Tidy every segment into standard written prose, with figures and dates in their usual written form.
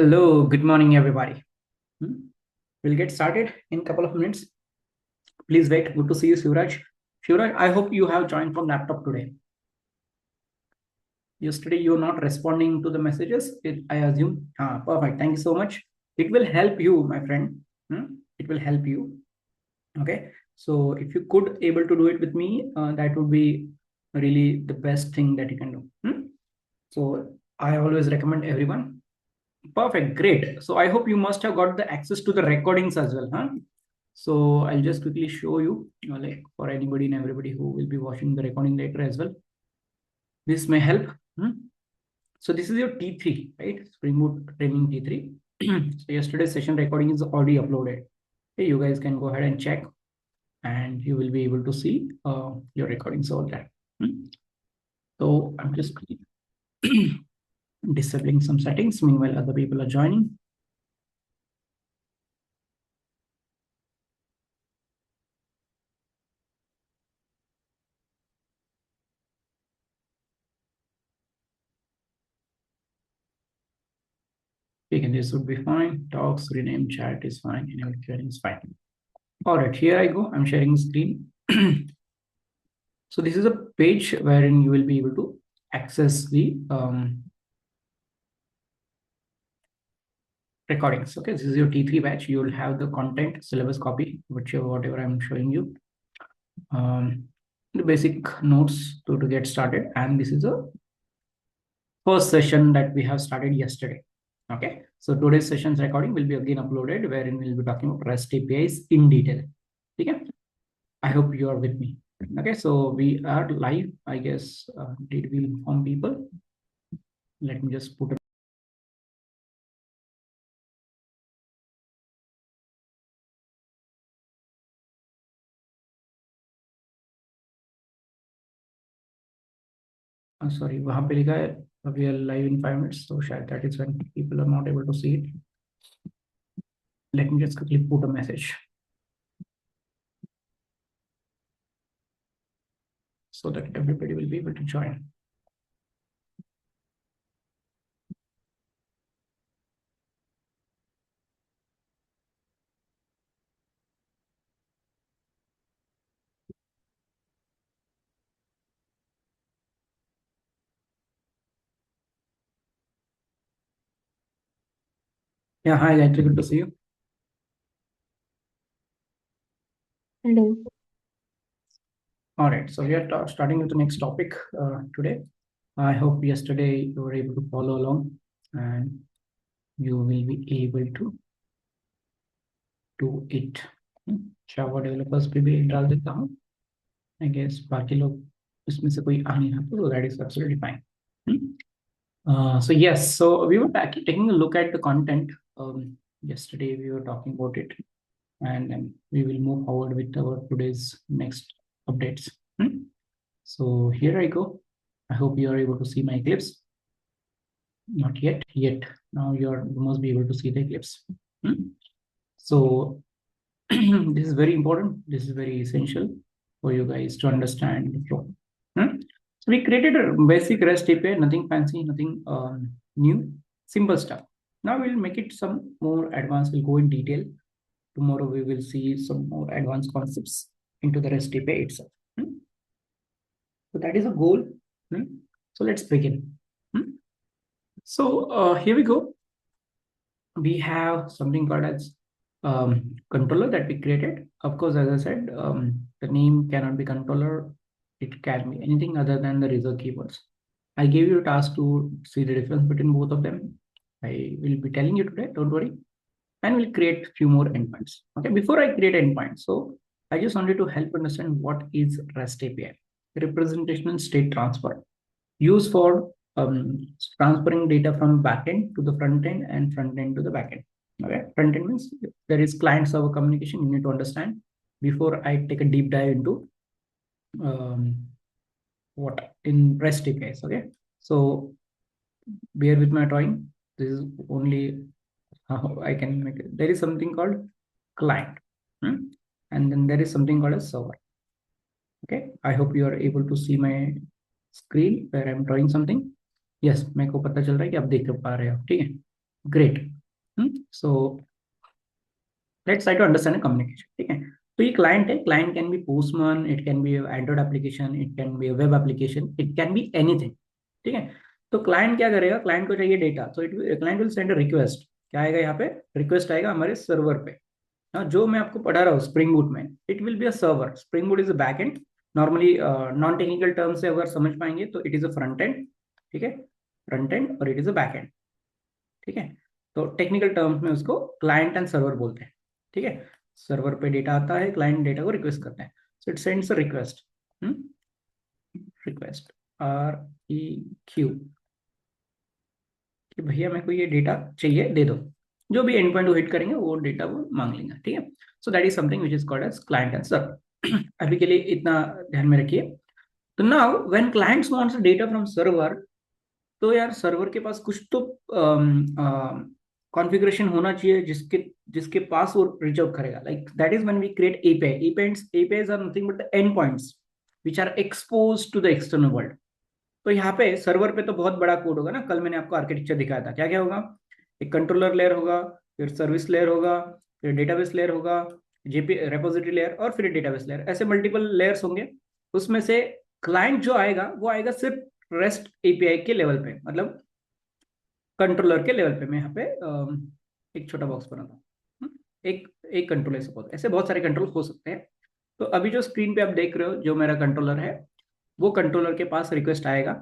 Hello, good morning, everybody. Hmm? We'll get started in a couple of minutes. Please wait. Good to see you, Shivraj. Shivraj, I hope you have joined from laptop today. Yesterday, you're not responding to the messages, I assume. Perfect. Thank you so much. It will help you, my friend. It will help you. Okay. So if you could able to do it with me, that would be really the best thing that you can do. So I always recommend everyone. Perfect, great. So I hope you must have got the access to the recordings as well, huh? So I'll just quickly show you, like for anybody and everybody who will be watching the recording later as well. This may help. So this is your T3, right? Spring Boot training T3. So yesterday's session recording is already uploaded. Okay, you guys can go ahead and check, and you will be able to see your recordings over there. So I'm just disabling some settings. Meanwhile, other people are joining. Again, this would be fine. Talks, rename, chat is fine. Anyway, sharing is fine. All right, here I go. I'm sharing the screen. So this is a page wherein you will be able to access the recordings. Okay, this is your T3 batch. You will have the content syllabus copy, whatever I'm showing you. The basic notes to get started. And this is a first session that we have started yesterday. Okay, so today's session's recording will be again uploaded, wherein we'll be talking about REST APIs in detail. Okay, I hope you are with me. Okay, so we are live, I guess. Did we inform people? Let me just put sorry, वहाँ पे लिखा है we are live in 5 minutes, so शायद that is when people are not able to see it. Let me just quickly put a message so that everybody will be able to join. Yeah, hi Gayatri, good to see you. Hello. All right, so we are starting with the next topic today. I hope yesterday you were able to follow along and you will be able to do it. Java developers पे भी डाल देता हूँ. I guess बाकी लोग इसमें से कोई आ नहीं रहा, so that is absolutely fine. So yes, so we were taking a look at the content. Yesterday we were talking about it, and then we will move forward with our today's next updates. So here I go. I hope you are able to see my eclipse. Not yet. Now you must be able to see the eclipse. So this is very important. This is very essential for you guys to understand the flow. So we created a basic REST API, nothing fancy, nothing new, simple stuff. Now we'll make it some more advanced. We'll go in detail. Tomorrow we will see some more advanced concepts into the REST API itself. So that is a goal. So let's begin. So here we go. We have something called as controller that we created. Of course, as I said, the name cannot be controller. It can be anything other than the reserve keywords. I gave you a task to see the difference between both of them. I will be telling you today, don't worry. And we'll create a few more endpoints. Okay, before I create endpoints, so I just wanted to help understand what is REST API. Representational state transfer, used for transferring data from backend to the front end and front end to the backend. Okay, front end means there is client server communication. You need to understand before I take a deep dive into what in REST APIs. Okay, so bear with my drawing. This is only how I can make it. There is something called client, and then there is something called a server. Okay, I hope you are able to see my screen where I'm drawing something. Yes, मेरे को पता चल रहा है कि आप देख पा रहे हो. ठीक है. Great. So let's try to understand communication. ठीक है, तो ये क्लाइंट है. Client can be postman, it can be Android application, it can be web application, it can be anything. ठीक है, तो क्लाइंट क्या करेगा, क्लाइंट को चाहिए डेटा, तो it client will send a request. क्या आएगा यहाँ पे, रिक्वेस्ट आएगा हमारे सर्वर पे. हाँ, जो मैं आपको पढ़ा रहा हूँ स्प्रिंग बूट में, it will be a server. Spring boot is a back and. Normally non technical term से अगर समझ पाएंगे तो it is a front end. ठीक है, फ्रंट एंड और it is a back and. ठीक है, तो टेक्निकल टर्म्स में उसको क्लाइंट एंड सर्वर बोलते हैं. ठीक है, सर्वर पे डेटा आता है, क्लाइंट डेटा को रिक्वेस्ट करते हैं. So it sends a request. Request, REQ, कि भैया मेरे को ये डेटा चाहिए, दे दो. जो भी एंड पॉइंट वो हिट करेंगे वो डेटा वो मांग लेंगे. ठीक है, so that is something which is called as client and server. अभी के लिए इतना ध्यान में रखिए. तो now when clients wants data from server, तो यार सर्वर के पास कुछ तो कॉन्फ़िगरेशन होना चाहिए जिसके जिसके पास वो रीच आउट करेगा. Like that is when we create API. APIs are nothing but the end points which are expose to the external world. तो यहाँ पे सर्वर पे तो बहुत बड़ा कोड होगा ना. कल मैंने आपको आर्किटेक्चर दिखाया था. क्या क्या होगा, एक कंट्रोलर लेयर होगा, फिर सर्विस लेयर होगा, फिर डेटाबेस लेयर होगा, जेपी रेपोजिटरी लेयर, और फिर डेटाबेस लेयर. ऐसे मल्टीपल लेयर्स होंगे. उसमें से क्लाइंट जो आएगा वो आएगा सिर्फ रेस्ट एपीआई के लेवल पे, मतलब कंट्रोलर के लेवल पे. मैं यहाँ पे एक छोटा बॉक्स बना था. एक एक कंट्रोलर सपोज, ऐसे बहुत सारे कंट्रोल हो सकते हैं. तो अभी जो स्क्रीन पे आप देख रहे हो जो मेरा कंट्रोलर है, वो कंट्रोलर के पास रिक्वेस्ट आएगा.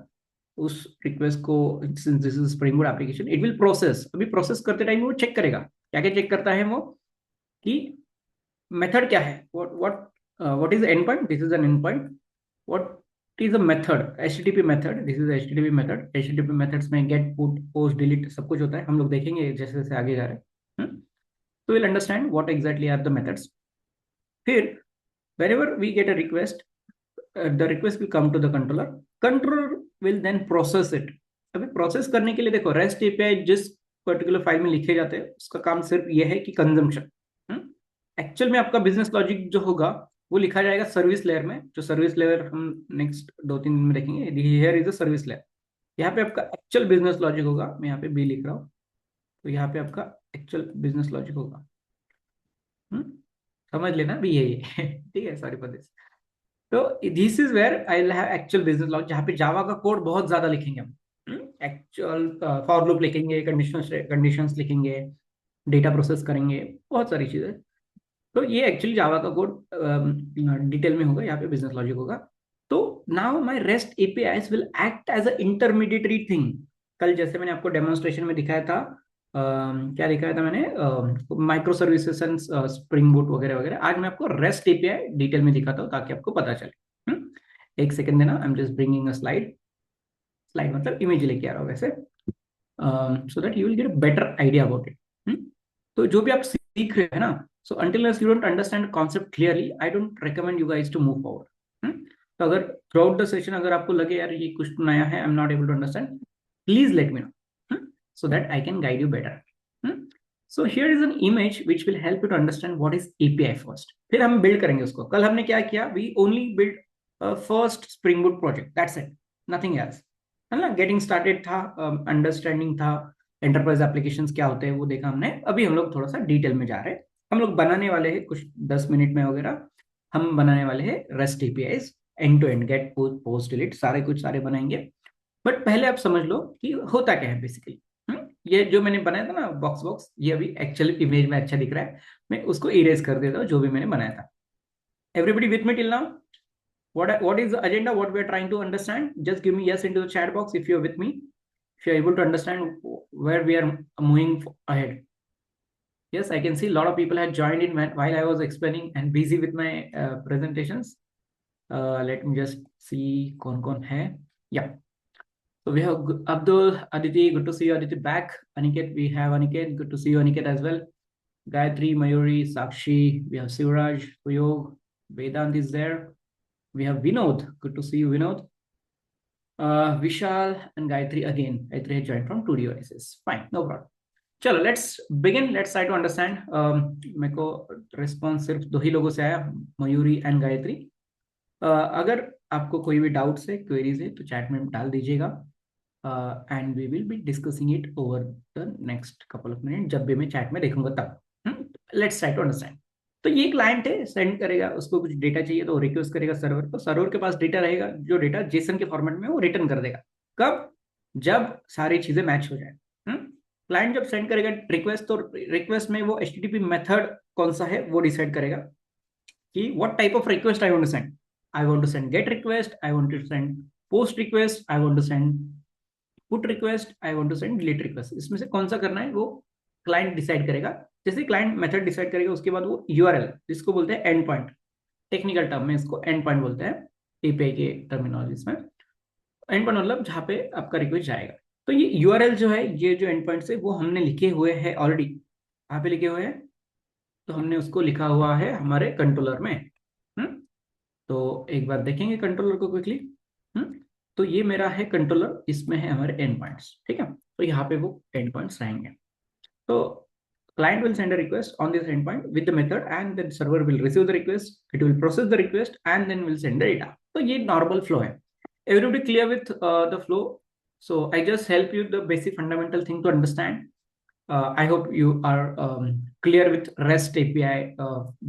उस रिक्वेस्ट को, since this is spring board application, it will process. अभी प्रोसेस करते टाइम वो चेक करेगा. क्या क्या चेक करता है वो, कि मेथड क्या है, what is and point, this is an and point. What is a method, HTTP method, this is HTTP method. HTTP methods में गेट, पुट, पोस्ट, डिलीट सब कुछ होता है. हम लोग देखेंगे जैसे जैसे आगे जा रहे हैं. तो will understand what exactly are the methods. फिर whenever we get a request, the request will come to the controller. Controller will then process it. अभी प्रोसेस करने के लिए देखो, रेस्ट एपीआई जिस पर्टिकुलर फाइल में लिखे जाते हैं उसका काम सिर्फ ये है कि कंजम्पशन. एक्चुअल में आपका बिजनेस लॉजिक जो होगा वो लिखा जाएगा सर्विस लेयर में. जो सर्विस लेयर हम नेक्स्ट 2-3 दिन में देखेंगे. Here is a service layer. यहाँ पे आपका एक्चुअल बिजनेस लॉजिक होगा. मैं यहाँ पे बी लिख रहा हूँ, तो यहाँ पे आपका एक्चुअल बिजनेस लॉजिक होगा. हम्म, समझ लेना भी यही है. ठीक है, सॉरी फॉर दिस. तो this is where I will have actual business logic, जहाँ पे जावा का कोड बहुत ज्यादा लिखेंगे हम. एक्चुअल फॉर लूप लिखेंगे, कंडीशंस लिखेंगे, डेटा प्रोसेस करेंगे, बहुत सारी चीजें. तो ये एक्चुअली जावा का कोड डिटेल में होगा. यहाँ पे बिजनेस लॉजिक होगा. तो now my REST APIs will act as a intermediatory thing. कल जैसे मैंने आपको डेमोन्स्ट्रेशन में दिखाया था, क्या दिखाया था मैंने, micro services and spring boot वगैरह वगैरह. आज मैं आपको रेस्ट एपीआई डिटेल में दिखाता हूँ ताकि आपको पता चले. एक सेकंड देना, I am just bringing a slide. Slide मतलब इमेज लेके आ रहा हूँ वैसे, so that you will get a better idea about it. तो जो भी आप सीख रहे हैं ना, so until you don't understand concept clearly, I don't recommend you guys to move forward. तो अगर थ्रू आउट द सेशन अगर आपको लगे यार ये कुछ नया है, I am not able to understand, please let me know, so that I can guide you better. So here is an image which will help you to understand what is API first. फिर हम build करेंगे उसको. कल हमने क्या किया, we only build first Spring boot project, that's it, nothing else. है ना, गेटिंग स्टार्टेड था, अंडरस्टैंडिंग था, एंटरप्राइज एप्लीकेशंस क्या होते हैं वो देखा हमने. अभी हम लोग थोड़ा सा डिटेल में जा रहे हैं. हम लोग बनाने वाले हैं कुछ 10 मिनट में वगैरह, हम बनाने वाले हैं REST APIs end to end, get, post, delete, सारे कुछ सारे बनाएंगे. बट पहले आप समझ लो कि होता क्या है बेसिकली. ये जो मैंने बनाया था ना बॉक्स बॉक्स, ये अभी एक्चुअली इमेज में अच्छा दिख रहा है. मैं उसको इरेज कर देता हूँ जो भी मैंने बनाया था. Everybody with me till now, what is the agenda, what we are trying to understand? Just give me yes into the chat box if you're with me, if you're able to understand where we are moving ahead. Yes, I can see a lot of people had joined in while I was explaining and busy with my presentations. Let me just see kon hai. Yeah, so we have Abdul, Aditi, good to see you Aditi back. Aniket, we have Aniket, good to see you Aniket as well. Gayatri, Mayuri, Sakshi, we have Sivraj, Uyog, Vedant is there. We have Vinod. Good to see you, Vinod. Vishal and Gayatri again. Gayatri has joined from 2D Oasis. Fine, no problem. चलो let's begin. Let's try to understand. मेरे को response सिर्फ 2 ही लोगों से आया, Mayuri and Gayatri. अगर आपको कोई भी डाउट्स है, क्वेरीज है, तो चैट में डाल दीजिएगा. And we will be discussing it over the next couple of minute, जब भी मैं चैट में देखूंगा तब। Let's try to understand. तो ये क्लाइंट है, सेंड करेगा, उसको कुछ डेटा चाहिए तो रिक्वेस्ट करेगा सर्वर को, सर्वर के पास डेटा रहेगा, जो डेटा जेसन के फॉर्मेट में वो रिटर्न कर देगा। कब? जब सारी चीजें मैच हो जाए। क्लाइंट जब सेंड करेगा रिक्वेस्ट, तो रिक्वेस्ट में वो एचटीटीपी मेथड कौन सा है वो डिसाइड करेगा कि what type of request I want to send. I want to send get request, I want to send post request, I want to send put request, I want to send delete request. इसमें से कौन सा करना है वो client decide करेगा। जैसे client method decide करेगा, उसके बाद वो यूआरएल, जिसको बोलते हैं एंड पॉइंट, टेक्निकल टर्म में इसको एंड पॉइंट बोलते हैं एपीआई के टर्मिनोलॉजीज में। एंड पॉइंट मतलब जहाँ पे आपका रिक्वेस्ट जाएगा। तो ये यूआरएल जो है, ये जो एंड पॉइंट है वो हमने लिखे हुए हैं ऑलरेडी। कहाँ पे लिखे हुए हैं? तो हमने उसको लिखा हुआ है हमारे कंट्रोलर में। तो एक बार देखेंगे कंट्रोलर को क्विकली। तो ये मेरा है कंट्रोलर, इसमें है हमारे एंड पॉइंट्स, ठीक है। तो यहाँ पे वो एंड पॉइंट्स रहेंगे। तो client will send a request on this endpoint with the method, and then server will receive the request, it will process the request, and then will send the data. तो ये normal flow है। Everybody clear with the flow? So I just help you the basic fundamental thing to understand. I hope you are clear with REST API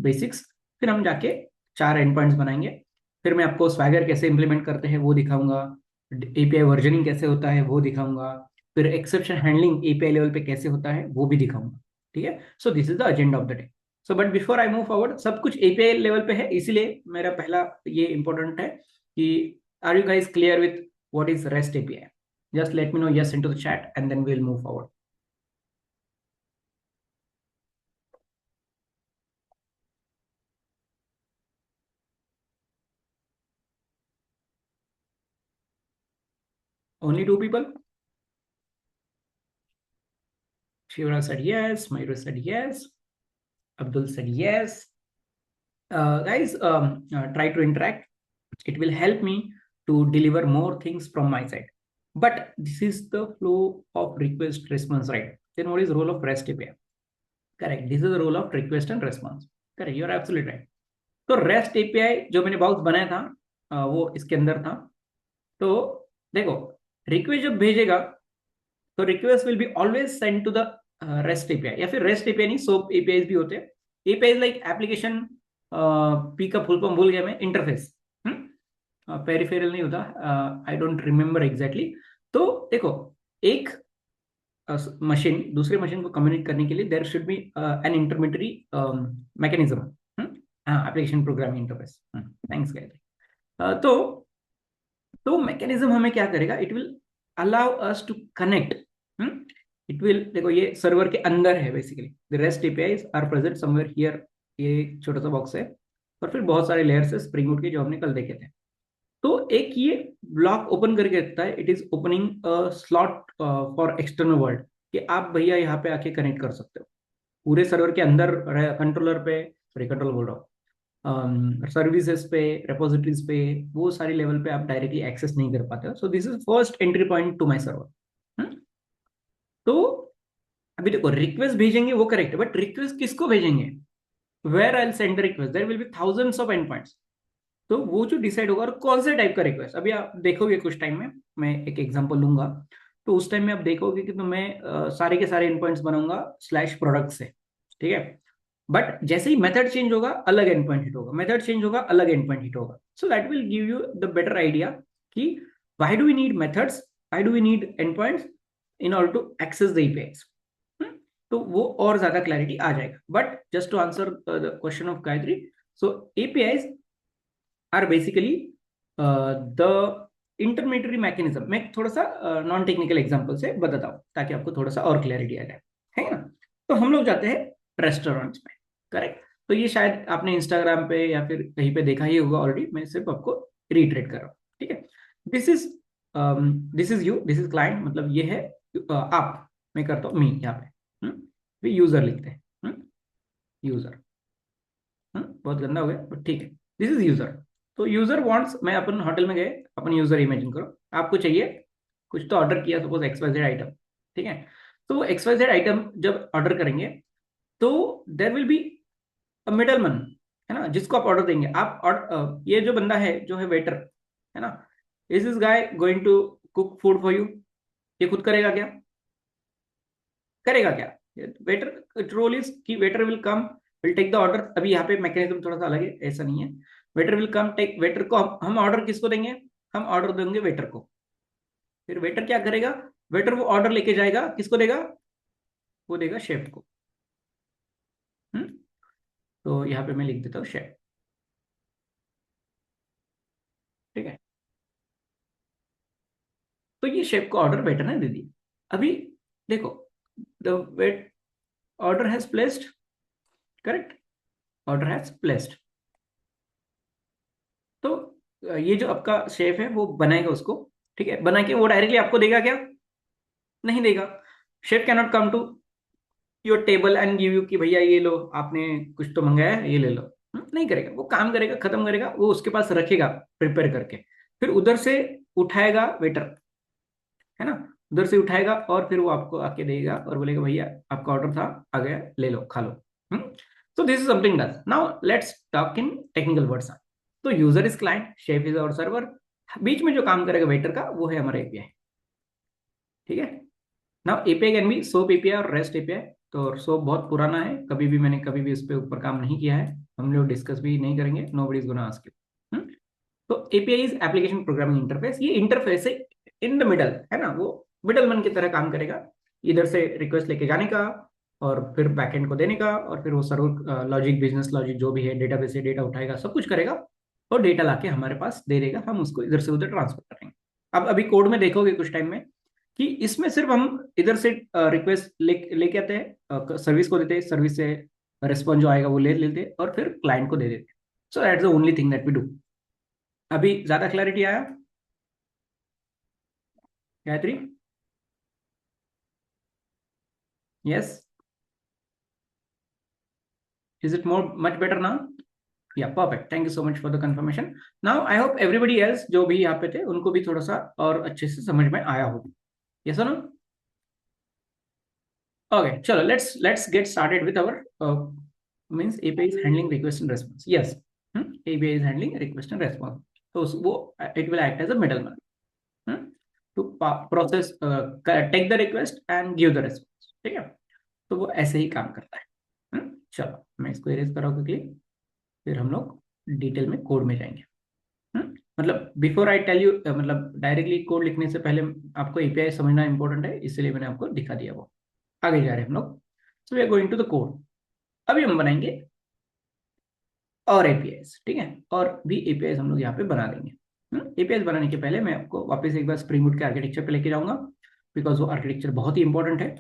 basics. फिर हम जाके 4 endpoints बनाएंगे। फिर मैं आपको Swagger कैसे implement करते हैं वो दिखाऊंगा, API वर्जनिंग कैसे होता है वो दिखाऊंगा, फिर एक्सेप्शन हैंडलिंग एपीआई लेवल पे कैसे होता है वो भी दिखाऊंगा, ठीक है। So this is the agenda of the day. So but before I move forward, सब कुछ एपीआई लेवल पे है, इसीलिए मेरा पहला ये इंपॉर्टेंट है कि are you guys clear with what is REST API? Just let me know yes into the chat and then we will move forward. Only 2 people? Shivra said yes, Mayur said yes, Abdul said yes. Guys, try to interact. It will help me to deliver more things from my side. But this is the flow of request response, right? Then what is the role of REST API? Correct. This is the role of request and response. Correct. You are absolutely right. तो REST API जो मैंने box बनाया था, वो इसके अंदर था। तो देखो, रिक्वेस्ट जब भेजेगा तो request will be always send to the REST API, या फिर रेस्ट एपीआई नहीं, सोप एपीआई भी होते हैं। एपीआई लाइक एप्लीकेशन, पी का फुल फॉर्म भूल गया मैं, इंटरफेस, पेरिफेरल नहीं होता, आई डोंट रिमेम्बर एग्जैक्टली। तो देखो, एक मशीन दूसरे मशीन को कम्युनिकेट करने के लिए there should be an intermediary mechanism, application programming interface. Thanks guys. तो मैकेनिज्म हमें क्या करेगा? It will allow us to connect. It will, देखो ये सर्वर के अंदर है basically, the REST APIs are present somewhere here. ये छोटा सा बॉक्स है, और फिर बहुत सारे लेयर्स है स्प्रिंग बूट के जो हमने कल देखे थे। तो एक ये ब्लॉक ओपन करके रखता है, it is opening slot for external world, कि आप भैया यहाँ पे आके कनेक्ट कर सकते हो। पूरे सर्वर के अंदर कंट्रोलर पे, सॉरी कंट्रोलर बोल रहा हूँ, सर्विसेज पे, रेपोजिटरीज पे, वो सारी लेवल पे आप डायरेक्टली एक्सेस नहीं कर पाते हो। So this is first entry point to my server. तो अभी देखो, रिक्वेस्ट भेजेंगे वो करेक्ट है, बट रिक्वेस्ट किसको भेजेंगे? Where I will send the request, there will be thousands of end points. तो वो जो डिसाइड होगा, और कौन से टाइप का रिक्वेस्ट, अभी आप देखोगे कुछ टाइम में, मैं एक एग्जांपल लूंगा, तो उस टाइम में आप देखोगे कि तो मैं सारे के सारे एंड पॉइंट्स बनाऊंगा स्लैश प्रोडक्ट से, ठीक है। बट जैसे ही मेथड चेंज होगा, अलग एंड पॉइंट हिट होगा, मेथड चेंज होगा, अलग एंड पॉइंट हिट होगा। So that will give you the better idea कि why do we need methods, why do we need end points in order to access the APIs. तो वो और ज्यादा clarity आ जाएगा। But just to answer the question of Gayatri, so APIs are basically the intermediary mechanism. मैं थोड़ा सा non technical example से बताता हूँ ताकि आपको थोड़ा सा और क्लैरिटी आ जाए, है ना। तो हम लोग जाते हैं रेस्टोरेंट्स में, करेक्ट। तो ये शायद आपने इंस्टाग्राम पे या फिर कहीं पे देखा ही होगा ऑलरेडी, मैं सिर्फ आपको रिट्रेट कर रहा हूँ, ठीक है। This is this is you, this is client, मतलब ये है आप, मैं करता हूँ मी यहाँ पे, यूजर लिखते हैं, यूजर। बहुत गंदा हो गया बट ठीक है, दिस इज यूजर। तो यूजर वांट्स, मैं अपन होटल में गए, अपन यूजर इमेजिन करो, आपको चाहिए कुछ तो ऑर्डर किया, सपोज XYZ आइटम, ठीक है। तो XYZ आइटम जब ऑर्डर करेंगे, तो there will be a middleman, है ना, जिसको आप ऑर्डर देंगे। आप ये जो बंदा है, जो है वेटर, है ना, is this guy going to cook food for you? ये खुद करेगा क्या? करेगा क्या? वेटर रोल इज कि waiter will come, will take the order. अभी यहाँ पे मैकेनिज्म थोड़ा सा अलग है, ऐसा नहीं है। Waiter will come take, waiter को हम ऑर्डर किसको देंगे? हम ऑर्डर देंगे वेटर को। फिर वेटर क्या करेगा? वेटर वो ऑर्डर लेके जाएगा, किसको देगा? वो देगा शेफ को। हम्म। तो यहाँ पे मैं लिख देता हूँ शेफ। ठीक है, तो ये शेफ को ऑर्डर वेटर ने दे दिया। अभी देखो, the wait order has placed, correct, order has placed. तो ये जो आपका शेफ है वो बनाएगा उसको। ठीक है, बना के वो डायरेक्टली आपको देगा क्या? नहीं देगा। Chef can not come to your table and give you कि भैया ये लो, आपने कुछ तो मंगाया है, ये ले लो। नहीं करेगा, वो काम करेगा, खत्म करेगा, वो उसके पास रखेगा प्रिपेयर करके। फिर उधर से उठाएगा वेटर, है ना, उधर से उठाएगा और फिर वो आपको आके देगा और बोलेगा भैया आपका ऑर्डर था, आ गया, ले लो, खा लो। So this is something does. Now let's talk in technical words. तो user is client, chef is our server, बीच में जो काम करेगा वेटर का वो है हमारा एपीआई। ठीक है, now API can be soap API और रेस्ट एपीआई। तो सोप बहुत पुराना है, मैंने कभी भी उस पर ऊपर काम नहीं किया है, हम लोग डिस्कस भी नहीं करेंगे, nobody is gonna ask you. तो API is application programming interface. ये इंटरफेस है इन द मिडल, है ना, वो मिडलमैन की तरह काम करेगा, इधर से रिक्वेस्ट लेके जाने का और फिर बैकएंड को देने का, और फिर वो सर्वर लॉजिक, बिजनेस लॉजिक जो भी है, डेटाबेस से डेटा उठाएगा, सब कुछ करेगा और डेटा लाके हमारे पास दे देगा, हम उसको इधर से उधर ट्रांसफर करेंगे। अब अभी कोड में देखोगे कुछ टाइम में कि इसमें सिर्फ हम इधर से रिक्वेस्ट लेके आते हैं, सर्विस को देते हैं, सर्विस से रिस्पॉन्स जो आएगा वो ले लेते हैं और फिर क्लाइंट को दे देते हैं। So that's the only thing that we do. अभी ज्यादा क्लैरिटी आया Gayatri? Yes, is it more much better now? Yeah perfect, thank you so much for the confirmation. Now I hope everybody else जो भी यहाँ पे थे उनको भी थोड़ा सा और अच्छे से समझ में आया होगा। यस और नो? ओके, चलो let's get started with our means API is handling request and response. Yes, API is handling request and response. तो वो it will act as a middleman to process, take the request and give the response. ठीक है, तो वो ऐसे ही काम करता है। चलो मैं इसको इरेज कर रहा हूँ क्विकली, फिर हम लोग डिटेल में कोड में जाएंगे। मतलब बिफोर आई टेल यू, मतलब डायरेक्टली कोड लिखने से पहले आपको एपीआई समझना इंपॉर्टेंट है, इसलिए मैंने आपको दिखा दिया वो। आगे जा रहे हैं हम लोग। So we are going to the code. अभी हम बनाएंगे और एपीआईज, ठीक है, और भी एपीआईज हम लोग यहाँ पे बना देंगे। एपीआईज बनाने के पहले मैं आपको वापस एक बार स्प्रिंग बूट के आर्किटेक्चर पे लेके जाऊंगा, बिकॉज वो आर्किटेक्चर बहुत ही इंपॉर्टेंट है।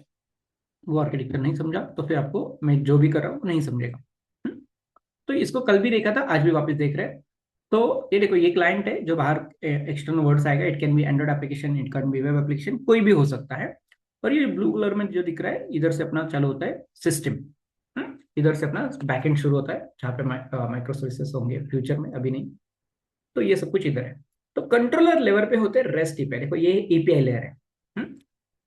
वो आर्किटेक्चर नहीं समझा तो फिर आपको मैं जो भी कर रहा हूँ नहीं समझेगा। तो इसको कल भी देखा था, आज भी वापस देख रहे हैं। तो ये देखो, ये क्लाइंट है जो बाहर एक्सटर्नल वर्ड्स आएगा, it can be Android application, it can be web application, कोई भी हो सकता है। और ये ब्लू कलर में जो दिख रहा है, इधर से अपना चालू होता है सिस्टम, इधर से अपना बैकएंड शुरू होता है, जहाँ पे माइक्रो सर्विसेज होंगे फ्यूचर में, अभी नहीं। तो ये सब कुछ इधर है। तो कंट्रोलर लेवल पे होते हैं रेस्ट एपीआई। देखो ये एपीआई लेयर है।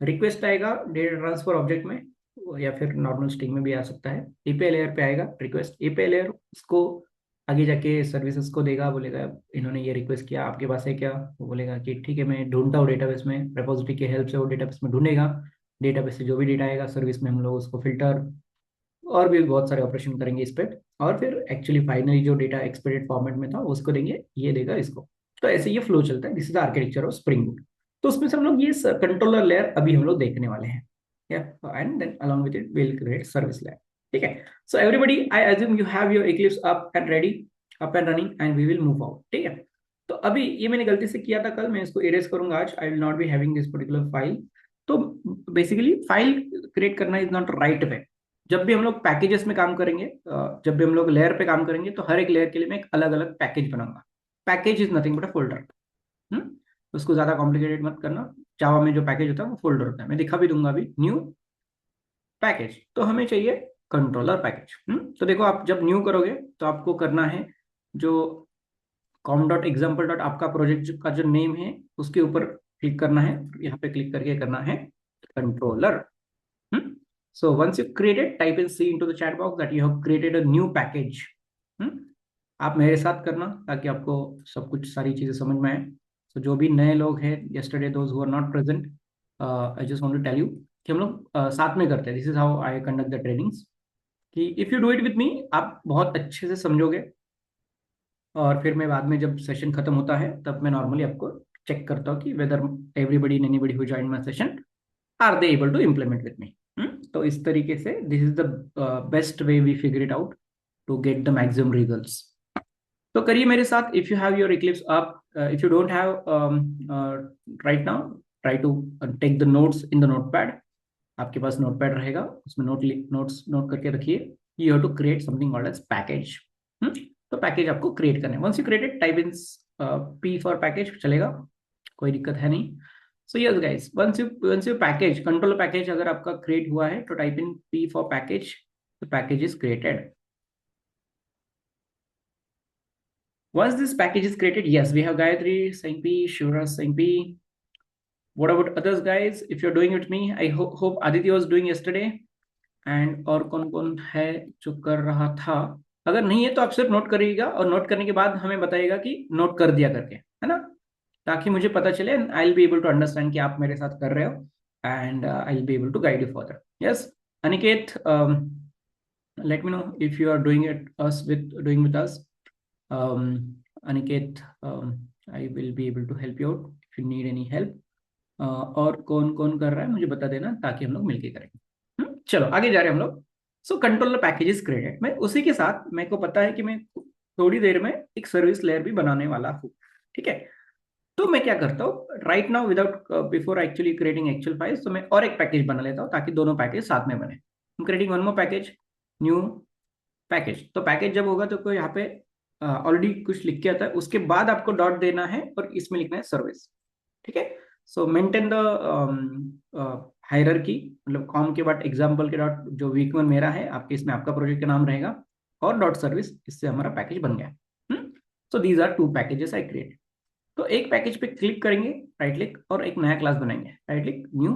रिक्वेस्ट आएगा डेटा ट्रांसफर ऑब्जेक्ट में, या फिर नॉर्मल स्ट्रिंग में भी आ सकता है। एपीआई लेयर पे आएगा रिक्वेस्ट, एपीआई लेयर उसको आगे जाके सर्विसेज को देगा, बोलेगा इन्होंने ये रिक्वेस्ट किया, आपके पास है क्या? वो बोलेगा कि ठीक है, मैं ढूंढता हूँ डेटाबेस में, रेपोजिटरी की हेल्प से वो डेटाबेस में ढूंढेगा। डेटाबेस से जो भी डेटा आएगा सर्विस में हम लोग उसको फिल्टर और भी बहुत सारे ऑपरेशन करेंगे इस पे, और फिर एक्चुअली फाइनली जो डेटा एक्सपेक्टेड फॉर्मेट में था उसको देंगे, ये देगा इसको। तो ऐसे ये फ्लो चलता है, this is the architecture of Spring Boot. तो उसमें से हम लोग ये कंट्रोलर लेयर अभी हम लोग देखने वाले हैं, and then along with it we'll create service layer। ठीक है, so everybody I assume you have your Eclipse up and ready, up and running, and we will move out। ठीक है, तो अभी ये मैंने गलती से किया था कल, मैं इसको इरेज करूंगा आज। I will not be having this particular file. तो बेसिकली फाइल क्रिएट करना इज नॉट राइट वे। जब भी हम लोग पैकेजेस में काम करेंगे, जब भी हम लोग लेयर पे काम करेंगे, तो हर एक लेयर के लिए मैं एक अलग अलग पैकेज बनाऊंगा। Package is nothing but a folder. उसको ज्यादा कॉम्प्लिकेटेड मत करना। जावा में जो पैकेज होता है वो फोल्डर होता है, मैं दिखा भी दूंगा अभी। न्यू पैकेज, तो हमें चाहिए कंट्रोलर पैकेज। तो देखो, आप जब न्यू करोगे तो आपको करना है जो कॉम डॉट एग्जाम्पल डॉट आपका प्रोजेक्ट का जो नेम है उसके ऊपर क्लिक करना है, यहाँ पे क्लिक करके करना है controller. So once you created, type in C into the chat box that you have created a new package। आप मेरे साथ करना ताकि आपको सब कुछ सारी चीजें समझ में आए। तो जो भी नए लोग हैं, yesterday those who are not present, I just want to tell you कि हम लोग साथ में करते हैं. This is how I conduct the trainings. कि if you do it with me, आप बहुत अच्छे से समझोगे. और फिर मैं बाद में जब सेशन खत्म होता है तब मैं नॉर्मली आपको चेक करता हूँ कि whether everybody and anybody who join my session are they able to implement with me. तो इस तरीके से this is the best way we figure it out to get the maximum results. तो करिए मेरे साथ. If you have your Eclipse up, if you don't have right now, try to take the notes in the notepad. आपके पास notepad रहेगा, उसमें notes note करके रखिए. You have to create something called as package. तो package आपको create करना है. Once you created, type in P for package, चलेगा, कोई दिक्कत है नहीं. So yes guys, once you package, control package अगर आपका क्रिएट हुआ है तो type in P for package. The package is created. Once this package is created, yes, we have Gayatri saying P, Shura saying P. What about others, guys? If you're doing it with me, I hope Aditya was doing yesterday. And और कौन कौन है जो कर रहा था? अगर नहीं है तो आप सिर्फ नोट करिएगा, और नोट करने के बाद हमें बताइएगा कि नोट कर दिया करके, है ना, ताकि मुझे पता चले. I will be able to understand कि आप मेरे साथ कर रहे हो. And I will be able to guide you further. Yes, Aniket, let me know if you are doing with us. Aniket, I will be able to help you out if you need any help. और कौन कौन कर रहा है मुझे बता देना, ताकि हम लोग मिलके करेंगे. चलो आगे जा रहे हैं हम लोग. सो कंट्रोलर पैकेज इज क्रिएटेड. मैं उसी के साथ, मेरे को पता है कि मैं थोड़ी देर में एक सर्विस लेयर भी बनाने वाला हूँ. ठीक है, तो मैं क्या करता हूँ right now, without before actually creating actual files, तो मैं और एक पैकेज बना लेता हूँ ताकि दोनों पैकेज साथ में बने. Creating one more package, new package. तो पैकेज जब होगा तो कोई यहाँ पे ऑलरेडी कुछ लिख के आता है, उसके बाद आपको डॉट देना है और इसमें लिखना है सर्विस. ठीक है, सो मेंटेन द हायरार्की, मतलब कॉम के बाद एग्जाम्पल के डॉट, जो वीक वन मेरा है, आपके इसमें आपका प्रोजेक्ट का नाम रहेगा, और डॉट सर्विस. इससे हमारा पैकेज बन गया. So these are two packages I create. तो एक पैकेज पे क्लिक करेंगे, राइट क्लिक, और एक नया क्लास बनाएंगे, राइट क्लिक, न्यू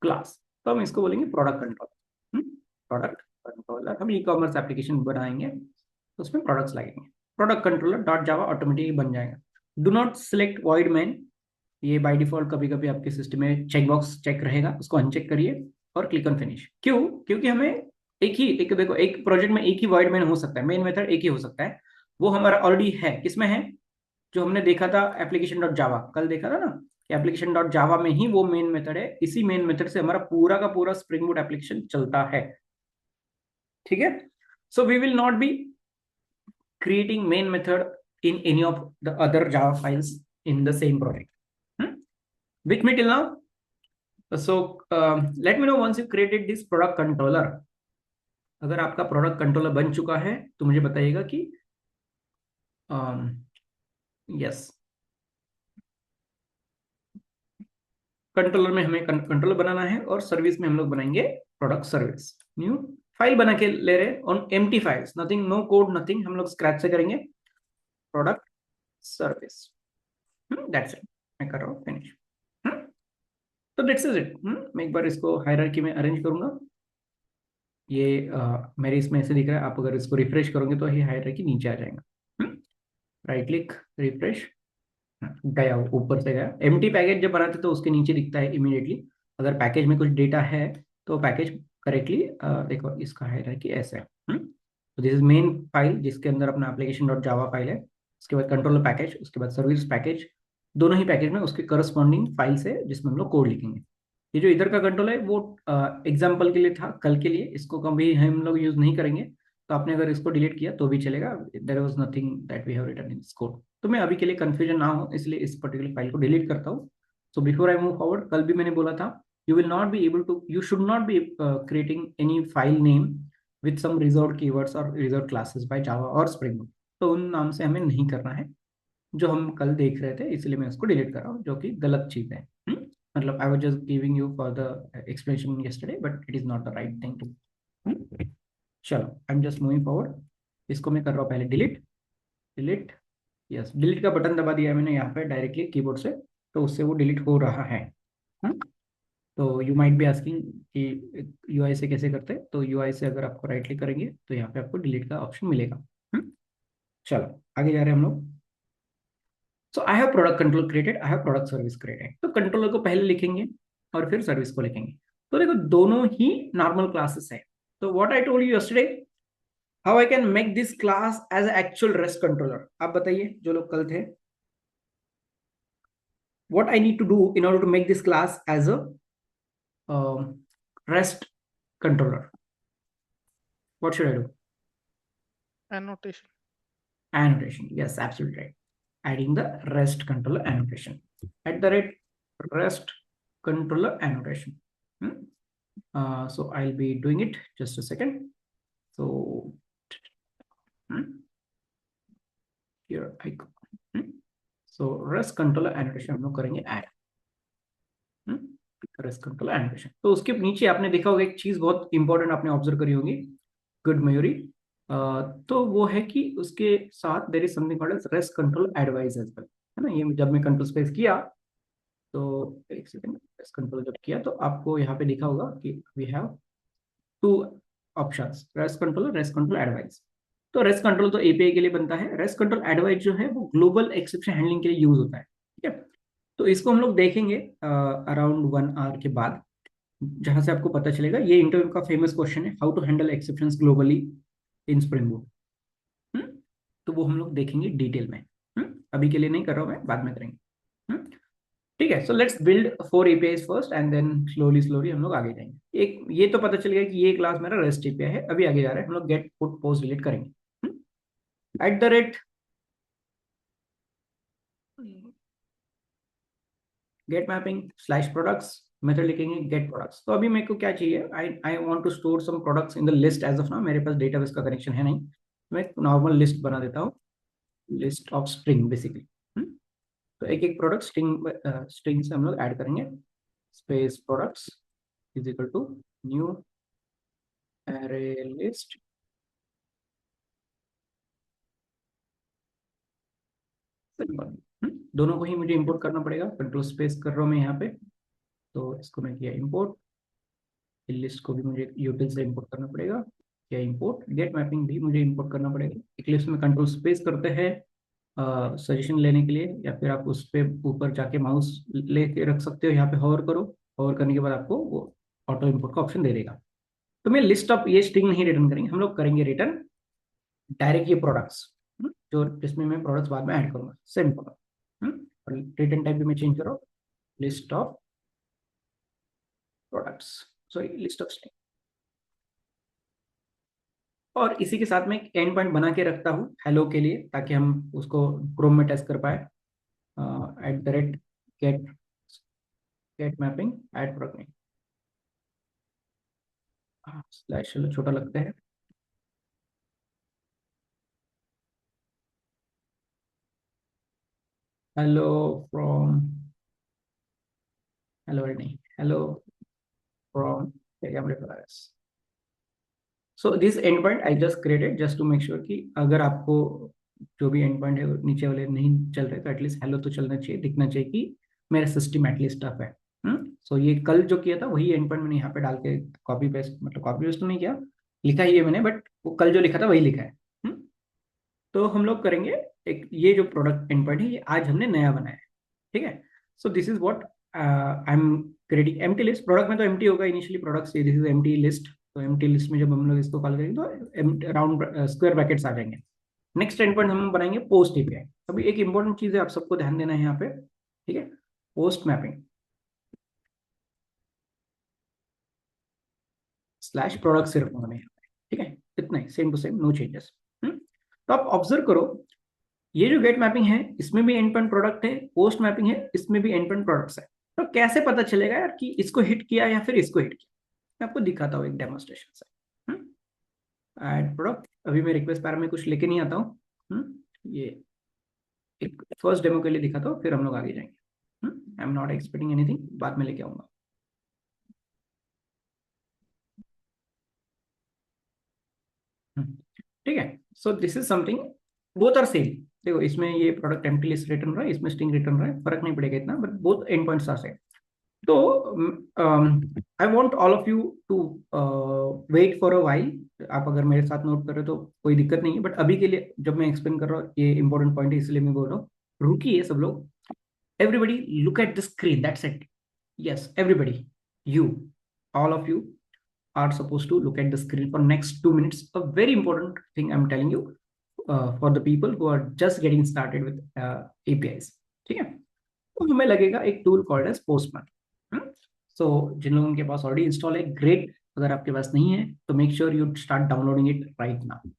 क्लास. तो हम इसको बोलेंगे प्रोडक्ट कंट्रोलर. प्रोडक्ट कंट्रोलर, हम ई कॉमर्स एप्लीकेशन बनाएंगे तो उसमें प्रोडक्ट्स लगेंगे. प्रोडक्ट कंट्रोलर डॉट जावा ऑटोमेटिकली बन जाएगा. Do not select void main. ये बाय डिफॉल्ट कभी कभी आपके सिस्टम में चेक बॉक्स चेक रहेगा, उसको अनचेक करिए और क्लिक ऑन फिनिश. क्यों? क्योंकि हमें एक देखो, एक प्रोजेक्ट में एक ही वॉइड मैन हो सकता है, मेन मेथड एक ही हो सकता है. वो हमारा ऑलरेडी है, किसमें है, जो हमने देखा था एप्लीकेशन डॉट जावा, कल देखा था ना कि एप्लीकेशन डॉट जावा में ही वो मेन मेथड है. इसी मेन मेथड से हमारा पूरा का पूरा स्प्रिंग बूट एप्लीकेशन चलता है. ठीक है, so we will not be creating main method in any of the other Java files in the same project. With me till now? So let me know once you created this product controller. अगर आपका product controller बन चुका है तो मुझे बताइएगा कि yes, controller में हमें कंट्रोलर बनाना है, और सर्विस में हम लोग बनाएंगे प्रोडक्ट सर्विस. न्यू फाइल बना के ले रहे हैं on empty files, nothing, no code, nothing, हम लोग स्क्रैच से करेंगे. Product service, that's it. मैं कर रहा हूँ फिनिश. तो दैट्स इट. मैं एक बार इसको हायरार्की में अरेंज करूंगा. ये मेरे इसमें ऐसे दिख रहा है, आप अगर इसको रिफ्रेश करोगे तो ये हायरार्की नीचे आ जाएगा. राइट क्लिक, रिफ्रेश, गया, ऊपर से गया. एम्प्टी पैकेज जब बनाते तो उसके नीचे दिखता है इमीडिएटली. अगर पैकेज में कुछ डेटा है तो पैकेज करेक्टली, देखो इसका हायरार्की ऐसा है. तो दिस इज मेन फाइल जिसके अंदर अपना एप्लीकेशन डॉट जावा फाइल है. उसके बाद कंट्रोलर पैकेज, उसके बाद सर्विस पैकेज. दोनों ही पैकेज में उसके करस्पॉन्डिंग फाइल्स है जिसमें हम लोग कोड लिखेंगे. ये जो इधर का कंट्रोल है वो एग्जाम्पल के लिए था, कल के लिए, इसको कभी हम लोग यूज नहीं करेंगे. तो आपने अगर इसको डिलीट किया तो भी चलेगा. There was nothing that we have written in this code. तो मैं अभी के लिए कंफ्यूजन ना हो इसलिए इस पर्टिकुलर फाइल को डिलीट करता हूँ. So before I move forward, कल भी मैंने बोला था, you will not be able to, you should not be creating any file name with some reserved keywords or reserved classes by Java or Spring Boot. तो उन नाम से हमें नहीं करना है जो हम कल देख रहे थे, इसलिए मैं उसको डिलीट कर रहा हूँ, जो कि गलत चीज है. मतलब I was just giving you for the explanation yesterday, but it is not the right thing to. चलो I am just moving forward. इसको मैं कर रहा हूँ पहले डिलीट. डिलीट, यस, डिलीट का बटन दबा दिया है मैंने यहाँ पे डायरेक्टली कीबोर्ड से, तो उससे वो डिलीट हो रहा है. तो यू माइट बी आस्किंग कि यूआई से कैसे करते हैं. तो यूआई से अगर आपको राइट क्लिक करेंगे तो यहाँ पे आपको डिलीट का ऑप्शन मिलेगा. चलो आगे जा रहे हैं हम लोग. So I have product control created, I have product service created. तो कंट्रोलर को पहले लिखेंगे, और फिर सर्विस को लिखेंगे। तो देखो दोनों ही नॉर्मल क्लासेस है। तो what I told you yesterday, how I can make this class as actual REST controller. आप बताइए जो लोग कल थे, what I need to do in order to make this class as a REST controller. What should I do? Annotation. Annotation. Yes, absolutely right. Adding the REST controller annotation. At the rate REST controller annotation. So I'll be doing it. Just a second. So here I go. So REST controller annotation हम लोग करेंगे add. REST controller annotation. तो उसके नीचे आपने देखा होगा एक चीज बहुत इंपॉर्टेंट आपने ऑब्जर्व करी होगी, गुड मयूरी। तो वो है कि उसके साथ there is something called as REST control advice as well, है ना। ये जब मैं कंट्रोल स्पेस किया तो एक सेकंड, रेस्ट कंट्रोल जब किया तो आपको यहाँ पे दिखा होगा कि we have two options, REST control, REST control advice. तो रेस्ट कंट्रोल तो एपीआई के लिए बनता है, रेस्ट कंट्रोल एडवाइस जो है वो ग्लोबल एक्सेप्शन हैंडलिंग के लिए यूज होता है, ठीक है। तो इसको हम लोग देखेंगे अराउंड 1 आवर के बाद, जहां से आपको पता चलेगा। ये इंटरव्यू का फेमस क्वेश्चन है, how to handle exceptions globally in Spring Boot. तो वो हम लोग देखेंगे डिटेल में। अभी के लिए नहीं कर रहा हूं मैं, बाद में करेंगे। ठीक है। So let's build 4 APIs first and then slowly slowly हम लोग आगे जाएंगे। एक ये तो पता चल गया कि ये क्लास मेरा रेस्ट एपीआई है। अभी आगे जा रहे हैं हम लोग, गेट पुट पोस्ट डिलीट करेंगे। At the rate get mapping slash products, method लिखेंगे गेट प्रोडक्ट्स। तो अभी मेरे को क्या चाहिए, I want to store some products in the list as of now. मेरे पास डेटाबेस का कनेक्शन है नहीं, मैं नॉर्मल लिस्ट बना देता हूँ, लिस्ट ऑफ स्ट्रिंग बेसिकली। तो एक एक प्रोडक्ट स्ट्रिंग से हम लोग ऐड करेंगे। Space products is equal to new array list, दोनों को ही मुझे इंपोर्ट करना पड़ेगा। कंट्रोल स्पेस कर रहा हूँ मैं यहाँ पे, तो इसको मैं किया इंपोर्ट। लिस्ट को भी मुझे यूटिल से इंपोर्ट करना पड़ेगा, क्या इंपोर्ट। गेट मैपिंग भी मुझे इंपोर्ट करना पड़ेगा। इक्लिप्स में कंट्रोल स्पेस करते हैं सजेशन लेने के लिए, या फिर आप उस पे ऊपर जाके माउस लेके रख सकते हो, यहाँ पे होवर करो, होवर करने के बाद आपको वो ऑटो इंपोर्ट का ऑप्शन दे देगा। तो मैं लिस्ट ऑफ ये स्ट्रिंग नहीं रिटर्न करेंगे हम लोग, करेंगे रिटर्न डायरेक्ट ये प्रोडक्ट्स, जो जिसमें मैं प्रोडक्ट्स बाद में ऐड करूंगा, सेम प्रोडक्ट। और रिटर्न टाइप भी मैं चेंज करो, list of products, sorry list of string. और इसी के साथ में एक एंड पॉइंट बना के रखता हूँ हेलो के लिए, ताकि हम उसको क्रोम में टेस्ट कर पाए। At the rate get get mapping add product name, slash छोटा लगता है। हेलो फ्रॉम, हेलो नहीं, hello from Telegram. So this end point I just created just to make sure कि अगर आपको जो भी एंड पॉइंट है नीचे वाले नहीं चल रहे तो एटलीस्ट हेलो तो चलना चाहिए, दिखना चाहिए कि मेरा सिस्टम एटलीस्ट अप है। सो ये कल जो किया था वही एंड पॉइंट मैंने यहाँ पे डाल के कॉपी पेस्ट, मतलब कॉपी पेस्ट तो नहीं किया, लिखा ही है मैंने, बट वो कल जो लिखा था वही लिखा है। तो हम लोग करेंगे एक, ये जो प्रोडक्ट एंड पॉइंट है ये आज हमने नया बनाया है, ठीक है। So this is what I am creating empty list. Product में तो एम्प्टी होगा initially, products this is empty list. तो एम्प्टी लिस्ट में जब हम लोग इसको कॉल करेंगे तो राउंड स्क्वायर ब्रैकेट्स आ जाएंगे। नेक्स्ट एंड पॉइंट हम बनाएंगे पोस्ट एपीआई। अभी एक इंपॉर्टेंट चीज है, आप सबको ध्यान देना है यहाँ पे, ठीक है। पोस्ट मैपिंग स्लैश प्रोडक्ट सिर्फ हमें यहाँ पे, ठीक है, इतना ही, same to same, no changes. तो आप ऑब्जर्व करो, ये जो गेट मैपिंग है इसमें भी एंड पॉइंट प्रोडक्ट है, पोस्ट मैपिंग है इसमें भी एंड पॉइंट प्रोडक्ट्स है। तो कैसे पता चलेगा यार कि इसको हिट किया या फिर इसको हिट किया, मैं आपको दिखाता हूँ एक डेमोस्ट्रेशन से। ऐड प्रोडक्ट, अभी मैं रिक्वेस्ट पैरा में कुछ लेके नहीं आता हूँ, ये एक फर्स्ट डेमो के लिए दिखाता हूँ, फिर हम लोग आगे जाएंगे। I am not expecting anything, बाद में लेके आऊंगा। ठीक है। So this is something, both are same. देखो इसमें ये प्रोडक्ट एम्प्टी लिस्ट रिटर्न रहा है, इसमें स्ट्रिंग रिटर्न रहा है, फर्क नहीं पड़ेगा इतना, but both end points are same. तो I want all of you to wait for a while. आप अगर मेरे साथ नोट कर रहे हो तो कोई दिक्कत नहीं है, बट अभी के लिए जब मैं एक्सप्लेन कर रहा हूँ ये इंपॉर्टेंट पॉइंट है, इसलिए मैं बोल रहा हूँ रुकिए सब लोग। Everybody look at the screen, that's it. yes, everybody, you, all of you are supposed to look at the screen for next 2 minutes. A very important thing I'm telling you for the people who are just getting started with APIs. ठीक है, तो हमें लगेगा एक tool called as postman. सो जिन लोगों के पास already install है, great. अगर आपके पास नहीं है तो make sure you start downloading it right now.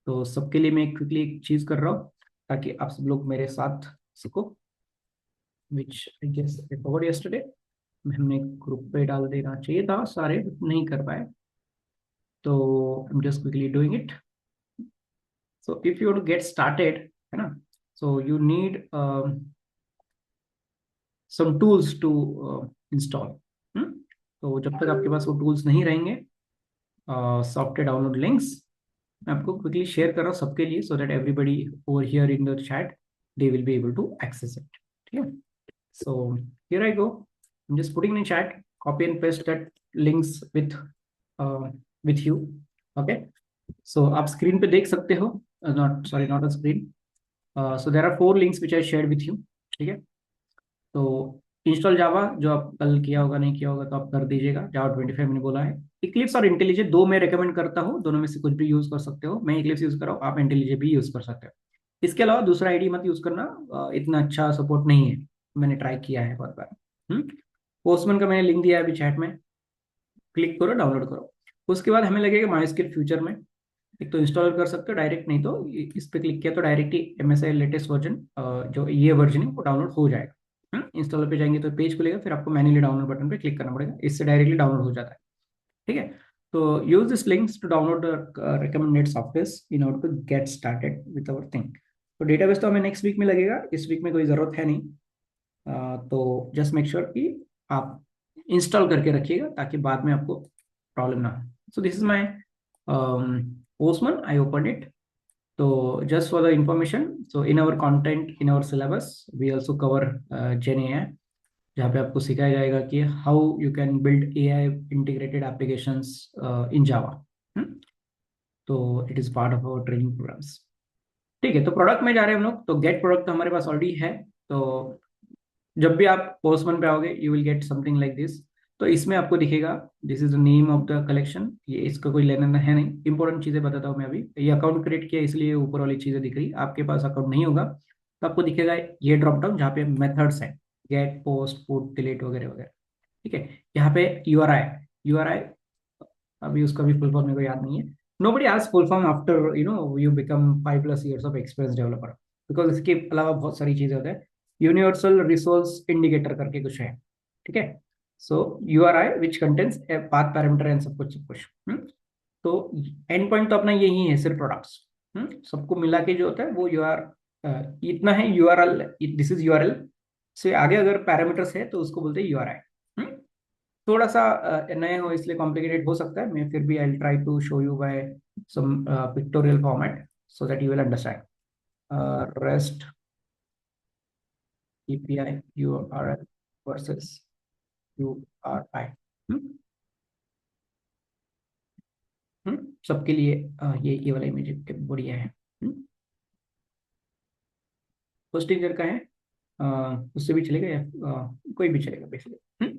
तो सबके लिए मैं क्विकली एक चीज कर रहा हूँ ताकि आप सब लोग मेरे साथ सको, which I guess I forgot yesterday. हमने ग्रुप पे डाल देना चाहिए था सारे, but नहीं कर पाए. तो I am just quickly doing it. So if you to get started, है ना, so you need some tools to install. तो जब तक आपके पास वो टूल्स नहीं रहेंगे, सॉफ्टवेयर डाउनलोड लिंक्स मैं आपको क्विकली शेयर कर रहा हूँ सबके लिए, so that everybody over here in the chat they will be able to access it. ठीक है, so here I go, I am just putting in chat, copy and paste that links with you. Okay, so आप screen पे देख सकते हो, not sorry not a screen. So there are 4 links which I shared with you. ठीक है, तो install जावा जो आप कल किया होगा, नहीं किया होगा तो आप कर दीजिएगा. जावा 25 मैंने बोला है. इक्लिप्स और इंटेलिजे दो मैं रेकमेंड करता हूँ, दोनों में से कुछ भी यूज कर सकते हो. मैं इक्लिप्स यूज कर रहा हूँ, आप इंटेलिजे भी यूज कर सकते हो. इसके अलावा दूसरा आईडी मत यूज करना, इतना अच्छा सपोर्ट नहीं है. मैंने ट्राई किया है बहुत बार. पोस्टमैन का मैंने लिंक दिया है अभी चैट में, क्लिक करो, डाउनलोड करो. उसके बाद हमें लगेगा माइस्क्रिप्ट फ्यूचर में. एक तो इंस्टॉल कर सकते हो डायरेक्ट, नहीं तो इस पे क्लिक किया तो डायरेक्ट ही MSI लेटेस्ट वर्जन, जो ये वर्जन है वो डाउनलोड हो जाएगा. इंस्टॉलर पे जाएंगे तो पेज खुलेगा, फिर आपको मैन्युअली डाउनलोड बटन पे क्लिक करना पड़ेगा, इससे डायरेक्टली डाउनलोड हो जाता है. ठीक है, तो use this links to download recommended softwares in order to get started with our thing. तो डेटाबेस तो हमें नेक्स्ट वीक में लगेगा, इस वीक में कोई जरूरत है नहीं. तो जस्ट मेक श्योर कि आप इंस्टॉल करके रखिएगा ताकि बाद में आपको प्रॉब्लम ना हो. So this is my Postman. I opened it. So just for the information, so in our content, in our syllabus, we also cover GenAI, जहाँ पे आपको सिखाया जाएगा कि how you can build AI integrated applications in Java. तो it is part of our training programs. ठीक है, तो प्रोडक्ट में जा रहे हैं हम लोग. तो गेट प्रोडक्ट तो हमारे पास ऑलरेडी है. तो जब भी आप पोस्टमैन पे आओगे you will get something like this. तो इसमें आपको दिखेगा this is the name of the collection. ये इसका कोई लेना देना है नहीं. इंपॉर्टेंट चीजें बताता हूँ मैं अभी. ये अकाउंट क्रिएट किया इसलिए ऊपर वाली चीजें दिख रही. आपके पास अकाउंट नहीं होगा तो आपको दिखेगा ये ड्रॉप डाउन जहाँ पे मेथड्स है, गेट, पोस्ट, पुट, डिलीट वगैरह वगैरह. ठीक है, यहाँ पे यूआरआई अभी उसका भी फुल फॉर्म मेरे को याद नहीं है. nobody asks full form after you become 5+ years of experience developer, because इसके अलावा बहुत सारी चीजें होते हैं. यूनिवर्सल रिसोर्स इंडिकेटर करके कुछ है. ठीक है, सो URI which contains path parameter and सब कुछ सब कुछ. तो एंड पॉइंट तो अपना यही है, सिर्फ प्रोडक्ट्स. सबको मिला के जो होता है वो इतना है. URL, दिस इज URL से आगे अगर पैरामीटर्स है तो उसको बोलते हैं URI. थोड़ा सा नए हो इसलिए कॉम्प्लिकेटेड हो सकता है. मैं फिर भी I try to show you by some pictorial format so that you will understand. REST API URL versus URI. सबके लिए ये वाला इमेज बढ़िया है. होस्टिंगर का है, उससे भी चलेगा या कोई भी चलेगा बेसिकली.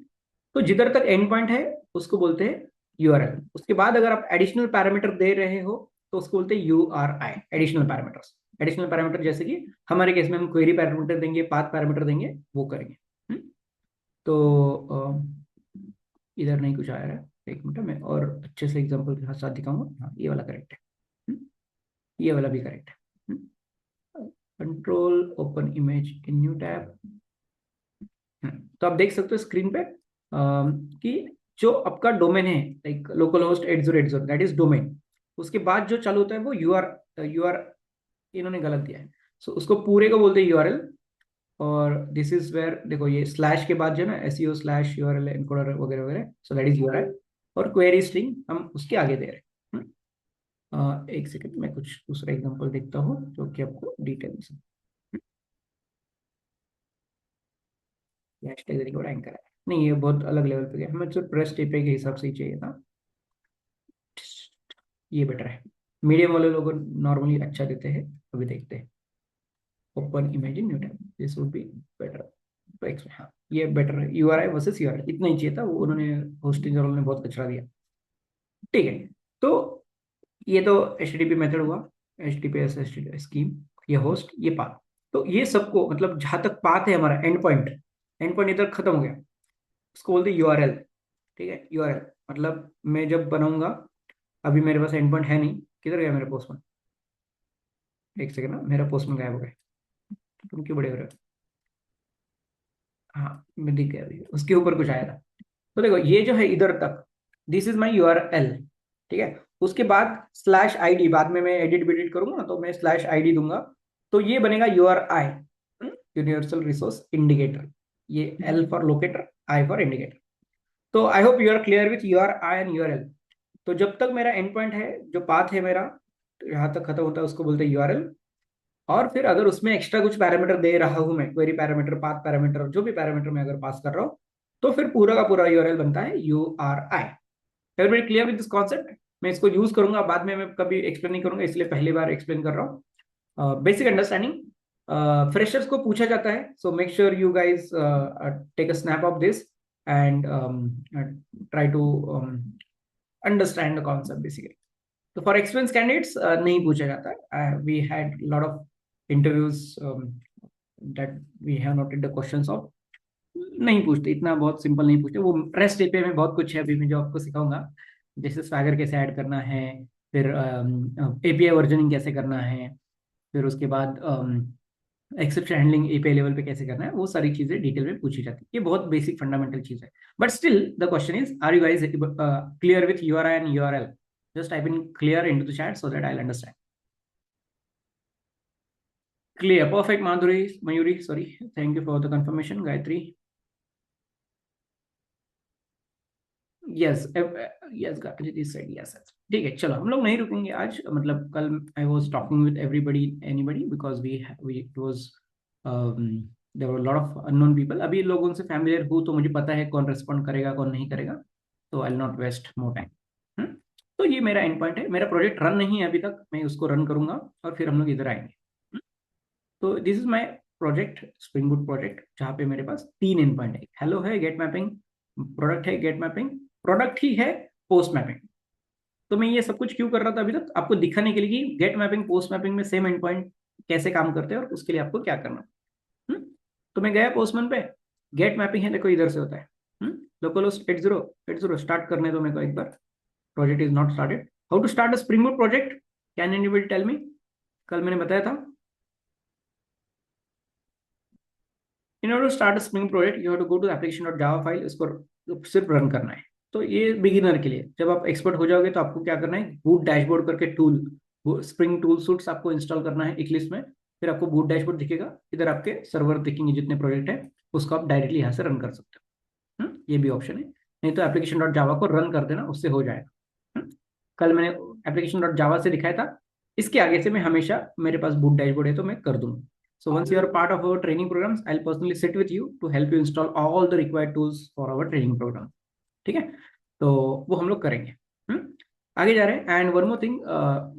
तो जिधर तक एंड पॉइंट है उसको बोलते हैं URL. उसके बाद अगर आप एडिशनल पैरामीटर दे रहे हो तो उसको बोलते हैं URI, additional parameters. Additional parameter जैसे कि हमारे केस में हम क्वेरी पैरामीटर देंगे, पाथ पैरामीटर देंगे, वो करेंगे. तो इधर नहीं कुछ आ रहा है, एक मिनट में और अच्छे से एग्जांपल के साथ दिखाऊंगा. हाँ, ये वाला करेक्ट है, ये वाला भी करेक्ट है. Control open image in new tab. तो आप देख सकते हो स्क्रीन पे कि जो आपका डोमेन है, like local host 8080, that is domain. उसके बाद जो चालू होता है वो यूआर इन्होंने गलत दिया है. सो उसको पूरे को बोलते हैं URL. और दिस इज वेयर देखो ये स्लैश के बाद जो है ना SEO/URL एनकोडर वगैरह वगैरह, सो दैट इज URI. और क्वेरी स्ट्रिंग हम उसके आगे दे रहे हैं. एक सेकंड में कुछ दूसरा एग्जांपल देखता हूँ जो कि आपको डिटेल से. हैशटैग रिकॉर्ड एंकर है नहीं, ये बहुत अलग लेवल पे गया. हमें सिर्फ प्रेस टेपे के हिसाब से ही चाहिए था. ये बेटर है. मीडियम वाले लोग नॉर्मली अच्छा देते हैं. अभी देखते हैं. Open image in new tab, this would be better. तो हाँ ये बेटर है, URI वर्सेस URL इतना ही चाहिए था, वो उन्होंने होस्टिंग ने बहुत कचरा दिया। ठीक है, तो ये तो HTTP मेथड हुआ, HTTPS HTTP स्कीम, ये होस्ट, ये पाथ। तो ये सबको मतलब जहां तक पाथ है हमारा एंड पॉइंट इधर खत्म हो गया, इसको बोलते हैं URL। ठीक है, URL मतलब मैं जब बनाऊंगा, अभी मेरे पास एंड पॉइंट है नहीं, किधर गया मेरा पोस्टमैन? एक सेकंड ना, मेरा पोस्टमैन गायब हो गया, तुम क्यों बड़े हो रहे हो? हाँ मैं दिख गया अभी, उसके ऊपर कुछ आया था। तो देखो ये जो है इधर तक, दिस इज माई URL। ठीक है, उसके बाद /ID, बाद में मैं एडिट बिडिट करूंगा तो मैं /ID दूंगा, तो ये बनेगा URI, यूनिवर्सल रिसोर्स इंडिकेटर। ये L for locator, I for indicator. तो I hope you are clear with URI and URL। तो जब तक मेरा एंड पॉइंट है, जो पाथ है मेरा, तो यहाँ तक खत्म होता है, उसको बोलते हैं URL। और फिर अगर उसमें एक्स्ट्रा कुछ पैरामीटर दे रहा हूं मैं, क्वेरी पैरामीटर, पाथ पैरामीटर, जो भी पैरामीटर मैं अगर पास कर रहा हूं, तो फिर पूरा का पूरा URL बनता है URI। Everybody clear with this concept? मैं इसको यूज करूंगा बाद में, मैं कभी एक्सप्लेन नहीं करूंगा, इसलिए पहली बार एक्सप्लेन कर रहा हूँ। बेसिक अंडरस्टैंडिंग फ्रेशर्स को पूछा जाता है, so make sure you guys take a snap of this and try to understand the concept basically. तो फॉर एक्सपीरियंस कैंडिडेट्स नहीं पूछा जाता। We had lot of interviews that we have noted the questions of, नहीं पूछते, इतना बहुत simple नहीं पूछते। वो रेस्ट एपीआई में बहुत कुछ है, अभी मैं जो आपको सिखाऊंगा, जैसे स्वैगर कैसे ऐड करना है, फिर API वर्जनिंग कैसे करना है, फिर उसके बाद एक्सेप्शन हैंडलिंग API लेवल पे कैसे करना है, वो सारी चीजें डिटेल में पूछी जाती है। ये बहुत बेसिक फंडामेंटल चीज है, but still the question is, are you guys clear with URI and URL? just type in clear into the chat so that I'll understand. Clear, perfect. Madhuri, Mayuri, sorry, thank you for the confirmation. Gayatri, yes, yes, Gayatri said yes. ठीक है, चलो हम लोग नहीं रुकेंगे आज, मतलब कल I was talking with everybody, anybody, because we it was there were a lot of unknown people. अभी लोगों से familiar हूँ तो मुझे पता है कौन respond करेगा कौन नहीं करेगा, तो I'll not waste more time. तो ये मेरा एंड पॉइंट है, मेरा प्रोजेक्ट रन नहीं है अभी तक, मैं उसको रन करूंगा और फिर हम लोग इधर आएंगे। तो this is my project, spring boot project, जहाँ पे मेरे पास 3 एंड पॉइंट है, हेलो है, गेट मैपिंग, प्रोडक्ट है, गेट मैपिंग, प्रोडक्ट ही है, पोस्ट मैपिंग। तो मैं ये सब कुछ क्यों कर रहा था अभी तक? आपको दिखाने के लिए कि गेट मैपिंग पोस्ट मैपिंग में सेम एंड पॉइंट कैसे काम करते हैं और उसके लिए आपको क्या करना है। तो मैं गया पोस्टमैन पे, गेट मैपिंग है, देखो इधर से होता है। लोकलहोस्ट 8080 स्टार्ट करने दो मेरे को एक बार, project is not started. How to start a spring boot project, can anybody tell me? कल मैंने बताया था, in order to start spring project you have to go to application.java file, इसको सिर्फ रन करना है। तो ये बिगिनर के लिए, जब आप एक्सपर्ट हो जाओगे तो आपको क्या करना है, बूट डैशबोर्ड करके टूल, स्प्रिंग टूल सूट्स आपको इंस्टॉल करना है इक्लिप्स में, फिर आपको बूट डैशबोर्ड दिखेगा, इधर आपके सर्वर दिखेंगे जितने प्रोजेक्ट है, उसको आप डायरेक्टली यहाँ से रन कर सकते हो। ये भी ऑप्शन है, नहीं तो application.java को रन कर देना, उससे हो जाएगा। कल मैंने application.java से दिखाया था, इसके आगे से मैं हमेशा, मेरे पास बूट डैशबोर्ड है तो मैं कर दूंगा। So once you are part of our training programs, I'll personally sit with you to help you install all the required tools for our training program. ठीक है, तो वो हम लोग करेंगे। आगे जा रहे हैं। And one more thing,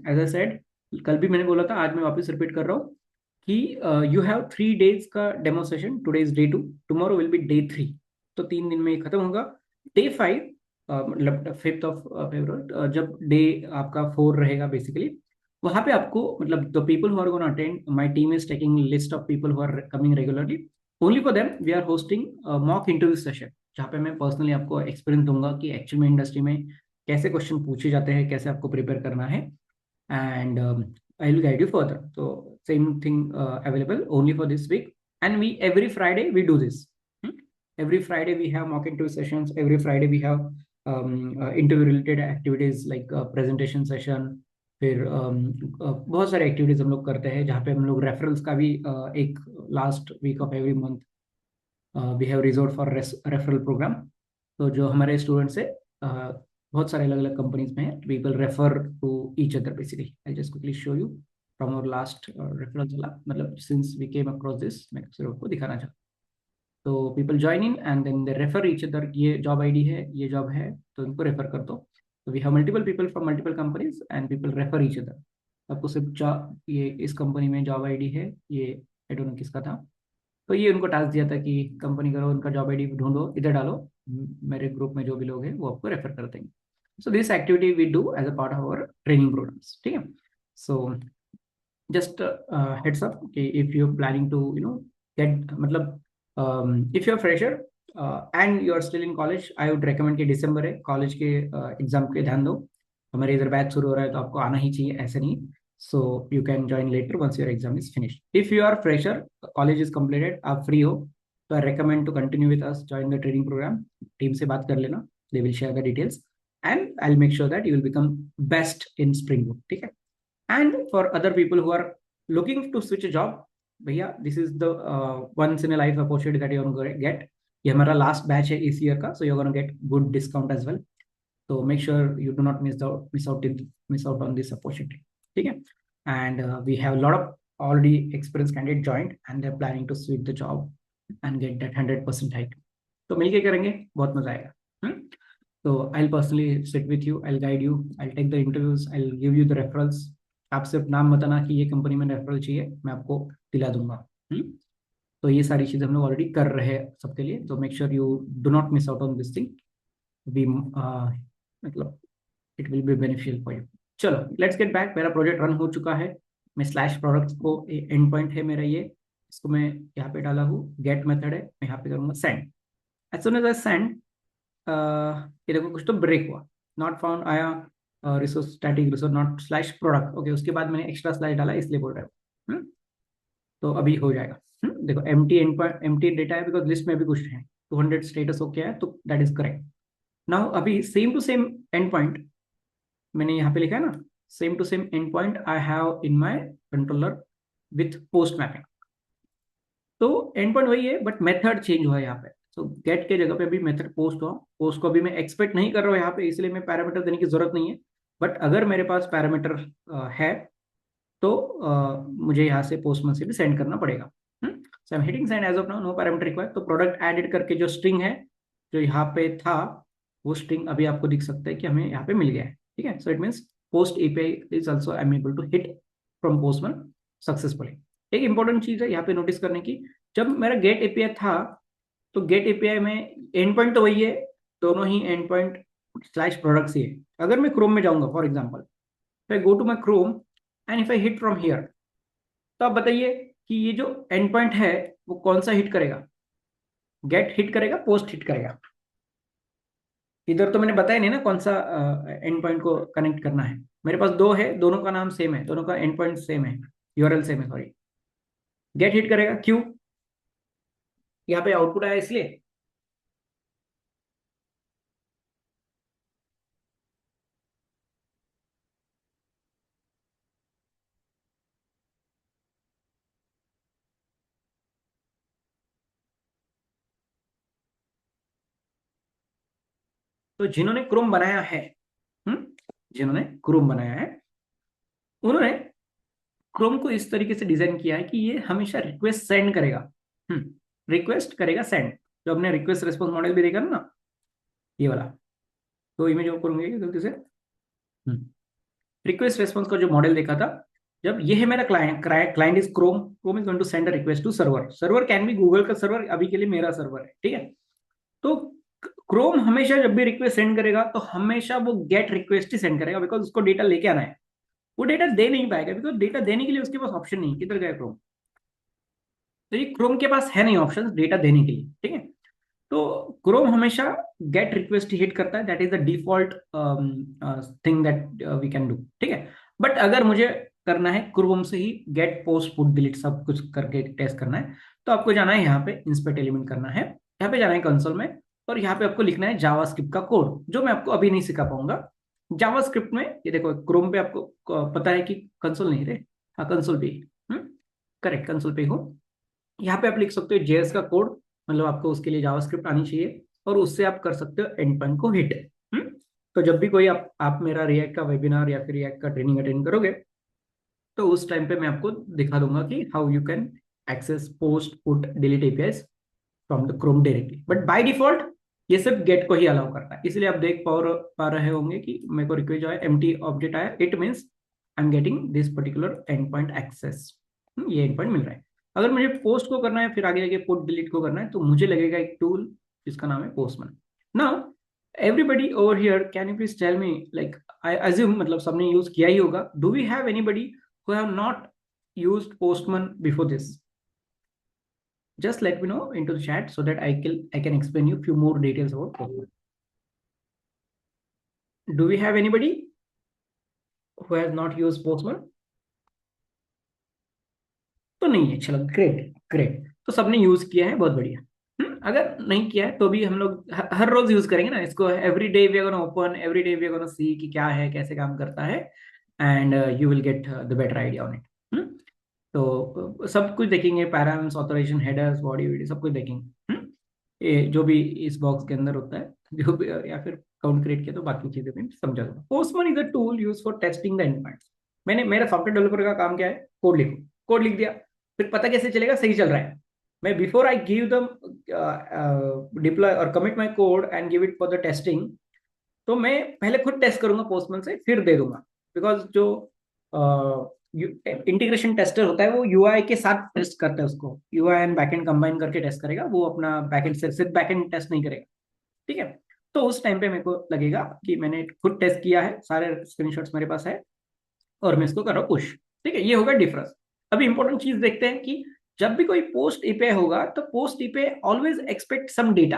as I said, कल भी मैंने बोला था, आज मैं वापस रिपीट कर रहा हूँ कि यू हैव 3 days का demo session, today is day 2, tomorrow will be day 3, तो 3 दिन में ये खत्म होगा। डे 5 मतलब 5th of February, जब डे आपका 4 रहेगा बेसिकली, वहां पे आपको मतलब the people who are gonna attend, my team is taking list of people who are coming regularly, only for them we are hosting mock interview session, जहाँ पे मैं पर्सनली आपको एक्सपीरियंस दूंगा कि एक्चुअल में इंडस्ट्री में कैसे क्वेश्चन पूछे जाते हैं, कैसे आपको प्रिपेयर करना है, and I will guide you further. तो same thing available only for this week, and we every Friday we do this, every Friday we have mock interview sessions, every Friday we have interview related activities like presentation session, फिर बहुत सारे activities हम लोग करते हैं, जहाँ पे हम लोग रेफरल्स का भी एक last week of every month we have resort for referral programme. तो जो हमारे स्टूडेंट्स है बहुत सारे अलग अलग कंपनीज में है, people refer to each other basically. I just quickly show you from our last referral वाला, मतलब since we came across this, मैं सिर्फ आपको दिखाना चाहता हूँ। तो people join in and then they refer each other, ये जॉब आईडी है, ये जॉब है, तो इनको रेफर कर दो। तो we have multiple people from multiple companies and people refer each other. आपको सिर्फ जॉब, ये इस कंपनी में जॉब आईडी है, ये आई डोंट नो किसका था, तो ये उनको टास्क दिया था कि कंपनी करो, उनका जॉब आईडी ढूंढो, इधर डालो, मेरे ग्रुप में जो भी लोग हैं वो आपको रेफर कर देंगे. So this activity we do as a part of our training programmes. ठीक है. सो just heads up कि if you're planning to get मतलब if you're fresher and you are still in college, I would recommend कि दिसंबर है, college के exam के ध्यान दो. हमारे इधर बैच शुरू हो रहा है तो आपको आना ही चाहिए, ऐसे नहीं. So you can join later once your exam is finished. If you are fresher, college is completed, आप फ्री हो, तो I recommend to continue with us, join the training programme. Team से बात कर लेना, they will share the details and I will make sure that you will become best in Spring Boot. ठीक है. And for other people who are looking to switch a job, भैया this is the once in a life opportunity that you're going to get. ये हमारा last batch है इस year का, so you're going to get good discount as well. So make sure you do not miss out on this opportunity. ठीक है. And we have a lot of already experienced candidate joined and they're planning to switch the job and get that 100% hike. तो मिलके करेंगे, बहुत मजा आएगा. So I'll personally sit with you, I'll guide you, I'll take the interviews, I'll give you the referrals. आप सिर्फ नाम बताना कि ये कंपनी में रेफरल चाहिए, मैं आपको दिला दूंगा. तो ये सारी चीजें हम लोग ऑलरेडी कर रहे हैं सबके लिए. तो make sure you do not miss out on this thing. We मतलब it will be beneficial for you. चलो लेट्स गेट बैक. मेरा प्रोजेक्ट रन हो चुका है. मैं स्लैश प्रोडक्ट्स को एंड पॉइंट है मेरा ये, इसको मैं यहाँ पे डाला हूँ. गेट मेथड है, मैं यहाँ पे करूँगा send. As soon as I send, ये देखो कुछ तो ब्रेक हुआ, नॉट फाउंड आया, resource static resource not slash product. Okay, उसके बाद मैंने एक्स्ट्रा स्लैश डाला इसलिए बोल रहा हूँ. तो अभी हो जाएगा. देखो एम्प्टी एंड एम्प्टी डेटा है बिकॉज लिस्ट में भी कुछ है. 200 स्टेटस हो गया है, तो दैट इज करेक्ट. नाउ अभी same to same end point मैंने यहाँ पे लिखा है ना, same to same end point I have in my controller with post mapping. तो एंड पॉइंट वही है बट मेथड चेंज हुआ है यहाँ पे. तो गेट के जगह पे भी मेथड पोस्ट हुआ. पोस्ट को अभी मैं एक्सपेक्ट नहीं कर रहा हूँ यहाँ पे, इसलिए मैं पैरामीटर देने की जरूरत नहीं है. बट अगर मेरे पास पैरामीटर है तो मुझे यहाँ से पोस्टमैन से भी सेंड करना पड़ेगा. So I am hitting send as of now, no parameter required. तो प्रोडक्ट एडेड करके जो स्ट्रिंग है जो यहाँ पे था, वो स्ट्रिंग अभी आपको दिख सकता है कि हमें यहाँ पे मिल गया है. ठीक है. So it means post API is also I am able to hit from Postman successfully. एक इंपॉर्टेंट चीज है यहाँ पे नोटिस करने की, जब मेरा गेट एपीआई था तो गेट एपीआई में एंड पॉइंट तो वही है, दोनों ही एंड पॉइंट स्लैश प्रोडक्ट्स ही है. अगर मैं क्रोम में जाऊंगा फॉर एग्जांपल, तो I go to my Chrome and if I hit from here, तो आप बताइए कि ये जो एंड पॉइंट है वो कौन सा हिट करेगा, गेट हिट करेगा, पोस्ट हिट करेगा. इधर तो मैंने बताया नहीं ना कौन सा एंड पॉइंट को कनेक्ट करना है. मेरे पास दो है, दोनों का नाम सेम है, दोनों का एंड पॉइंट सेम है, यूआरएल सेम है. सॉरी, गेट हिट करेगा. क्यों? यहाँ पे आउटपुट आया इसलिए. तो जिन्होंने क्रोम बनाया है, जिन्होंने क्रोम बनाया है, उन्होंने क्रोम को इस तरीके से डिजाइन किया है कि ये हमेशा रिक्वेस्ट सेंड करेगा. रिक्वेस्ट करेगा सेंड. जो हमने रिक्वेस्ट रेस्पॉन्स मॉडल भी देखा ना, ये वाला. तो इमेज ऑफ करूंगे गलती से. रिक्वेस्ट रेस्पॉन्स का जो मॉडल देखा था, जब ये है मेरा client is Chrome, Chrome is going to send a request to server. Server can be Google का सर्वर, अभी के लिए मेरा सर्वर है. ठीक है. तो क्रोम हमेशा जब भी रिक्वेस्ट सेंड करेगा तो हमेशा वो गेट रिक्वेस्ट ही सेंड करेगा, बिकॉज उसको डेटा लेके आना है. वो डेटा दे नहीं पाएगा बिकॉज डेटा देने के लिए उसके पास ऑप्शन नहीं. किधर गया क्रोम? तो ये क्रोम के पास है नहीं ऑप्शन डेटा देने के लिए. ठीक है. तो क्रोम हमेशा गेट रिक्वेस्ट हिट करता है. That is the default thing that we can do. ठीक है. बट अगर मुझे करना है क्रोम से ही गेट पोस्ट पुट डिलीट सब कुछ करके टेस्ट करना है, तो आपको जाना है यहाँ पे इंस्पेक्ट एलिमेंट करना है, यहाँ पे जाना है कंसोल में, और यहाँ पे आपको लिखना है जावास्क्रिप्ट का कोड, जो मैं आपको अभी नहीं सिखा पाऊंगा. जावास्क्रिप्ट में ये देखो क्रोम पे आपको पता है कि कंसोल नहीं रहे, हाँ कंसोल पे, करेक्ट कंसोल पे हो. यहाँ पे आप लिख सकते हो जेएस का कोड, मतलब आपको उसके लिए जावास्क्रिप्ट आनी चाहिए, और उससे आप कर सकते हो एंड पॉइंट को हिट. तो जब भी कोई आप मेरा रिएक्ट का वेबिनार या फिर रिएक्ट का ट्रेनिंग अटेंड करोगे, तो उस टाइम पे मैं आपको दिखा दूंगा कि how you can access post put delete APIs from the Chrome directly. But by default ये सिर्फ गेट को ही अलाउ करता है. इसलिए आप देख पा रहे होंगे कि मेरे को रिक्वेस्ट आया, एम्प्टी ऑब्जेक्ट आया, it means I am getting this particular end point access. ये एंड पॉइंट मिल रहा है. अगर मुझे पोस्ट को करना है फिर आगे जाके पुट डिलीट को करना है तो मुझे लगेगा एक टूल जिसका नाम है Postman. Now everybody over here, can you please tell me, like I assume मतलब सबने यूज किया ही होगा. Do we have anybody who have not used Postman before this? Just let me know into the chat so that I can explain you few more details about Postman. Do we have anybody who has not used Postman? तो नहीं है, चलो great great. तो सबने use किया है, बहुत बढ़िया. अगर नहीं किया है तो भी हम लोग हर रोज यूज करेंगे ना इसको. Every day we are gonna open, every day we are gonna see कि क्या है, कैसे काम करता है, and you will get the better idea on it. तो सब कुछ देखेंगे, parameters, authorization, headers, body video, सब कुछ देखेंगे. ये जो भी इस बॉक्स के अंदर होता है, जो भी, या फिर काउंट क्रिएट किया तो बाकी चीजें भी समझा दूंगा. Postman is a tool use for testing the endpoints. मैंने, मेरा सॉफ्टवेयर डेवलपर का काम क्या है? कोड लिखो. कोड लिख दिया, फिर पता कैसे चलेगा सही चल रहा है? मैं before I give the deploy और commit my code and give it for the testing, तो मैं पहले खुद टेस्ट करूंगा पोस्टमैन से, फिर दे दूंगा. बिकॉज जो इंटीग्रेशन टेस्टर होता है वो यूआई के साथ टेस्ट करता है उसको. यूआई एंड बैकएंड कंबाइन करके टेस्ट करेगा, वो अपना बैकएंड से सिर्फ बैकएंड टेस्ट नहीं करेगा. ठीक है. तो उस टाइम पे मेरे को लगेगा कि मैंने खुद टेस्ट किया है, सारे स्क्रीनशॉट्स मेरे पास है, और मैं इसको कर रहा हूँ पुश. ठीक है, ये होगा डिफरेंस. अभी इंपॉर्टेंट चीज देखते हैं कि जब भी कोई पोस्ट ईपे होगा तो post API always expect some data.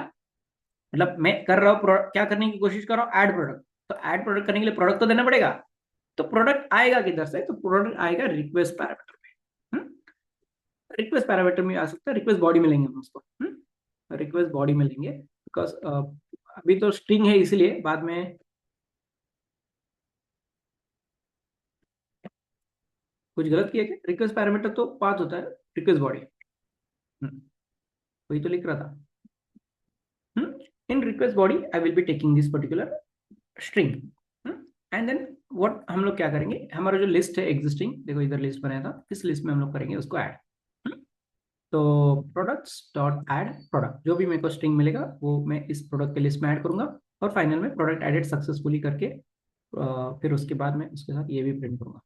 मतलब मैं कर रहा हूँ, क्या करने की कोशिश कर रहा हूँ? Add product. तो ऐड प्रोडक्ट करने के लिए प्रोडक्ट तो देना पड़ेगा. तो प्रोडक्ट आएगा किधर से? तो प्रोडक्ट आएगा रिक्वेस्ट पैरामीटर में. रिक्वेस्ट पैरामीटर में आ सकता है, रिक्वेस्ट बॉडी में लेंगे हम उसको. रिक्वेस्ट बॉडी में लेंगे बिकॉज अभी तो स्ट्रिंग है, इसीलिए बाद में कुछ गलत किया क्या? रिक्वेस्ट पैरामीटर तो पाथ होता है, रिक्वेस्ट बॉडी वही तो लिख रहा था. In request body I will be taking this particular string. And then what हम लोग क्या करेंगे, हमारा जो लिस्ट है एग्जिस्टिंग, देखो इधर लिस्ट बनाया था, इस लिस्ट में हम लोग करेंगे उसको ऐड. तो प्रोडक्ट्स डॉट ऐड प्रोडक्ट, जो भी मेरे को स्ट्रिंग मिलेगा वो मैं इस प्रोडक्ट के लिस्ट में ऐड करूंगा, और फाइनल में प्रोडक्ट एडेड सक्सेसफुली करके फिर उसके बाद में उसके साथ ये भी प्रिंट करूंगा,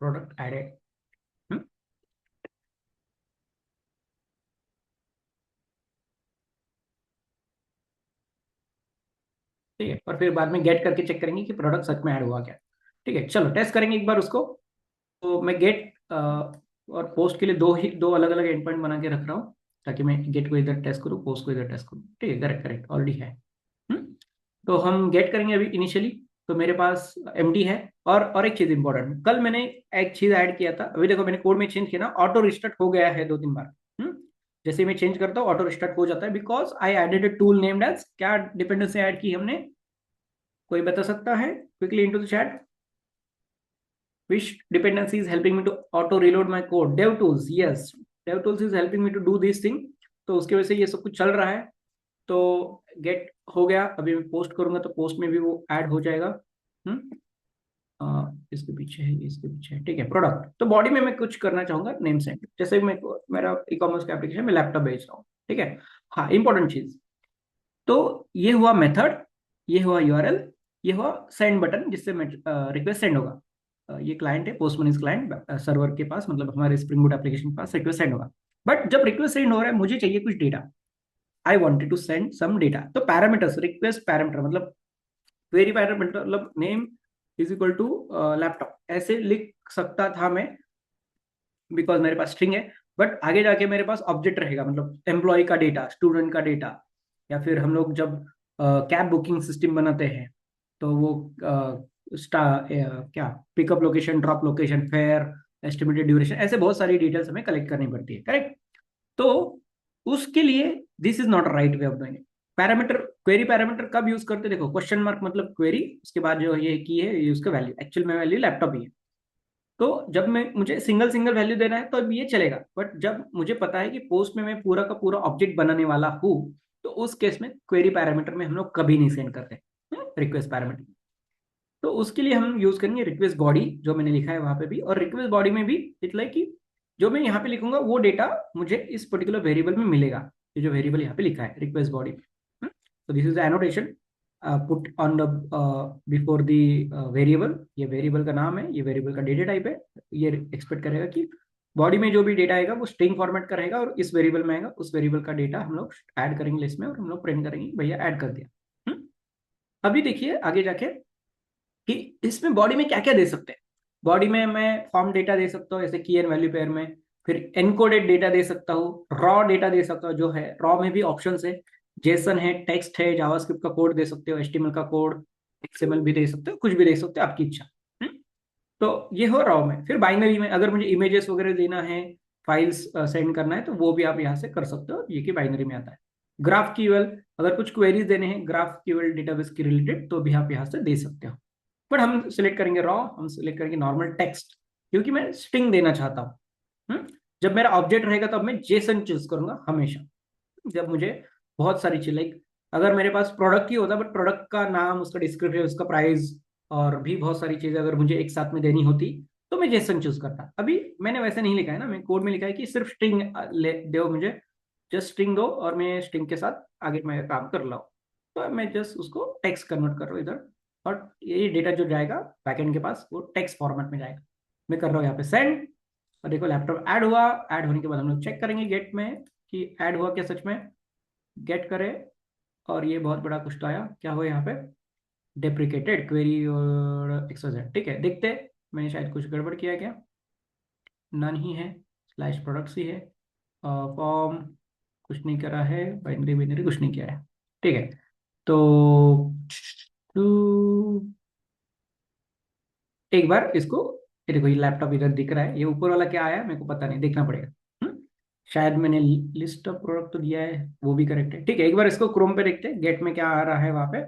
प्रोडक्ट एडेड. ठीक है, और फिर बाद में गेट करके चेक करेंगे कि प्रोडक्ट सच में ऐड हुआ क्या. ठीक है, चलो टेस्ट करेंगे एक बार उसको. तो मैं गेट और पोस्ट के लिए दो अलग अलग एंड पॉइंट बना के रख रहा हूँ, ताकि मैं गेट को इधर टेस्ट करूँ, पोस्ट को इधर टेस्ट करूँ. ठीक है, करेक्ट करेक्ट ऑलरेडी है. तो हम गेट करेंगे अभी इनिशियली. तो मेरे पास एमडी है. और एक चीज इंपॉर्टेंट, कल मैंने एक चीज ऐड किया था, अभी देखो मैंने कोड में चेंज किया ना, ऑटो रिस्टार्ट हो गया है 2-3 बार. जैसे मैं चेंज करता हूँ ऑटो रिस्टार्ट हो जाता है, because I added a tool named as. क्या डिपेंडेंसी ऐड की हमने? कोई बता सकता है quickly into the chat? Which dependency is helping me to auto reload my code? DevTools, yes, DevTools is helping me to do this thing. तो उसके वजह से ये सब कुछ चल रहा है. तो गेट हो गया, अभी मैं पोस्ट करूंगा तो पोस्ट में भी वो ऐड हो जाएगा. इसके पीछे है, इसके पीछे है. ठीक है, प्रोडक्ट. तो बॉडी में मैं कुछ करना चाहूंगा, नेम सेट. जैसे मैं, मेरा ई कॉमर्स का एप्लीकेशन, मैं लैपटॉप बेच रहा हूँ. ठीक है. हाँ, इंपॉर्टेंट चीज. तो ये हुआ मेथड, ये हुआ यूआरएल, ये हुआ सेंड बटन जिससे रिक्वेस्ट सेंड होगा. ये क्लाइंट है, पोस्टमैन इज क्लाइंट सर्वर के पास, मतलब हमारे स्प्रिंग बूट एप्लीकेशन के पास रिक्वेस्ट सेंड होगा. बट जब रिक्वेस्ट सेंड हो रहा है, मुझे चाहिए कुछ data. I wanted to send some data. तो पैरामीटर्स, रिक्वेस्ट पैरामीटर मतलब क्वेरी पैरामीटर, मतलब name is equal to laptop, ऐसे लिख सकता था मैं, बिकॉज मेरे पास स्ट्रिंग है. बट आगे जाके मेरे पास ऑब्जेक्ट रहेगा, मतलब एम्प्लॉय का डेटा, स्टूडेंट का डेटा, या फिर हम लोग जब कैब बुकिंग सिस्टम बनाते हैं तो वो क्या pickup location, drop location, fair, estimated duration, ऐसे बहुत सारी डिटेल्स हमें कलेक्ट करनी पड़ती है. करेक्ट. तो उसके लिए this is not right way of doing it. Parameter, query parameter कब यूज करते, देखो क्वेश्चन मार्क मतलब क्वेरी, उसके बाद जो ये की है ये उसका वैल्यू, एक्चुअल में वैल्यू लैपटॉप ही है. तो जब मैं, मुझे सिंगल सिंगल वैल्यू देना है तो ये चलेगा. बट जब मुझे पता है कि पोस्ट में मैं पूरा का पूरा ऑब्जेक्ट बनाने वाला हूँ, तो उस केस में क्वेरी पैरामीटर में हम लोग कभी नहीं सेंड करते रिक्वेस्ट पैरामीटर. तो उसके लिए हम यूज करेंगे रिक्वेस्ट बॉडी, जो मैंने लिखा है वहां पे भी. और रिक्वेस्ट बॉडी में भी इट्स लाइक कि जो मैं यहाँ पे लिखूंगा वो डेटा मुझे इस पर्टिकुलर वेरिएबल में मिलेगा, ये जो वेरिएबल यहाँ पे लिखा है रिक्वेस्ट बॉडी में. तो this is annotation. Put on the before the variable, ये वेरिएबल का नाम है, ये वेरिएबल का डेटा टाइप है, ये एक्सपेक्ट करेगा कि बॉडी में जो भी डेटा आएगा वो स्ट्रिंग फॉर्मेट का रहेगा और इस वेरिएबल में आएगा, उस वेरिएबल का डेटा हम लोग ऐड करेंगे लिस्ट में और हम लोग प्रिंट करेंगे भैया ऐड कर दिया। अभी देखिए आगे जाके कि इसमें बॉडी में क्या क्या दे सकते हैं। बॉडी में मैं फॉर्म डेटा दे सकता हूँ जैसे की एंड वैल्यू पेयर में, फिर एनकोडेड डेटा दे सकता हूँ, रॉ डेटा दे सकता हूँ, जो है रॉ में भी ऑप्शंस है, जेसन है, टेक्स्ट है, जावास्क्रिप्ट का कोड दे सकते हो, एचटीएमएल का कोड, एक्सएमएल भी दे सकते हो, कुछ भी दे सकते हो, आपकी इच्छा। तो ये हो रॉ में। फिर बाइनरी में अगर मुझे इमेजेस वगैरह देना है, फाइल्स सेंड करना है, तो वो भी आप यहाँ से कर सकते हो, ये कि बाइनरी में आता है। ग्राफ क्यूएल, अगर कुछ क्वेरीज देने हैं ग्राफ क्यूएल डेटाबेस के रिलेटेड, तो भी आप यहाँ से दे सकते हो। बट हम सिलेक्ट करेंगे रॉ, हम सिलेक्ट करेंगे नॉर्मल टेक्स्ट, क्योंकि मैं स्ट्रिंग देना चाहता हूँ। जब मेरा ऑब्जेक्ट रहेगा तो अब मैं जेसन चूज करूंगा हमेशा। जब मुझे बहुत सारी चीज लाइक अगर मेरे पास प्रोडक्ट ही होता बट प्रोडक्ट का नाम, उसका डिस्क्रिप्शन, उसका प्राइस और भी बहुत सारी चीजें अगर मुझे एक साथ में देनी होती तो मैं जेसन चूज करता। अभी मैंने वैसे नहीं लिखा है ना, मैं कोड में लिखा है कि सिर्फ स्ट्रिंग दो मुझे, जस्ट स्ट्रिंग दो और मैं स्ट्रिंग के साथ आगे मैं काम कर रहा हूँ। तो मैं जस्ट उसको टेक्स्ट कन्वर्ट कर रहा हूँ इधर, और ये डेटा जो जाएगा बैकएंड के पास वो टेक्स्ट फॉर्मेट में जाएगा। मैं कर रहा हूँ यहाँ पे सेंड, और देखो लैपटॉप ऐड हुआ। ऐड होने के बाद हम लोग चेक करेंगे गेट में कि ऐड हुआ क्या सच में, गेट करे, और ये बहुत बड़ा कुछ तो आया, क्या हुआ यहाँ पे, डेप्रिकेटेड क्वेरी और एक्सोजेड। ठीक है, देखते मैंने शायद कुछ गड़बड़ किया है क्या, नन ही है, स्लैश प्रोडक्ट्स ही है, फॉर्म कुछ नहीं करा है, बाइनरी बाइनरी कुछ नहीं किया है। ठीक है, तो एक बार इसको, ये देखो ये लैपटॉप इधर दिख रहा है, ये ऊपर वाला क्या आया मेरे को पता नहीं, देखना पड़ेगा। शायद मैंने लिस्ट ऑफ प्रोडक्ट तो दिया है, वो भी करेक्ट है। ठीक है, एक बार इसको क्रोम पे देखते हैं गेट में क्या आ रहा है वहां पे।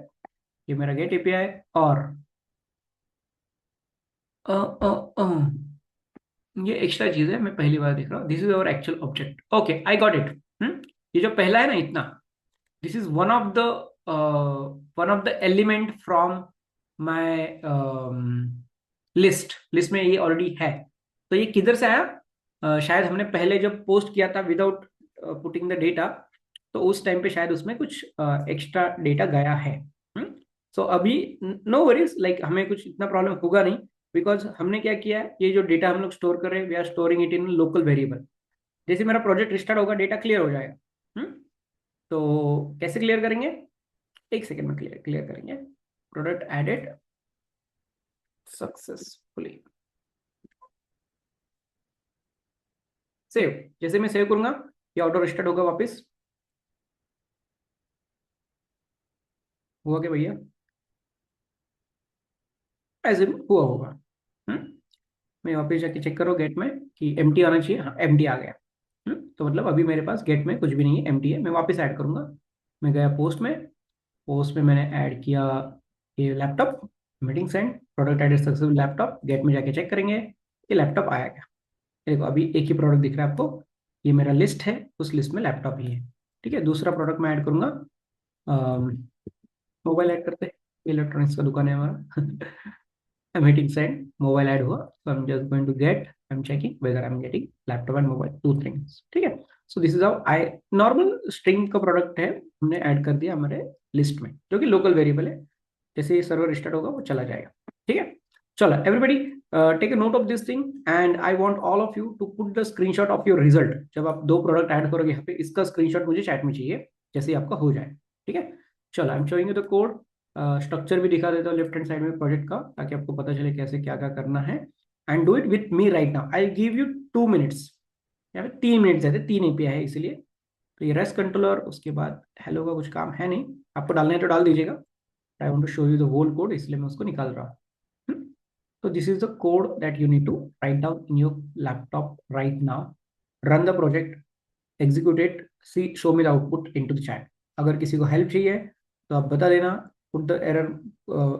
ये मेरा गेट एपीआई और अ, अ, ये एक्स्ट्रा चीज है, मैं पहली बार देख रहा हूँ। This is our actual object, okay I got it. ये जो पहला है ना इतना, this is one of the element from my list में ये ऑलरेडी है। तो ये किधर से आया, शायद हमने पहले जब पोस्ट किया था विदाउट पुटिंग द डेटा, तो उस टाइम पे शायद उसमें कुछ एक्स्ट्रा डेटा गया है। सो अभी नो वरीज, लाइक हमें कुछ इतना प्रॉब्लम होगा नहीं, बिकॉज हमने क्या किया है, ये जो डेटा हम लोग स्टोर कर रहे हैं we are storing it in local variable. जैसे मेरा प्रोजेक्ट रिस्टार्ट होगा डेटा क्लियर हो जाएगा। तो कैसे क्लियर करेंगे, एक सेकेंड में क्लियर क्लियर करेंगे। प्रोडक्ट एडेड सक्सेसफुली, सेव, जैसे मैं सेव करूंगा ये ऑटो रिस्टार्ट होगा वापस। हुआ क्या भैया, ऐसे हुआ होगा। मैं वापस जाके चेक करो गेट में कि एम्प्टी आना चाहिए, हाँ एम्प्टी आ गया। तो मतलब अभी मेरे पास गेट में कुछ भी नहीं है, एम्प्टी है। मैं वापस ऐड करूंगा, मैं गया पोस्ट में, पोस्ट में मैंने ऐड किया ये laptop, meeting send, product added successful laptop, get में जाके चेक करेंगे कि लैपटॉप आया क्या। देखो अभी एक ही प्रोडक्ट दिख रहा है आपको, ये मेरा लिस्ट है, उस लिस्ट में लैपटॉप ही है। ठीक है, दूसरा प्रोडक्ट मैं ऐड करूंगा, मोबाइल ऐड करते हैं, इलेक्ट्रॉनिक्स का दुकान है हमारा। I'm hitting send, mobile add हुआ, so I'm just going to get, I'm checking whether I'm getting laptop and mobile, two things। ठीक है, so this is how I normal string का प्रोडक्ट है, हमने ऐड कर दिया हमारे लिस्ट में, जो कि लोकल वेरिएबल है। जैसे ये सर्वर स्टार्ट होगा वो चला जाएगा। ठीक है, चलो everybody take a note of this thing, and I want all of you to put the screenshot of your result. जब आप दो प्रोडक्ट ऐड करोगे यहाँ पे, इसका स्क्रीनशॉट मुझे चैट में चाहिए, जैसे ही आपका हो जाए। ठीक है, चलो I am showing you the code, structure भी दिखा देता हूँ लेफ्ट हैंड साइड में प्रोजेक्ट का, ताकि आपको पता चले कैसे क्या क्या करना है। And do it with me right now, I give you 2 minutes, यहाँ पे 3 मिनट है, 3 एपीआई है इसीलिए। तो ये रेस्ट कंट्रोलर, उसके बाद हेलो का कुछ काम है नहीं, आपको डालना है तो डाल दीजिएगा। I want to show you the whole code, इसलिए मैं उसको निकाल रहा हूँ। तो this is the code that you need to write down in your laptop right now, run the project, execute it, see show me the output into the chat. अगर किसी को हेल्प चाहिए तो आप बता देना, पुट द एरर,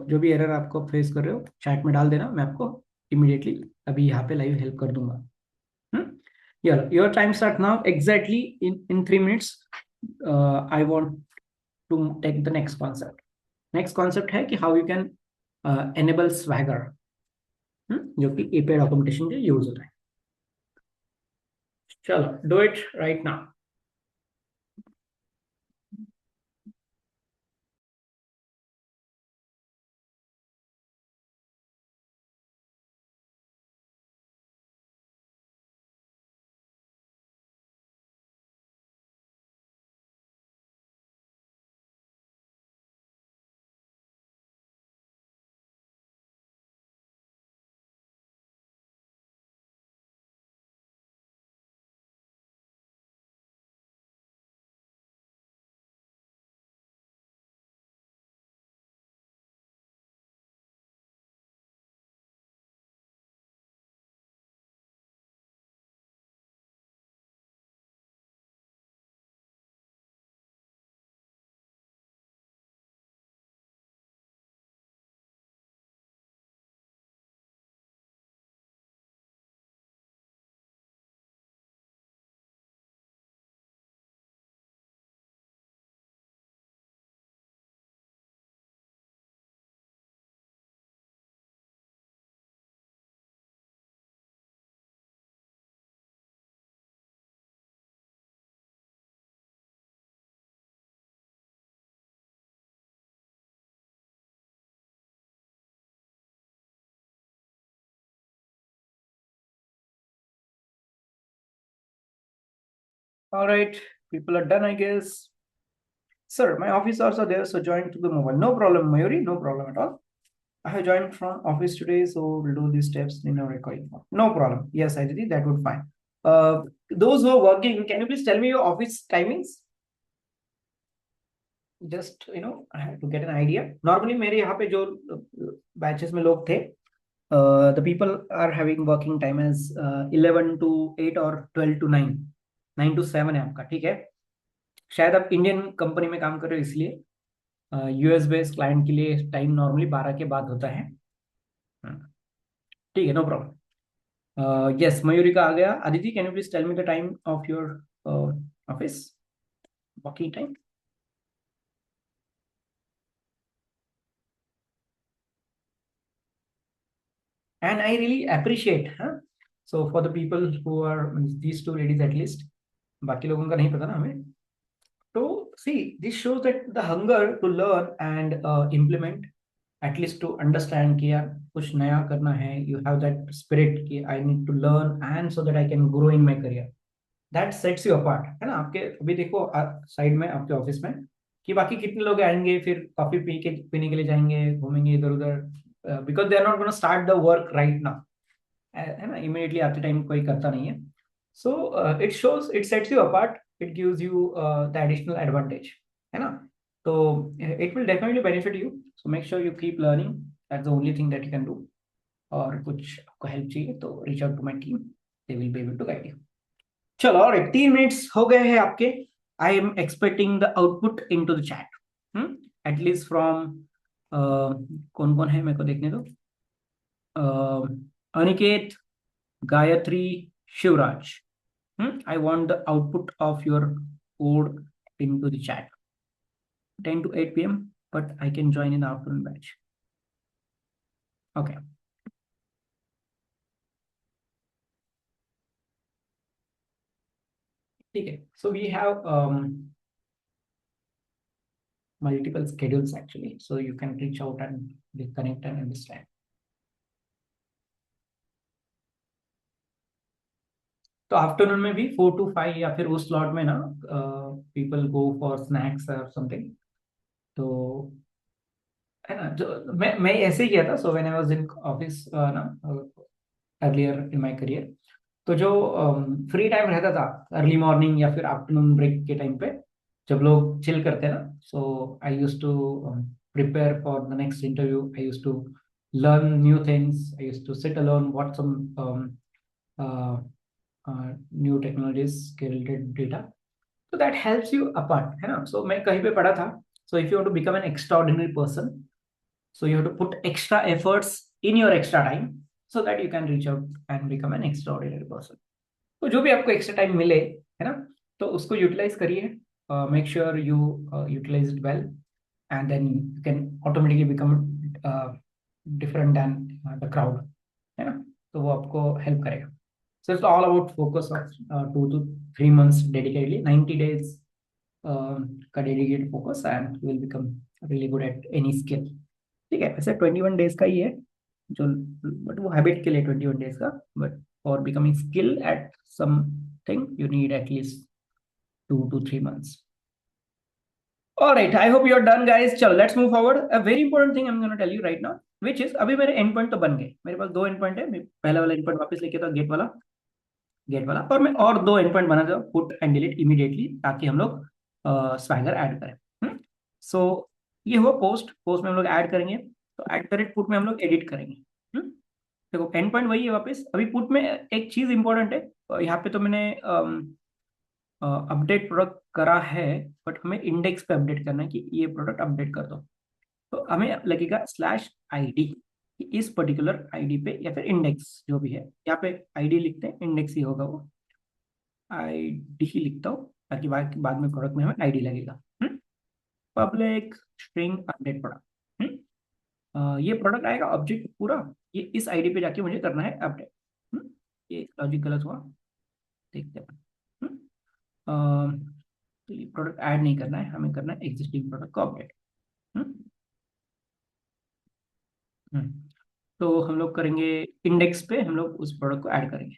जो भी एरर आपको फेस कर रहे हो चैट में डाल देना, मैं आपको इमीडिएटली अभी यहाँ पे लाइव हेल्प कर दूंगा। Your time start now exactly in 3 minutes. I want to take the next concept. Next concept है कि how you can enable Swagger, जो कि एपीआई डॉक्यूमेंटेशन के यूज होता है। चलो do it right now. All right, people are done, I guess. Sir, my office hours are there, so join to the mobile. No problem, Mayuri, no problem at all. I have joined from office today, so we'll do these steps in a recording form. No problem. Yes, I did. That would fine. Those who are working, can you please tell me your office timings? Just I have to get an idea. Normally, मेरे यहाँ पे जो batches में लोग थे, the people are having working time as 11 to 8 और 12 to 9, 9 to 7 है आपका, ठीक है? शायद आप इंडियन कंपनी में काम कर रहे हो इसलिए यूएस बेस्ड क्लाइंट के लिए टाइम नॉर्मली 12 के बाद होता है। ठीक है, नो प्रॉब्लम। यस, मयूरी का आ गया। Aditi, can you please tell me the time of your office working time? And I really appreciate, so for the people who are these two ladies at least, बाकी लोगों का नहीं पता ना हमें, तो see, this shows that the hunger to learn and implement, at least to understand कि यार कुछ नया करना है, you have that spirit कि I need to learn and so that I can grow in my career. That sets you apart, है ना? आपके अभी देखो साइड में आपके ऑफिस में कि बाकी कितने लोग आएंगे, फिर कॉफी पीने के लिए जाएंगे, घूमेंगे इधर उधर, because they are not gonna start the work right now, है ना? इमीडिएटली आते टाइम कोई करता नहीं है। So it shows, it sets you apart, it gives you the additional advantage, है ना? तो it will definitely benefit you, so make sure you keep learning, that's the only thing that you can do. और कुछ आपको help चाहिए तो reach out to my team, they will be able to guide you. चलो, और 3 minutes हो गए हैं आपके। I am expecting the output into the chat, at least from कौन कौन है मेरे को देखने दो। Aniket, Gayatri, Shivraj, I want the output of your code into the chat. 10 to 8 p.m., but I can join in the afternoon batch. Okay. Okay. So we have multiple schedules actually, so you can reach out and connect and understand. तो afternoon में भी 4 to 5 या फिर उस slot में ना people go for snacks और something, तो है ना? जो मैं ऐसे ही किया था। So when I was in office ना अर्लियर इन माय करियर, तो जो फ्री टाइम रहता था अर्ली मॉर्निंग या फिर आफ्टरनून ब्रेक के टाइम पे, जब लोग चिल करते हैं ना, so I used to prepare for the next interview, I used to learn new things, I used to sit alone, what some new technologies के रिलेटेड डेटा, तो दैट हेल्प्स यू अपार्ट, है ना? So मैं कहीं पे पढ़ा था, so if you want to become an extraordinary person, so you have to put extra efforts in your extra time so that you can reach out and become an extraordinary person. तो जो भी आपको extra time मिले, है ना, तो उसको utilize करिए, make sure you utilize it well, and then you can automatically become different than the crowd, है ना? तो वो आपको हेल्प करेगा। So it's all about focus of 2 to 3 months dedicatedly, 90 days का dedicated focus, and you will become really good at any skill. ठीक है, वैसे 21 days का ही है जो, बट वो हैबिट के लिए 21 days का, but for becoming skill eight something you need at least 2 to 3 months. All right, I hope you're done, guys. चलो, let's move forward. A very important thing I'm going to tell you right now, which is अभी मेरे and point तो बन गए, मेरे पास 2 and point है। पहला वाला एंड पॉइंट वापस लेके था, गेट वाला, और मैं और 2 एंड पॉइंट बना दूँ, पुट एंड डिलीट इमीडिएटली, ताकि हम लोग स्वैगर ऐड करें। सो ये हुआ पोस्ट में हम लोग ऐड करेंगे, तो ऐड करेक्ट पुट में हम लोग एडिट करेंगे। देखो, एंड पॉइंट वही है वापस। अभी पुट में एक चीज इंपॉर्टेंट है, यहाँ पे तो मैंने अपडेट प्रोडक्ट करा है, बट हमें इंडेक्स पे अपडेट करना है कि ये प्रोडक्ट अपडेट कर दो, तो हमें लगेगा /id, इस पर्टिकुलर आईडी पे, या फिर इंडेक्स जो भी है, यहाँ पे आईडी लिखते हैं, इंडेक्स ही होगा वो, आईडी ही लिखता हूँ ताकि बाद में प्रोडक्ट में हमें आईडी लगेगा। पब्लिक स्ट्रिंग अपडेट प्रोडक्ट, ये प्रोडक्ट आएगा ऑब्जेक्ट पूरा, ये इस आईडी पे जाके मुझे करना है अपडेट। ये लॉजिक गलत हुआ, देखते हैं। तो ये प्रोडक्ट ऐड नहीं करना है, हमें करना है एग्जिस्टिंग प्रोडक्ट को अपडेट। तो हम लोग करेंगे इंडेक्स पे, हम लोग उस प्रोडक्ट को ऐड करेंगे,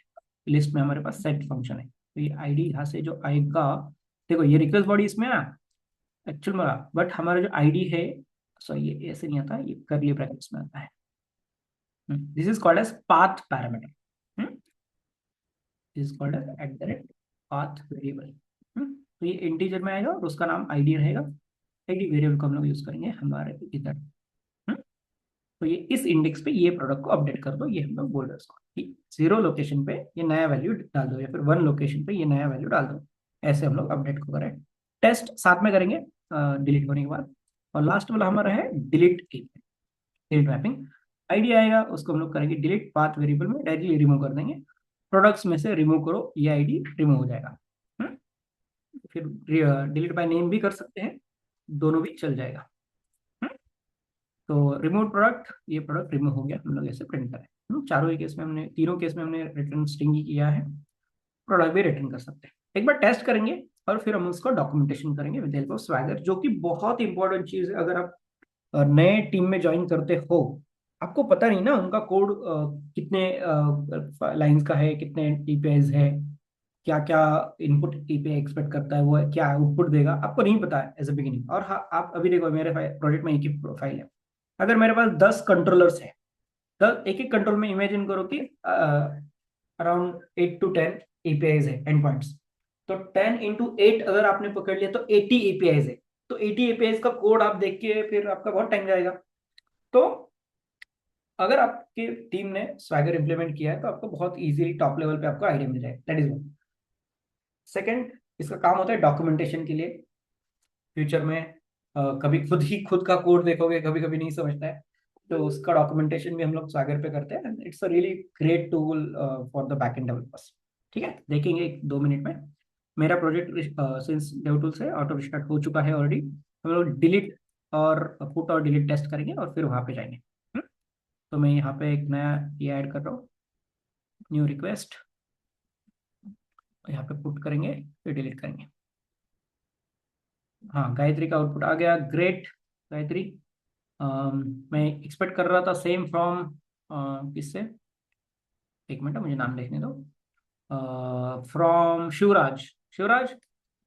लिस्ट में हमारे पास सेट फंक्शन है, तो ये आईडी यहाँ से जो आएगा, देखो ये रिक्वेस्ट बॉडी इसमें एक्चुअल में, बट हमारा जो आईडी है, सॉरी ये ऐसे नहीं आता, ये करली ब्रैकेट्स में आता है। This is called as path parameter. This is called as at the rate path variable. तो ये इंटीजर में आएगा और उसका नाम आईडी रहेगा। आईडी वेरिएबल को हम लोग यूज करेंगे हमारे इधर। तो ये इस इंडेक्स पे ये प्रोडक्ट को अपडेट कर दो, ये हम लोग बोल रहे हैं उसको कि 0 लोकेशन पे ये नया वैल्यू डाल दो, या फिर 1 लोकेशन पे ये नया वैल्यू डाल दो। ऐसे हम लोग अपडेट को करें। टेस्ट साथ में करेंगे डिलीट होने के बाद। और लास्ट वाला हमारा है डिलीट डिलीट मैपिंग। आईडी आएगा, उसको हम लोग करेंगे डिलीट पाथ वेरिएबल में डायरेक्टली रिमूव कर देंगे। प्रोडक्ट्स में से रिमूव करो, ये आईडी रिमूव हो जाएगा। फिर डिलीट बाय नेम भी कर सकते हैं, दोनों भी चल जाएगा। तो रिमूव प्रोडक्ट, ये प्रोडक्ट रिमूव हो गया, हम लोग ऐसे प्रिंट करें। चारों ही केस में हमने, तीनों केस में हमने रिटर्न स्ट्रिंग ही किया है। प्रोडक्ट भी रिटर्न कर सकते हैं। एक बार टेस्ट करेंगे और फिर हम उसको डॉक्यूमेंटेशन करेंगे विद हेल्प ऑफ स्वैगर, जो कि बहुत इंपॉर्टेंट चीज है। अगर आप नए टीम में ज्वाइन करते हो, आपको पता नहीं ना उनका कोड कितने लाइंस का है, कितने ईपीआईज है, क्या क्या इनपुट ईपीआई एक्सपेक्ट करता है, वो क्या आउटपुट देगा, आपको नहीं पता है एज ए बिगिनिंग। और हाँ, आप अभी देखो मेरे प्रोजेक्ट में एक ही फाइल है। अगर मेरे पास 10 कंट्रोलर्स है, तो एक एक कंट्रोल में इमेजिन करो कि अराउंड 8 to 10 एपीआईज है, एंड पॉइंट्स। तो 10 into 8 अगर आपने पकड़ लिया तो 80 एपीआईज है। तो 80 एपीआईज का कोड आप देख के फिर आपका बहुत टाइम जाएगा। तो अगर आपकी टीम ने स्वैगर इंप्लीमेंट किया है तो आपको बहुत इजीली टॉप लेवल पे आपको आइडिया मिल जाएगा। That is one. सेकंड, इसका काम होता है डॉक्यूमेंटेशन के लिए। फ्यूचर में कभी खुद ही खुद का कोड देखोगे, कभी कभी नहीं समझता है, तो उसका डॉक्यूमेंटेशन भी हम लोग स्वैगर पे करते हैं। It's a really great tool for the backend developers. ठीक है, देखेंगे 1-2 मिनट में। मेरा प्रोजेक्ट सिंस डेवटूल से ऑटो रिस्टार्ट हो चुका है ऑलरेडी। हम लोग डिलीट और पुट और डिलीट टेस्ट करेंगे और फिर वहां पे जाएंगे। तो मैं यहाँ पे एक नया ये ऐड कर रहा हूँ, न्यू रिक्वेस्ट। यहाँ पे पुट करेंगे, फिर डिलीट करेंगे। हाँ, गायत्री का आउटपुट आ गया, ग्रेट गायत्री। मैं एक्सपेक्ट कर रहा था सेम फ्रॉम किससे, एक मिनट मुझे नाम देखने दो। फ्रॉम शिवराज। शिवराज,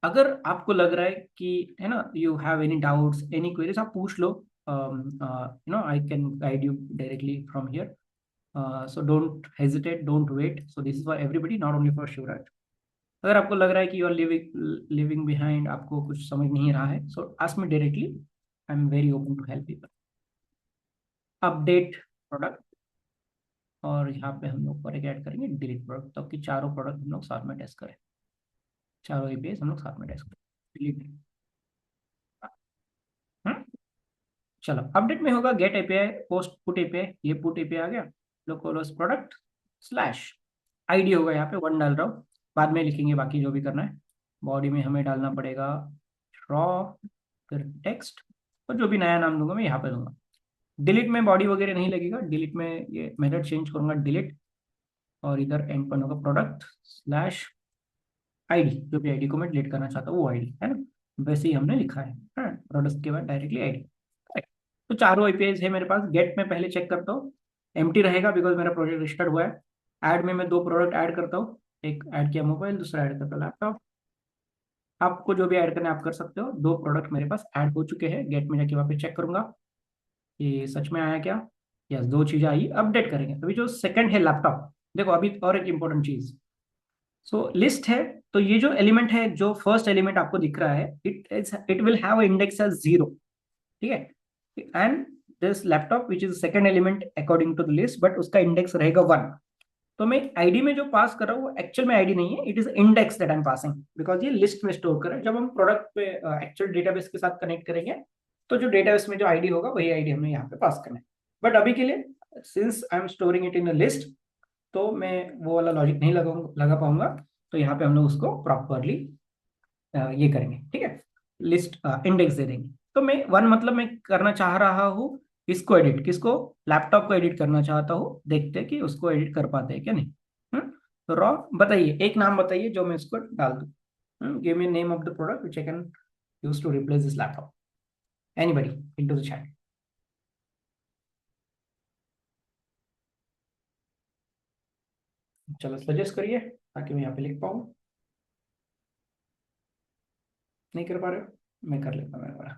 अगर आपको लग रहा है कि है ना, you have any doubts, any queries, आप पूछ लो। You know I can guide you directly from here. So don't hesitate, don't wait. So this is for everybody, not only for Shivraj. अगर आपको लग रहा है कि यू आर लिविंग बिहाइंड, आपको कुछ समझ नहीं रहा है, so ask me directly, I am very open to help people. Update product, और यहाँ पे हम लोग पर एक ऐड करेंगे डिलीट प्रोडक्ट, ताकि चारों प्रोडक्ट हम लोग साथ में टेस्ट करें, चारों एपीआई हम लोग साथ में टेस्ट करें। डिलीट। चलो, अपडेट में होगा get API, post put API. ये पुट एपीआई आ गया, लोकलहोस्ट प्रोडक्ट स्लैश आईडी होगा, यहाँ पे 1 डाल रहा हूँ, बाद में लिखेंगे बाकी जो भी करना है। बॉडी में हमें डालना पड़ेगा रॉ, फिर टेक्स्ट, और जो भी नया नाम दूंगा मैं यहाँ पे दूंगा। डिलीट में बॉडी वगैरह नहीं लगेगा, डिलीट में ये मेथड चेंज करूंगा डिलीट, और इधर एंड पर होगा प्रोडक्ट स्लैश आईडी, जो भी आईडी को मैं डिलीट करना चाहता हूँ वो आईडी है ना, वैसे ही हमने लिखा है। प्रोडक्ट के बाद डायरेक्टली आईडी। तो चारों एपीआईज है मेरे पास। गेट में पहले चेक करता हूँ, एम्प्टी रहेगा बिकॉज मेरा प्रोजेक्ट रजिस्टर्ड हुआ है। ऐड में मैं 2 प्रोडक्ट ऐड करता हूँ, एक ऐड किया मोबाइल, दूसरा ऐड करता लैपटॉप। आपको जो भी ऐड करना है आप कर सकते हो। 2 प्रोडक्ट मेरे पास ऐड हो चुके हैं। गेट में जाके वहाँ पे चेक करूंगा कि सच में आया क्या। यस, 2 चीजें आई, अपडेट करेंगे। अभी जो सेकंड है लैपटॉप, देखो अभी और एक इंपॉर्टेंट चीज। सो लिस्ट है, तो ये जो एलिमेंट है, जो फर्स्ट एलिमेंट आपको दिख रहा है, it will have index as 0। ठीक है, and this laptop which is second element according to the list, but उसका इंडेक्स रहेगा 1। तो मैं आईडी में जो पास कर रहा हूँ वो एक्चुअल में आईडी नहीं है, it is index that I am passing, because ये लिस्ट में स्टोर कर रहा है। जब हम प्रोडक्ट पे एक्चुअल डेटाबेस के साथ कनेक्ट करेंगे, तो जो डेटाबेस में जो आईडी होगा वही आईडी हमें यहाँ पे पास करना है। बट अभी के लिए, since I am storing it in a list, तो मैं वो वाला लॉजिक नहीं लगा पाऊंगा। तो यहाँ पे हम लोग उसको प्रॉपरली ये करेंगे। ठीक है, लिस्ट इंडेक्स दे देंगे। तो मैं 1 मतलब मैं करना चाह रहा हूँ इसको एडिट, किसको, लैपटॉप को एडिट करना चाहता हूँ। देखते हैं कि उसको एडिट कर पाते हैं क्या नहीं। तो रॉ बताइए, एक नाम बताइए जो मैं इसको डाल दूँ। Give me name of the product which I can use to replace this laptop. Anybody into the chat. चलो सजेस्ट करिए ताकि मैं यहाँ पे लिख पाऊँ। नहीं कर पा रहे हो, मैं कर लेता हूँ मेरे वाला।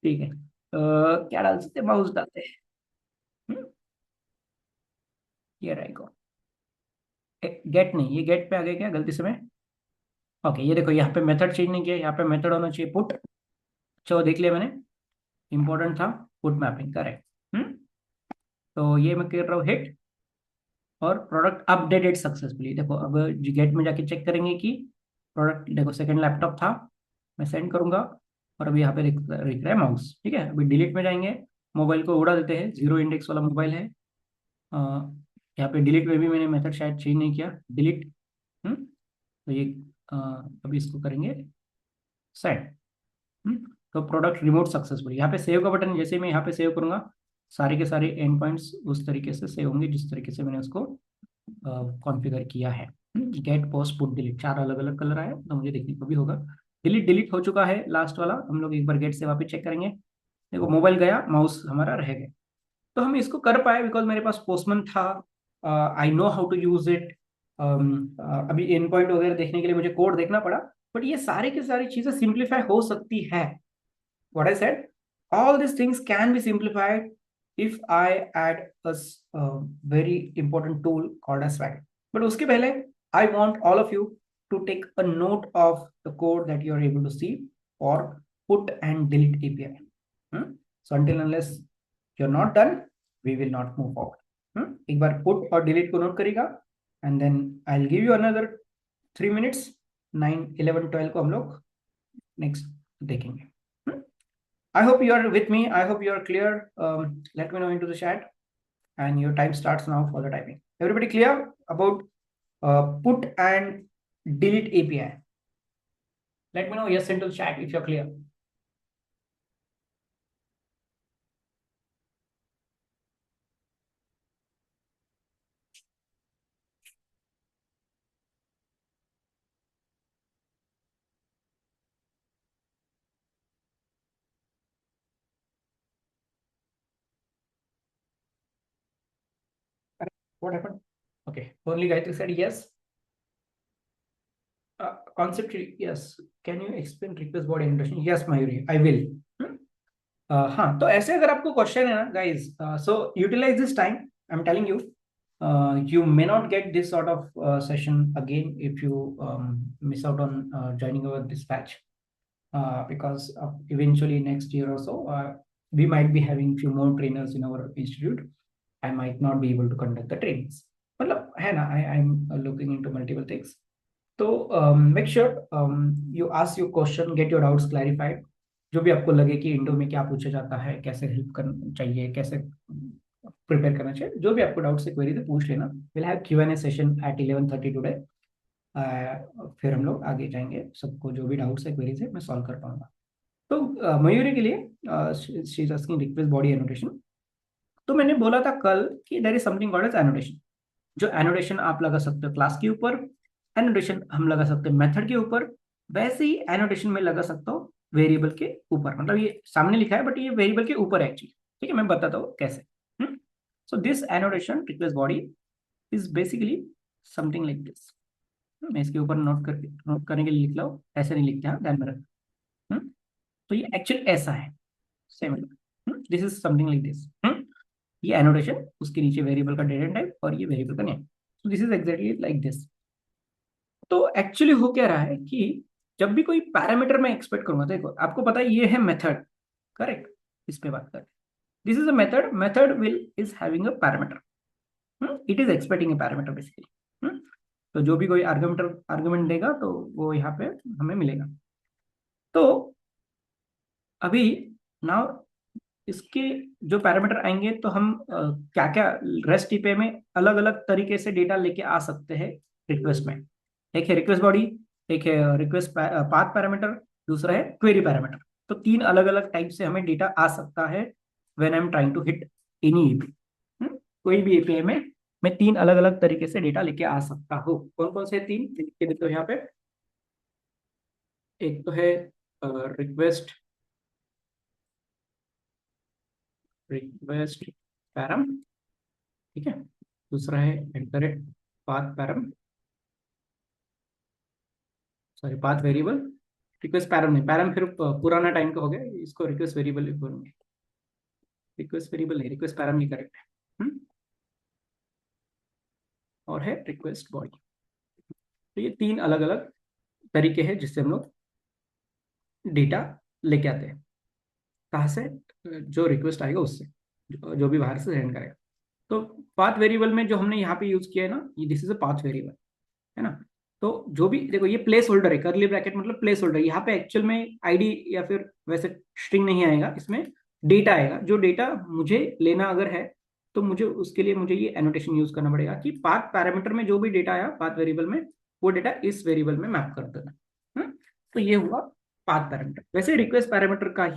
ठीक है, क्या डाल सकते हैं, माउस डालते हैं। ये रहेगा गेट, नहीं ये गेट पे आ गया क्या गलती से मैं। ओके, ये देखो यहाँ पे मेथड चेंज नहीं किया, यहाँ पे मेथड होना चाहिए पुट। चलो देख लिया मैंने, इंपॉर्टेंट था पुट मैपिंग, करेक्ट। तो ये मैं कर रहा हूँ हिट, और प्रोडक्ट अपडेटेड सक्सेसफुली। देखो अब गेट में जाके चेक करेंगे कि प्रोडक्ट, देखो सेकंड लैपटॉप था, मैं सेंड करूंगा, और अभी यहाँ पे दिख रहा है माउस। ठीक है, अभी डिलीट में जाएंगे, मोबाइल को उड़ा देते हैं, जीरो इंडेक्स वाला मोबाइल है। अ, यहाँ पे डिलीट में भी मैंने मेथड शायद चेंज नहीं किया, डिलीट। तो ये अ, अभी इसको करेंगे सेंड। तो प्रोडक्ट रिमोट सक्सेसफुली, यहाँ पे सेव का बटन, जैसे मैं यहाँ पे सेव करूंगा, सारे के सारे एंड पॉइंट्स उस तरीके से सेव होंगे जिस तरीके से मैंने उसको कॉन्फ़िगर किया है। गेट पोस्ट पुट डिलीट, चार अलग अलग कलर आए तो मुझे देखने को भी होगा। डिलीट डिलीट हो चुका है लास्ट वाला, हम लोग एक बार गेट से वापस चेक करेंगे। देखो मोबाइल गया, माउस हमारा रह गया। तो हम इसको कर पाए बिकॉज मेरे पास पोस्टमैन था, I know how to use it. अभी एंड पॉइंट वगैरह देखने के लिए मुझे कोड देखना पड़ा, बट ये सारी की सारी चीजें सिंप्लीफाई हो सकती है। what I said, all these things can be simplified if I add a very important tool called as Swagger. But उसके पहले I want all of you to take a note of the code that you are able to see for put and delete API. So until unless you're not done, we will not move forward. एक बार put और delete को note करेगा, and then I'll give you another 3 minutes, 9, 11, 12 को हम लोग next देखेंगे। I hope you are with me. I hope you are clear. Let me know into the chat, and your time starts now for the typing. Everybody clear about put and delete API? Let me know yes into the chat if you're clear. What happened? Okay, only Gayatri said yes. Concept, yes. Can you explain request body annotation? Yes, Mayuri, I will. हाँ, तो ऐसे अगर आपको question है ना guys, so utilize this time, I am telling you, you may not get this sort of session again if you miss out on joining our this batch, because eventually next year or so, we might be having few more trainers in our institute. I might not be able to conduct the trainings. मतलब है ना, I'm looking into multiple things. तो make sure you ask your question, get your doubts clarified. जो भी आपको लगे कि Indo में क्या पूछा जाता है, कैसे हेल्प करना चाहिए, कैसे प्रिपेयर करना चाहिए, जो भी आपको डाउट्स है क्वेरी, तो पूछ लेना। Will have Q&A session at 11:30 today. फिर हम लोग आगे जाएंगे, सबको जो भी डाउट्स है क्वेरीज है मैं सॉल्व कर पाऊंगा। तो मयूरी के लिए she is asking request body annotation. तो मैंने बोला था कल कि there is something called as annotation. जो एनोटेशन आप लगा सकते हो क्लास के ऊपर, एनोटेशन हम लगा सकते हैं मेथड के ऊपर, वैसे ही एनोटेशन में लगा सकता हूँ वेरिएबल के ऊपर। मतलब ये सामने लिखा है बट ये वेरिएबल के ऊपर है एक्चुअली। ठीक है, मैं बताता हूँ कैसे। So this annotation request body is basically something like this. मैं इसके ऊपर नोट करने के लिए लिख रहा हूँ, ऐसे नहीं लिखते हैं, ध्यान में रख। तो ये एक्चुअल ऐसा है, same. This is something like this. ये एनोटेशन, उसके नीचे वेरिएबल का डेटा टाइप और ये वेरिएबल का name. So this is exactly like this. तो एक्चुअली हो क्या रहा है कि जब भी कोई पैरामीटर मैं एक्सपेक्ट करूंगा, देखो आपको पता है ये है मेथड, करेक्ट। इस पे बात करें, this is a method, method will is having a parameter, it is expecting a parameter basically. तो जो भी कोई आर्गुमेंट देगा तो वो यहाँ पे हमें मिलेगा। तो अभी नाउ इसके जो पैरामीटर आएंगे तो हम क्या क्या रेस्ट टीपे में अलग अलग तरीके से डेटा लेके आ सकते हैं रिक्वेस्ट में। एक है रिक्वेस्ट बॉडी, एक है रिक्वेस्ट पाथ पैरामीटर, दूसरा है क्वेरी पैरामीटर। तो तीन अलग अलग टाइप से हमें डेटा आ सकता है when I am trying to hit any API. कोई भी एपीआई में मैं तीन अलग अलग तरीके से डेटा लेके आ सकता हूँ। कौन कौन से तीन लिख के देते हो यहाँ पे। एक तो है रिक्वेस्ट रिक्वेस्ट पैरम, ठीक है। दूसरा है at path param, sorry path variable. Request param नहीं, पैरम फिर पुराना टाइम का हो गया, इसको रिक्वेस्ट वेरिएबल बोलेंगे। रिक्वेस्ट वेरिएबल नहीं, रिक्वेस्ट पैरम ही करेक्ट है। और है रिक्वेस्ट बॉडी। तो ये 3 अलग अलग तरीके हैं जिससे हम लोग डेटा लेके आते हैं। कहाँ से? जो रिक्वेस्ट आएगा उससे, जो भी बाहर से सेंड करेगा। तो पाथ वेरिएबल में जो हमने यहाँ पे यूज किया है ना, ये this is a path variable, है ना। तो जो भी देखो, ये प्लेस होल्डर है, करली ब्रैकेट मतलब प्लेस होल्डर। यहाँ पे एक्चुअल में आईडी या फिर वैसे स्ट्रिंग नहीं आएगा, इसमें डेटा आएगा। जो डेटा मुझे लेना अगर है तो मुझे उसके लिए मुझे ये एनोटेशन यूज करना पड़ेगा कि पाथ पैरामीटर में जो भी डेटा आया पाथ वेरिएबल में, वो डेटा इस वेरिएबल में मैप कर देना। तो ये हुआ पाथ पैरामीटर। वैसे रिक्वेस्ट पैरामीटर का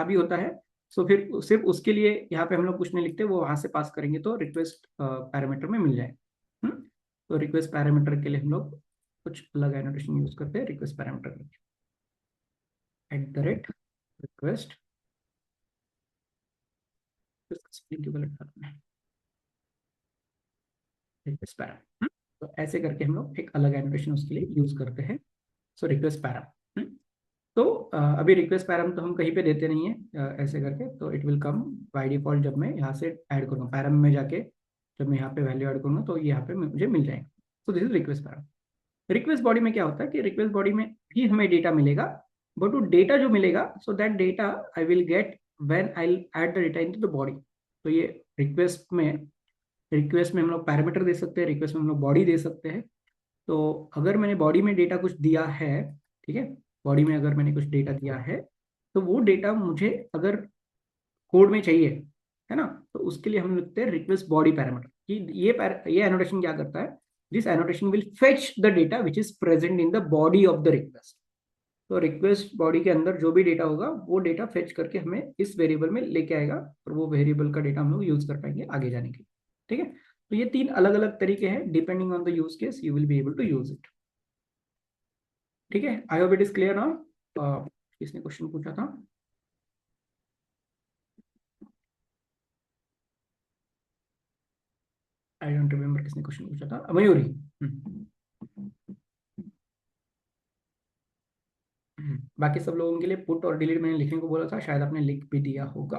भी होता है। सो फिर सिर्फ उसके लिए यहाँ पे हम लोग कुछ नहीं लिखते, वो वहां से पास करेंगे तो रिक्वेस्ट पैरामीटर में मिल जाएगा। तो रिक्वेस्ट पैरामीटर के लिए हम लोग कुछ अलग एनोटेशन यूज करते हैं। Request parameter @request request parameter. तो ऐसे करके हम लोग एक अलग एनोटेशन उसके लिए यूज करते हैं। So request params. तो अभी रिक्वेस्ट पैराम तो हम कहीं पे देते नहीं है ऐसे करके, तो it will come by default जब मैं यहाँ से ऐड करूँगा पैराम में जाके। जब मैं यहाँ पे वैल्यू ऐड करूँगा तो यहाँ पे मुझे मिल जाएगा। तो this is request params. Request body में क्या होता है कि रिक्वेस्ट बॉडी में भी हमें डेटा मिलेगा, बट वो डेटा जो मिलेगा, so that data I will get when I add the data into the body. तो ये रिक्वेस्ट में हम लोग पैरामीटर दे सकते हैं, रिक्वेस्ट में हम लोग बॉडी दे सकते हैं। तो अगर मैंने बॉडी में डेटा कुछ दिया है, ठीक है, बॉडी में अगर मैंने कुछ डेटा दिया है, तो वो डेटा मुझे अगर कोड में चाहिए, है ना, तो उसके लिए हम लिखते हैं रिक्वेस्ट बॉडी पैरामीटर। कि ये एनोटेशन क्या करता है, this annotation will fetch the data which is present in the body of the request. तो रिक्वेस्ट बॉडी के अंदर जो भी डेटा होगा वो डेटा फेच करके हमें इस वेरिएबल में लेके आएगा, और वो वेरिएबल का डेटा हम लोग यूज कर पाएंगे आगे जाने के लिए। ठीक है, तो ये 3 अलग अलग तरीके हैं, depending on the use case you will be able to use it. ठीक है, I hope it is clear now. किसने क्वेश्चन पूछा था? आई डोंट रिमेम्बर किसने क्वेश्चन पूछा था। मयूरी। बाकी सब लोगों के लिए पुट और डिलीट मैंने लिखने को बोला था, शायद आपने लिख भी दिया होगा।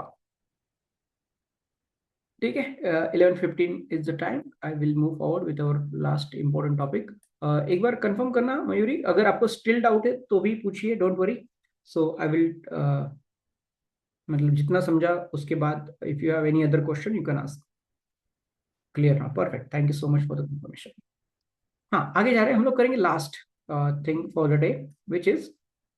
ठीक है, 11:15 is the time. I will move forward with our last important topic. एक बार कंफर्म करना मयूरी, अगर आपको स्टिल डाउट है तो भी पूछिए, don't worry. So I will मतलब जितना समझा उसके बाद, if you have any other question you can ask. Clear ना? Perfect, thank you so much for the information. हाँ, आगे जा रहे हैं हम लोग, करेंगे last thing for the day which is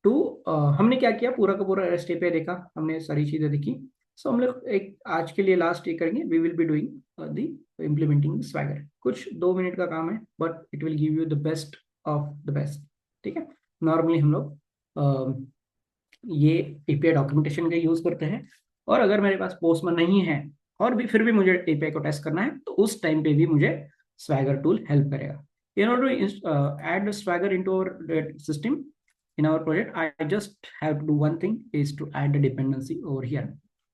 to, हमने क्या किया, पूरा का पूरा रेस्ट पे देखा, हमने सारी चीजें देखी। सो हम लोग एक आज के लिए लास्ट ये करेंगे, we will be doing the implementing Swagger. कुछ 2 मिनट का काम है, but it will give you the best of the best. ठीक है, नॉर्मली हम लोग ये एपीआई डॉक्यूमेंटेशन का यूज करते हैं, और अगर मेरे पास पोस्टमैन नहीं है और भी फिर भी मुझे एपीआई को टेस्ट करना है, तो उस टाइम पे भी मुझे स्वैगर टूल हेल्प करेगा। In order to add the Swagger into our system in our project, I just have to do one thing, is to add the dependency over here.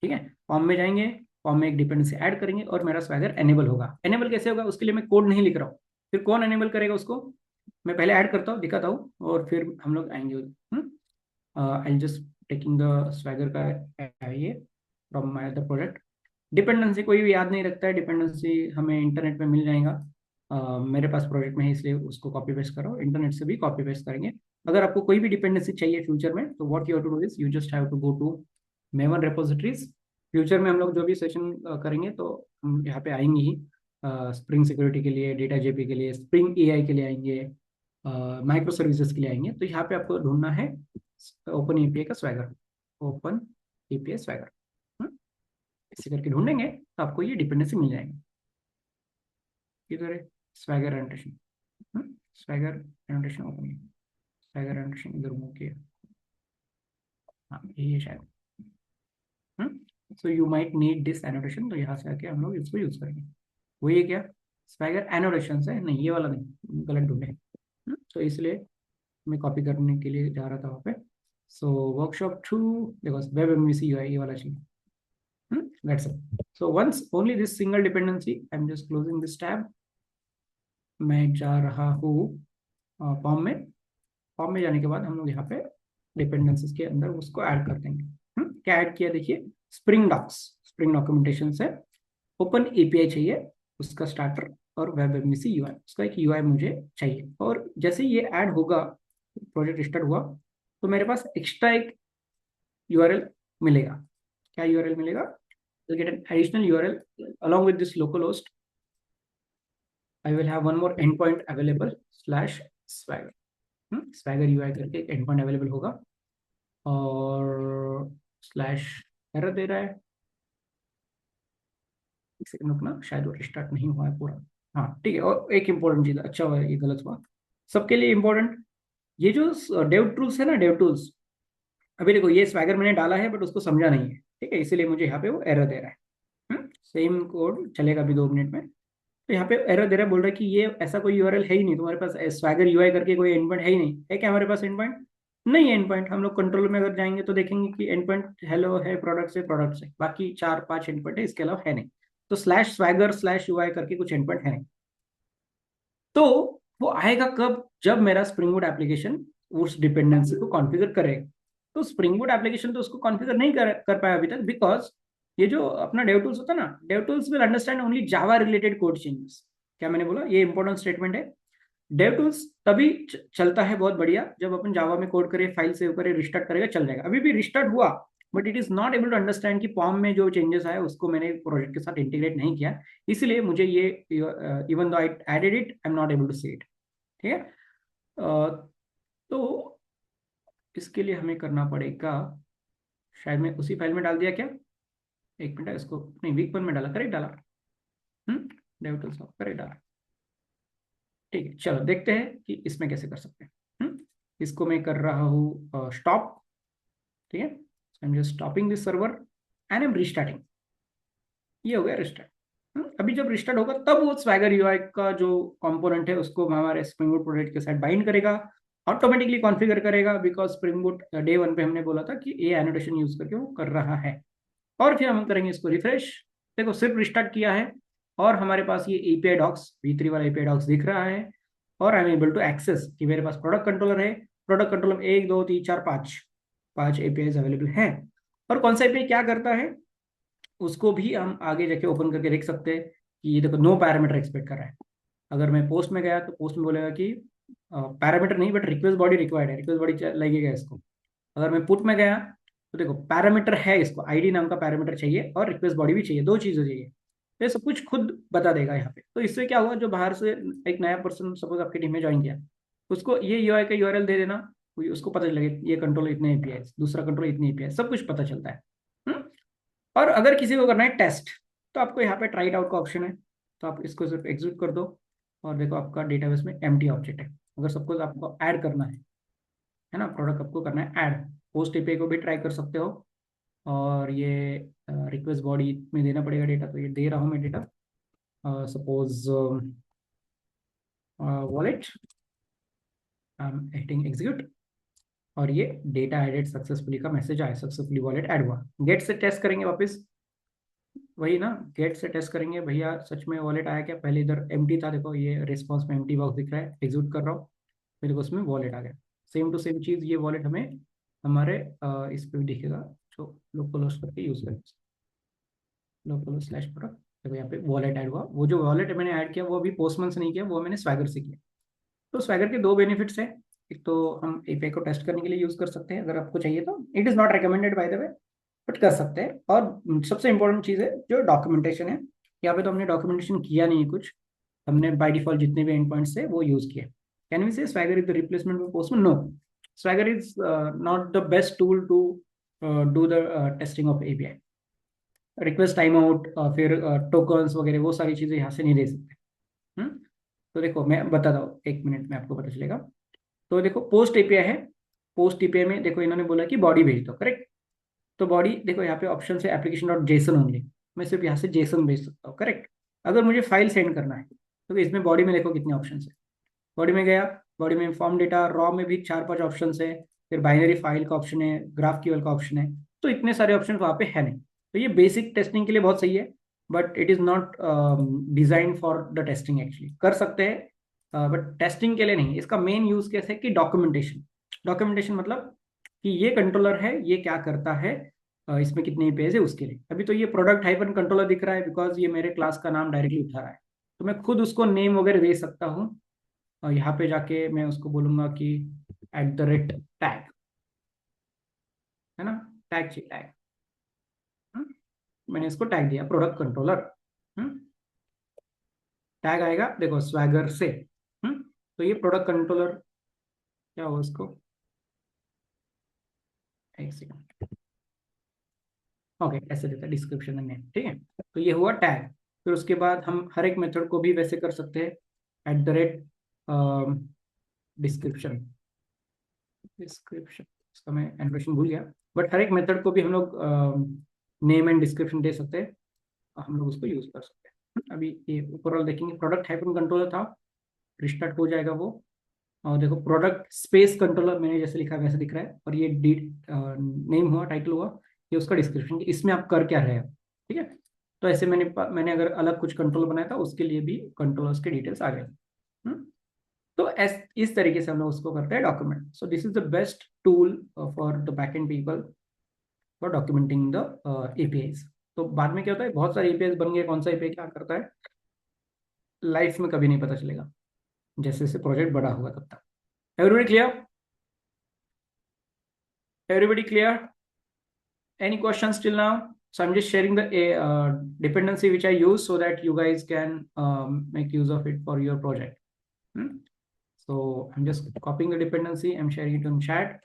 ठीक है, फॉर्म में जाएंगे, form में एक dependency add करेंगे और मेरा स्वैगर एनेबल होगा। एनेबल कैसे होगा, उसके लिए मैं कोड नहीं लिख रहा हूँ, फिर कौन एनेबल करेगा उसको, मैं पहले ऐड करता हूँ, दिखाता हूँ, और फिर हम लोग आएंगे। I just taking the swagger का ये from my other project. Dependency कोई भी याद नहीं रखता है, डिपेंडेंसी हमें इंटरनेट में मिल जाएगा। मेरे पास प्रोजेक्ट में है इसलिए उसको कॉपी पेस्ट करो, इंटरनेट से भी कॉपी पेस्ट करेंगे। अगर आपको कोई भी डिपेंडेंसी चाहिए फ्यूचर में, तो what you have to do is you just have to go to Maven repositories. Future में हम लोग जो भी सेशन करेंगे तो हम यहाँ पे आएंगे ही, स्प्रिंग सिक्योरिटी के लिए, डेटा जेपी के लिए, स्प्रिंग एआई के लिए आएंगे, माइक्रो सर्विसेज के लिए आएंगे। तो यहाँ पे आपको ढूंढना है ओपन एपीआई का स्वैगर, ओपन एपीआई स्वैगर। ऐसे करके ढूंढेंगे तो आपको ये डिपेंडेंसी मिल जाएगी। किधर है swagger annotation? Swagger annotation open है, स्वैगर एनोटेशन इधर मूव किया, हाँ यही है शायद। So you might need this annotation, तो यहाँ से आके हम लोग इसको यूज करेंगे। वही है क्या, स्वैगर एनोटेशन है, नहीं ये वाला नहीं, गलत ढूंढे। तो इसलिए मैं कॉपी करने के लिए जा रहा था वहाँ पे। सो वर्कशॉप 2 देखो, वेब एमवीसी ये वाला चाहिए। That's it. So once only this single dependency, I'm just closing this tab. मैं जा रहा हूँ फॉर्म में। फॉर्म में जाने के बाद हम लोग यहाँ पे डिपेंडेंसीज के अंदर उसको ऐड कर देंगे। क्या ऐड किया देखिए, स्प्रिंग डॉक्स, स्प्रिंग डॉक्यूमेंटेशन से ओपन एपीआई चाहिए उसका स्टार्टर, और वेब एमवीसी यूआई, उसका एक यूआई मुझे चाहिए। और जैसे ये ऐड होगा, प्रोजेक्ट स्टार्ट हुआ, तो मेरे पास एक्स्ट्रा एक यूआरएल मिलेगा। क्या यूआरएल मिलेगा? I'll get an additional URL along with this localhost. I will have one more endpoint available slash swagger. Swagger UI करके एक endpoint available होगा, और स्लैश एरर दे रहा है, एक सेकंड रुकना, शायद वो रिस्टार्ट नहीं हुआ है पूरा। हाँ ठीक है, और एक इंपॉर्टेंट चीज, अच्छा हुआ ये गलत हुआ, सबके लिए इंपॉर्टेंट, ये जो डेव टूल्स है ना, डेव टूल्स, अभी देखो ये स्वैगर मैंने डाला है बट उसको समझा नहीं है, ठीक है, इसीलिए मुझे यहाँ पे वो एरर दे रहा है। सेम कोड चलेगा अभी 2 मिनट में। तो यहाँ पे एरर दे रहा है, बोल रहा है कि ये ऐसा कोई यूआरएल है ही नहीं तुम्हारे पास, स्वैगर यूआई करके कोई एंड पॉइंट है ही नहीं, है क्या हमारे पास एंड पॉइंट? नहीं है एंड पॉइंट। हम लोग कंट्रोल में अगर जाएंगे तो देखेंगे कि एंड पॉइंट हेलो है, प्रोडक्ट है, बाकी 4-5 एंड पॉइंट है, इसके अलावा है नहीं। तो स्लैश स्वैगर स्लैश यूआई करके कुछ एंड पॉइंट है नहीं। तो वो आएगा कब? जब मेरा स्प्रिंग बूट एप्लीकेशन उस डिपेंडेंसी को कॉन्फ़िगर करेगा। तो स्प्रिंग बूट एप्लीकेशन तो उसको कॉन्फ़िगर नहीं कर पाया अभी तक, बिकॉज ये जो अपना डेव टूल्स होता है ना, dev tools will understand only Java related code changes. क्या मैंने बोला? ये इंपॉर्टेंट स्टेटमेंट है। डेव टूल्स तभी चलता है बहुत बढ़िया जब अपन जावा में कोड करें, फाइल सेव करें, रिस्टार्ट करेगा, चल जाएगा। अभी भी रिस्टार्ट हुआ but it is not able to understand कि पॉम में जो चेंजेस आए उसको मैंने प्रोजेक्ट के साथ इंटीग्रेट नहीं किया, इसलिए मुझे ये even though I added it, I am not able to see it. ठीक है, तो इसके लिए हमें करना पड़ेगा, शायद मैं उसी फाइल में डाल दिया क्या, एक मिनट, इसको नहीं, वीक 1 में डाला, करेक्ट डाला, डेव टूल्स करेक्ट डाला। ठीक है, चलो देखते हैं कि इसमें कैसे कर सकते हैं। इसको मैं कर रहा हूँ स्टॉप, ठीक है, I am just stopping this server and I am restarting. ये हो गया रिस्टार्ट। अभी जब रिस्टार्ट होगा तब वो स्वैगर यूआई का जो कंपोनेंट है उसको हमारे स्प्रिंग बूट प्रोजेक्ट के साथ बाइंड करेगा, ऑटोमेटिकली कॉन्फ़िगर करेगा, बिकॉज स्प्रिंग बूट डे 1 पे हमने बोला था कि ये एनोटेशन यूज करके वो कर रहा है। और फिर हम करेंगे इसको रिफ्रेश, देखो सिर्फ रिस्टार्ट किया है और हमारे पास ये एपीआई डॉक्स, V3 वाला एपीआई डॉक्स दिख रहा है, और I am able to access कि मेरे पास प्रोडक्ट कंट्रोलर है, प्रोडक्ट कंट्रोलर में 1 2 3 4 5 एपीआई अवेलेबल हैं। और कौन सा एपीआई क्या करता है उसको भी हम आगे जाके ओपन करके देख सकते हैं कि ये देखो नो पैरामीटर एक्सपेक्ट कर रहा है। अगर मैं पोस्ट में गया तो पोस्ट में बोलेगा कि पैरामीटर नहीं बट रिक्वेस्ट बॉडी रिक्वायर्ड है, रिक्वेस्ट बॉडी लगेगा इसको। अगर मैं पुट में गया तो देखो पैरामीटर है, इसको आईडी नाम का पैरामीटर चाहिए और रिक्वेस्ट बॉडी भी चाहिए, 2 चीजें चाहिए। तो ये सब कुछ खुद बता देगा यहाँ पे। तो इससे क्या हुआ, जो बाहर से एक नया पर्सन सपोज आपकी टीम में ज्वाइन किया, उसको ये यूआई का यूआरएल दे देना, उसको पता चलेगा ये कंट्रोल इतने एपीआई, दूसरा कंट्रोल इतने एपीआई, सब कुछ पता चलता है। और अगर किसी को करना है टेस्ट तो आपको यहाँ पे ट्राई इट आउट का ऑप्शन है, तो आप इसको सिर्फ एग्जीक्यूट कर दो और देखो आपका डेटाबेस में एम्प्टी ऑब्जेक्ट है। अगर सपोज आपको ऐड करना है ना, प्रोडक्ट आपको करना है ऐड, पोस्ट एपीआई को भी ट्राई कर सकते हो, और ये रिक्वेस्ट बॉडी में देना पड़ेगा डेटा, तो ये दे रहा हूँ मैं data, suppose wallet, I am hitting execute, और ये डेटा एडेड सक्सेसफुली का मैसेज आया, सक्सेसफुली वॉलेट ऐड हुआ। गेट से टेस्ट करेंगे वापस, वही ना, गेट से टेस्ट करेंगे भैया सच में वॉलेट आया क्या। पहले इधर एम्प्टी था, देखो ये रिस्पॉन्स में एम्प्टी बॉक्स दिख रहा है, एग्जीक्यूट कर रहा हूँ, मेरे को उसमें वॉलेट आ गया। सेम टू सेम चीज़ ये वॉलेट हमें हमारे इस पे भी दिखेगा, जो लोकल होस्ट करके यूज करें, लोकल स्लैश प्रोडक्ट, देखो यहाँ पे वॉलेट ऐड हुआ। वो जो वॉलेट मैंने ऐड किया वो अभी पोस्टमैन से नहीं किया, वो मैंने स्वैगर से किया। तो स्वैगर के 2 बेनिफिट्स हैं, एक तो हम एपीआई को टेस्ट करने के लिए यूज कर सकते हैं अगर आपको चाहिए तो, it is not recommended by the way, but कर सकते हैं। और सबसे इंपॉर्टेंट चीज़ है जो डॉक्यूमेंटेशन है, यहाँ पे तो हमने डॉक्यूमेंटेशन किया नहीं है कुछ, हमने बाय डिफॉल्ट जितने भी एंड पॉइंट्स है वो यूज किए। Can we say Swagger is the replacement of Postman? No, Swagger is not the best tool to do the testing of API. Request time out, फिर टोकन्स वगैरह वो सारी चीज़ें यहाँ से नहीं दे सकते। तो देखो मैं बताता हूँ, 1 मिनट में आपको पता चलेगा। तो देखो पोस्ट एपीआई है, पोस्ट एपीआई में देखो इन्होंने बोला कि बॉडी भेज दो, करेक्ट। तो बॉडी देखो यहाँ पे ऑप्शन है एप्लीकेशन डॉट जेसन ओनली, मैं सिर्फ यहाँ से जेसन भेज सकता हूँ, करेक्ट। अगर मुझे फाइल सेंड करना है तो इसमें बॉडी में देखो कितने ऑप्शन है। बॉडी में गया, बॉडी में फॉर्म डेटा रॉ में भी 4-5 ऑप्शन है, फिर बाइनरी फाइल का ऑप्शन है, ग्राफ क्यूएल का ऑप्शन है, तो इतने सारे ऑप्शन वहाँ पे है नहीं। तो ये बेसिक टेस्टिंग के लिए बहुत सही है, but it is not design for the testing, actually कर सकते हैं बट टेस्टिंग के लिए नहीं। इसका मेन यूज केस है कि डॉक्यूमेंटेशन, डॉक्यूमेंटेशन मतलब कि ये कंट्रोलर है, ये क्या करता है, इसमें कितने पेज है उसके लिए। अभी तो ये प्रोडक्ट हाइफन कंट्रोलर दिख रहा है बिकॉज ये मेरे क्लास का नाम डायरेक्टली उठा रहा है, तो मैं खुद उसको नेम वगैरह दे सकता हूँ। और यहाँ पे जाके मैं उसको बोलूंगा कि @टैग, है ना, टैग चाहिए, टैग। मैंने इसको टैग दिया प्रोडक्ट कंट्रोलर। टैग आएगा देखो स्वैगर से। तो ये प्रोडक्ट कंट्रोलर क्या हो इसको, एक सेकंड, ओके, ऐसे देता है डिस्क्रिप्शन में नेम, ठीक है। तो ये हुआ टैग। फिर उसके बाद हम हर एक मेथड को भी वैसे कर सकते हैं डिस्क्रिप्शन, इसका मैं एनिमेशन भूल गया, बट हर एक मेथड को भी हम लोग नेम एंड डिस्क्रिप्शन दे सकते हैं, हम लोग उसको यूज कर सकते हैं। अभी ये ओवरऑल देखेंगे, प्रोडक्ट हाइफन कंट्रोलर था, रिस्टार्ट हो जाएगा वो। और देखो प्रोडक्ट स्पेस कंट्रोलर मैंने जैसे लिखा है वैसे दिख रहा है, और ये नेम हुआ, टाइटल हुआ, ये उसका डिस्क्रिप्शन, इसमें आप कर क्या रहे हो, ठीक है। तो ऐसे मैंने अगर अलग कुछ कंट्रोल बनाया था उसके लिए भी कंट्रोलर्स के डिटेल्स आ गए। तो इस तरीके से हम लोग उसको करते हैं document. So this is the best tool for the backend people for documenting the APIs. तो बाद में क्या होता है, बहुत सारे एपीआईज बन गए, कौन सा एपीआई क्या करता है लाइफ में कभी नहीं पता चलेगा, जैसे जैसे प्रोजेक्ट बड़ा होगा तब तक। Everybody clear? Everybody clear? Any questions till now? So I'm just sharing the dependency which I use so that you guys can make use of it for your project. So I'm just copying the dependency. I'm sharing it on chat.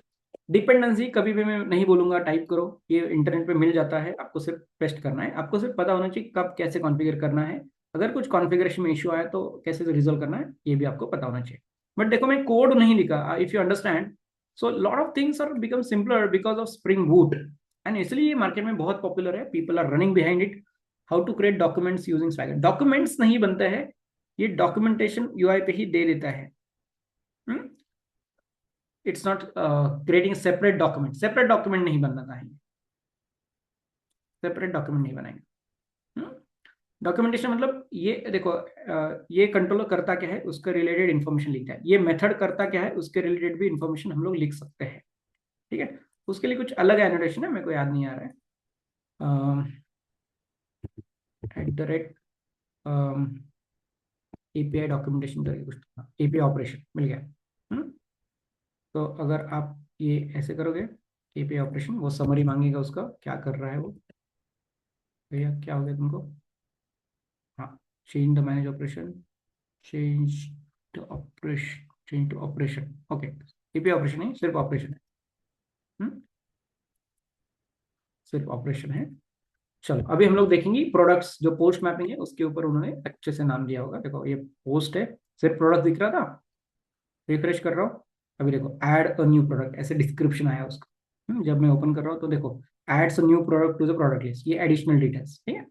Dependency कभी भी मैं नहीं बोलूंगा type करो, ये internet पे मिल जाता है, आपको सिर्फ पेस्ट करना है, आपको सिर्फ पता होना चाहिए कब कैसे कॉन्फ़िगर करना है, अगर कुछ कॉन्फ़िगरेशन में इश्यू आया तो कैसे रिजोल्व करना है ये भी आपको पता होना चाहिए। बट देखो मैं कोड नहीं लिखा, if you understand, so lot of things are become simpler because of Spring Boot, and इसलिए ये मार्केट में बहुत पॉपुलर है, people are running behind it. How to create documents using Swagger. Documents नहीं बनता है, ये डॉक्यूमेंटेशन यूआई पे ही दे देता है। It's not creating separate document नहीं बनना चाहिए, सेपरेट डॉक्यूमेंट नहीं बनाएंगे। डॉक्यूमेंटेशन मतलब ये देखो, ये कंट्रोलर करता क्या है उसके रिलेटेड इन्फॉर्मेशन लिखता है, ये मेथड करता क्या है उसके रिलेटेड भी इन्फॉर्मेशन हम लोग लिख सकते हैं, ठीक है। उसके लिए कुछ अलग एनोटेशन है, मेरे को याद नहीं आ रहा है, एपीआई डॉक्यूमेंटेशन करके कुछ, एपीआई ऑपरेशन मिल गया। तो अगर आप ये ऐसे करोगे एपीआई ऑपरेशन, वो समरी मांगेगा उसका क्या कर रहा है वो, भैया क्या हो गया तुमको, हाँ, change the manage operation, change change to operation, okay. API operation है, सिर्फ ऑपरेशन है, सिर्फ ऑपरेशन है। चलो अभी हम लोग देखेंगे प्रोडक्ट्स, जो पोस्ट मैपिंग है उसके ऊपर उन्होंने अच्छे से नाम दिया होगा। देखो ये पोस्ट है, सिर्फ प्रोडक्ट दिख रहा था, रिफ्रेश कर रहा हूँ, अभी देखो ऐड अ न्यू प्रोडक्ट ऐसे डिस्क्रिप्शन आया उसका। जब मैं ओपन कर रहा हूँ तो देखो adds a new product to the product list, ये एडिशनल डिटेल्स, ठीक है।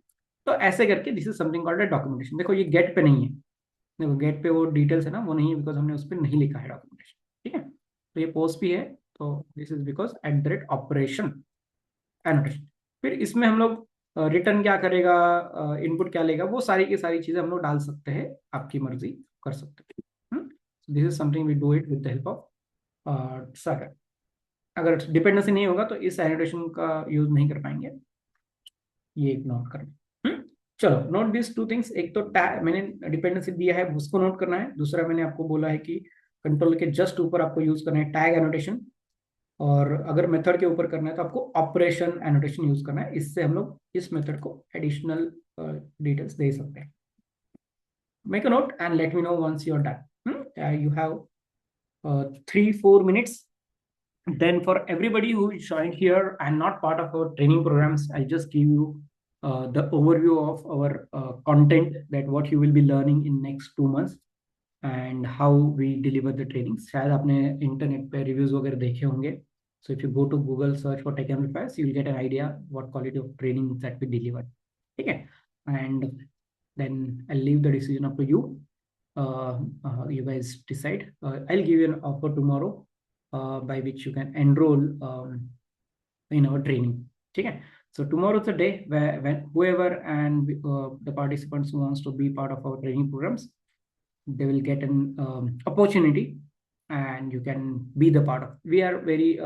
तो ऐसे करके this is something called documentation. देखो ये गेट पे नहीं है, देखो गेट पे वो डिटेल्स है ना, वो नहीं है बिकॉज हमने उस पर नहीं लिखा है डॉक्यूमेंटेशन, ठीक है। तो ये पोस्ट भी है, तो this is because @operation annotation. फिर इसमें हम लोग रिटर्न क्या करेगा, इनपुट क्या लेगा, वो सारी की सारी चीजें हम लोग डाल सकते हैं, आपकी मर्जी कर सकते हैं। This is something we do it with the help of Swagger. अगर डिपेंडेंसी नहीं होगा तो इस एनोटेशन का यूज नहीं कर पाएंगे, ये एक नोट करना। चलो नोट दिस टू थिंग्स, एक तो मैंने डिपेंडेंसी दिया है उसको नोट करना है, दूसरा मैंने आपको बोला है कि कंट्रोल के जस्ट ऊपर आपको यूज करना है टैग एनोटेशन, और अगर मेथड के ऊपर करना है तो आपको ऑपरेशन एनोटेशन यूज करना है, इससे हम लोग इस मेथड को एडिशनल डिटेल्स दे सकते हैं। Make a note and let me know once you are done. You have 3-4 minutes. Then for everybody who is joined here and not part of our training programs, I'll just give you the overview of our content, that what you will be learning in next 2 months and how we deliver the trainings. शायद आपने internet पे reviews वगैरह देखे होंगे, so if you go to Google search for Tech Amplifiers, you will get an idea what quality of training that we deliver, ठीक है। And then I'll leave the decision up to you. You guys decide. I'll give you an offer tomorrow by which you can enroll in our training, ठीक है। So tomorrow is the day where when whoever and the participants who wants to be part of our training programs, they will get an opportunity and you can be the part of. We are very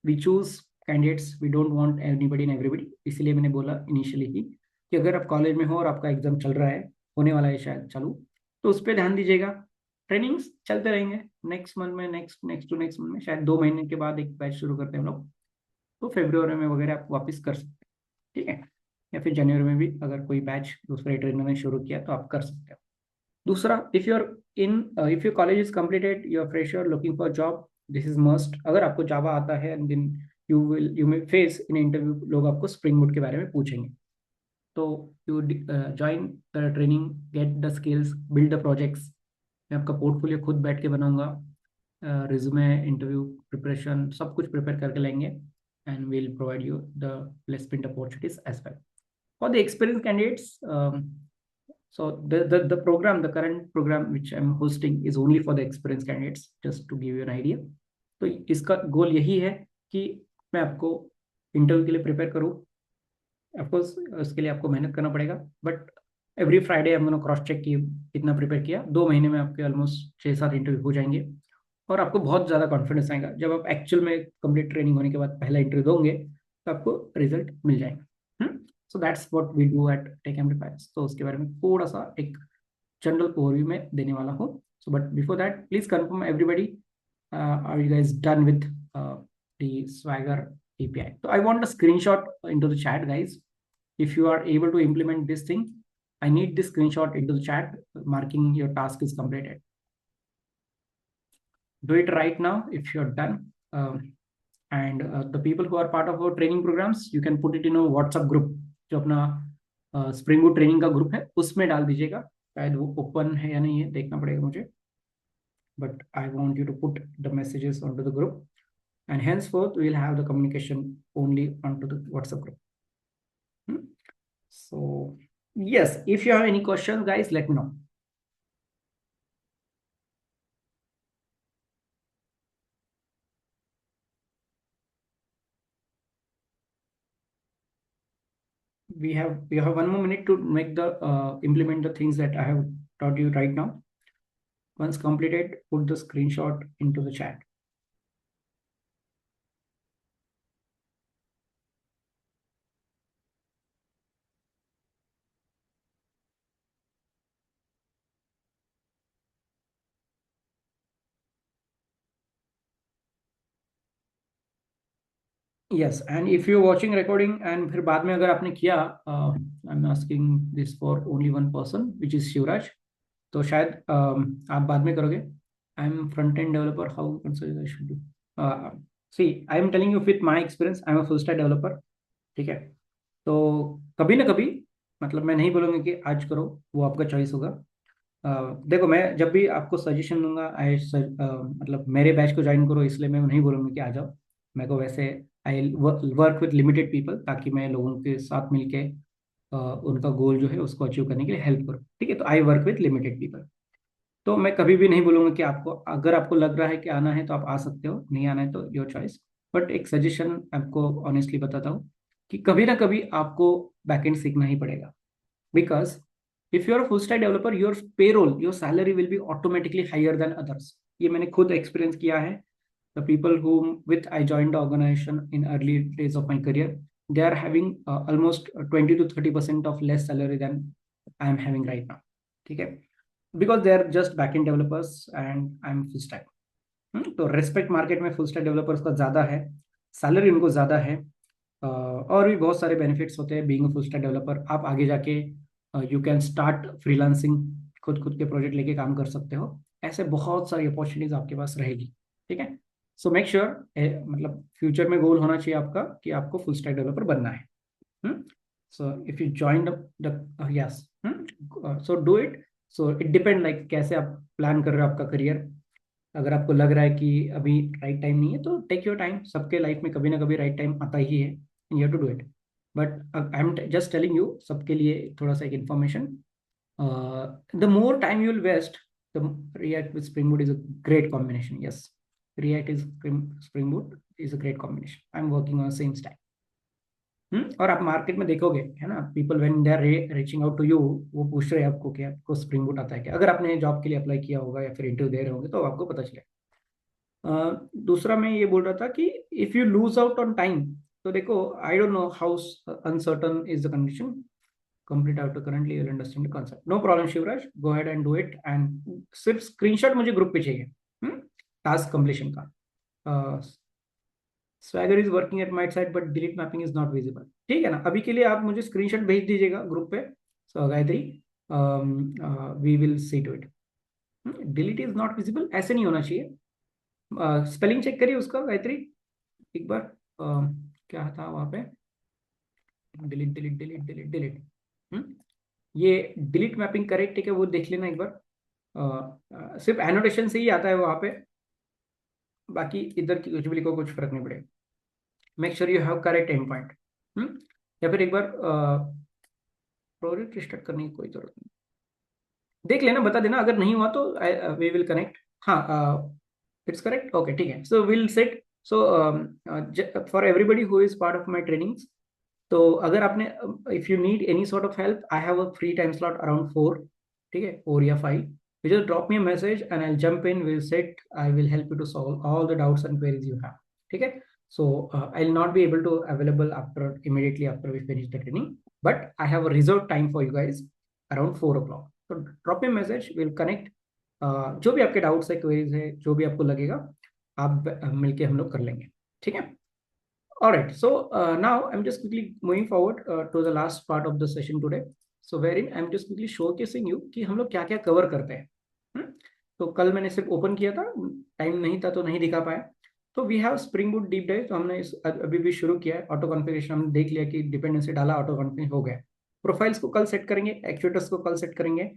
we choose candidates, we don't want anybody and everybody. इसलिए मैंने बोला initially ही कि अगर आप college में हो और आपका एग्जाम चल रहा है, होने वाला है शायद चालू, तो उस पर ध्यान दीजिएगा। ट्रेनिंग्स चलते रहेंगे, नेक्स्ट मंथ में, नेक्स्ट मंथ में, शायद 2 महीने के बाद एक बैच शुरू करते हैं हम लोग, तो फरवरी में वगैरह आप वापस कर सकते हैं, ठीक है, या फिर जनवरी में भी अगर कोई बैच दूसरे ट्रेनर ने शुरू किया तो आप कर सकते हो। दूसरा, if your college is completed, you are fresher looking for job, this is must. अगर आपको जावा आता है and then you may face in interview, लोग आपको स्प्रिंग बूट के बारे में पूछेंगे, तो you join the training, get the skills, build the projects. मैं आपका पोर्टफोलियो खुद बैठ के बनाऊंगा, रिज्यूमे, इंटरव्यू प्रिपरेशन सब कुछ प्रिपेयर करके लेंगे, and will provide you the placement opportunities as well for the experience candidates. So the program, the current program which I'm hosting is only for the experienced candidates, just to give you an idea. तो इसका गोल यही है कि मैं आपको interview के लिए prepare करूँ। ऑफकोर्स उसके लिए आपको मेहनत करना पड़ेगा, बट एवरी फ्राइडे हम लोग क्रॉस चेक की कितना प्रिपेयर किया। 2 महीने में आपके ऑलमोस्ट 6-7 इंटरव्यू हो जाएंगे, और आपको बहुत ज़्यादा कॉन्फिडेंस आएगा। जब आप एक्चुअल में कंप्लीट ट्रेनिंग होने के बाद पहला इंटरव्यू दोगे तो आपको रिजल्ट मिल जाएगा। So that's what we do at Tech Amplifiers. तो उसके बारे में थोड़ा सा एक जनरल ओवरव्यू में देने वाला हूँ। So but before that, please confirm everybody, are you guys done with the Swagger API? So I want a screenshot into the chat, guys. If you are able to implement this thing, I need this screenshot into the chat marking your task is completed. Do it right now if you're done. And the people who are part of our training programs, you can put it in a WhatsApp group, जो अपना spring boot training का group है उसमें डाल दीजिएगा। शायद वो open है या नहीं है, देखना पड़ेगा मुझे, but I want you to put the messages on to the group, and henceforth we will have the communication only onto the WhatsApp group. So yes, if you have any questions, guys, let me know. We have 1 more minute to make the implement the things that I have taught you right now. Once completed, put the screenshot into the chat. Yes, and if you're watching recording and फिर बाद में अगर आपने किया, I'm asking this for only one person, which is Shivraj, तो शायद आप बाद में करोगे। I'm front-end developer, how consider I should do? See, I am telling you with my experience, I'm a full-stack developer, ठीक है। तो कभी ना कभी, मतलब मैं नहीं बोलूँगा कि आज करो, वो आपका चॉइस होगा। देखो, मैं जब भी आपको सजेशन दूंगा, मतलब मेरे बैच को ज्वाइन करो, इसलिए मैं नहीं बोलूँगा कि आ जाओ। मेरे को वैसे I work with limited people, ताकि मैं लोगों के साथ मिलके उनका गोल जो है उसको अचीव करने के लिए हेल्प करूँ, ठीक है। तो I work with limited people, तो मैं कभी भी नहीं बोलूँगा कि आपको, अगर आपको लग रहा है कि आना है तो आप आ सकते हो, नहीं आना है तो योर चॉइस। बट एक सजेशन आपको ऑनेस्टली बताता हूँ कि कभी ना कभी आपको बैकएंड सीखना ही पड़ेगा, because if you're a full stack developer, your payroll, your salary will be automatically higher than others. ये मैंने खुद एक्सपीरियंस किया है। The people whom with I joined the organization in early days of my career, they are having almost 20 to 30% of less salary than I am having right now, ठीक है, because they are just backend developers and I am full stack. तो respect market में full stack developers का ज़्यादा है, salary उनको ज़्यादा है, और भी बहुत सारे बेनिफिट्स होते हैं being a full stack developer. आप आगे जाके यू कैन स्टार्ट फ्रीलांसिंग, खुद के प्रोजेक्ट लेके काम कर सकते हो। ऐसे बहुत सारी अपॉर्चुनिटीज आपके पास रहेगी, ठीक है। सो मेक श्योर, मतलब फ्यूचर में गोल होना चाहिए आपका कि आपको फुल स्टैक डेवलपर बनना है। सो if you join the yes, so do it. So it depend, like कैसे आप प्लान कर रहे हो आपका करियर। अगर आपको लग रहा है कि अभी राइट टाइम नहीं है, तो टेक योर टाइम। सबके लाइफ में कभी ना कभी राइट टाइम आता ही है, you have to do it. But I am just telling you, सबके लिए थोड़ा सा एक information, the more time you will waste, the React with Spring Boot is a great combination. Yes, React is Spring Boot is a great combination. I'm working on the same stack. और आप market में देखोगे, है ना, people when they are reaching out to you, वो पूछ रहे हैं आपको कि आपको स्प्रिंग बूट आता है क्या, अगर आपने जॉब के लिए अप्लाई किया होगा या फिर इंटरव्यू दे रहे होंगे तो आपको पता चलेगा। दूसरा मैं ये बोल रहा था कि if you lose out on time, तो देखो, I don't know how uncertain is the condition, complete out currently you understand the concept, no problem Shivraj, go ahead and do it, and सिर्फ स्क्रीनशॉट मुझे ग्रुप पे चाहिए task completion का। Swagger is working at my side but delete mapping is not visible, ठीक है ना, अभी के लिए आप मुझे स्क्रीनशॉट भेज दीजिएगा ग्रुप पे। So Gayatri, we will see to it. Delete is not visible ऐसे नहीं होना चाहिए, स्पेलिंग चेक करिए उसका गायत्री एक बार, क्या था वहां पे, delete delete delete delete delete, ये डिलीट मैपिंग करेक्ट है क्या वो देख लेना एक बार। सिर्फ एनोटेशन से ही आता है वहां पे, बाकी इधर की कुछ भी लिखो कुछ फर्क नहीं पड़ेगा। Make sure you have correct and point, या फिर एक बार प्रोजेक्ट रिस्टार्ट करने की कोई जरूरत नहीं, देख लेना, बता देना अगर नहीं हुआ तो वी विल कनेक्ट। हाँ, इट्स करेक्ट, ओके ठीक है, so will set. So for everybody who is part of my trainings, तो अगर आपने, if you need any sort of help, I have a free time slot around 4, ठीक है, 4 या 5, you just drop me a message and I'll jump in, we'll sit, I will help you to solve all the doubts and queries you have, ठीक है। So I'll not be able to available after immediately after we finish the training, but I have a reserved time for you guys around 4 o'clock, so drop me a message, we'll connect, जो भी आपके doubts है, queries है, जो भी आपको लगेगा, आप मिलके हम लोग कर लेंगे, ठीक है। All right, so now I'm just quickly moving forward to the last part of the session today. So wherein I'm just quickly showcasing you कि हम लोग क्या क्या कवर करते हैं। तो कल मैंने सिर्फ ओपन किया था, टाइम नहीं था तो नहीं दिखा पाया। तो we have Spring Boot deep dive, तो हमने अभी भी शुरू किया है। ऑटो कॉन्फ़िगरेशन हमने देख लिया कि डिपेंडेंसी डाला, ऑटो कॉन्फ़िगरेशन हो गया। प्रोफाइल्स को कल सेट करेंगे, एक्चुएटर्स को कल सेट करेंगे।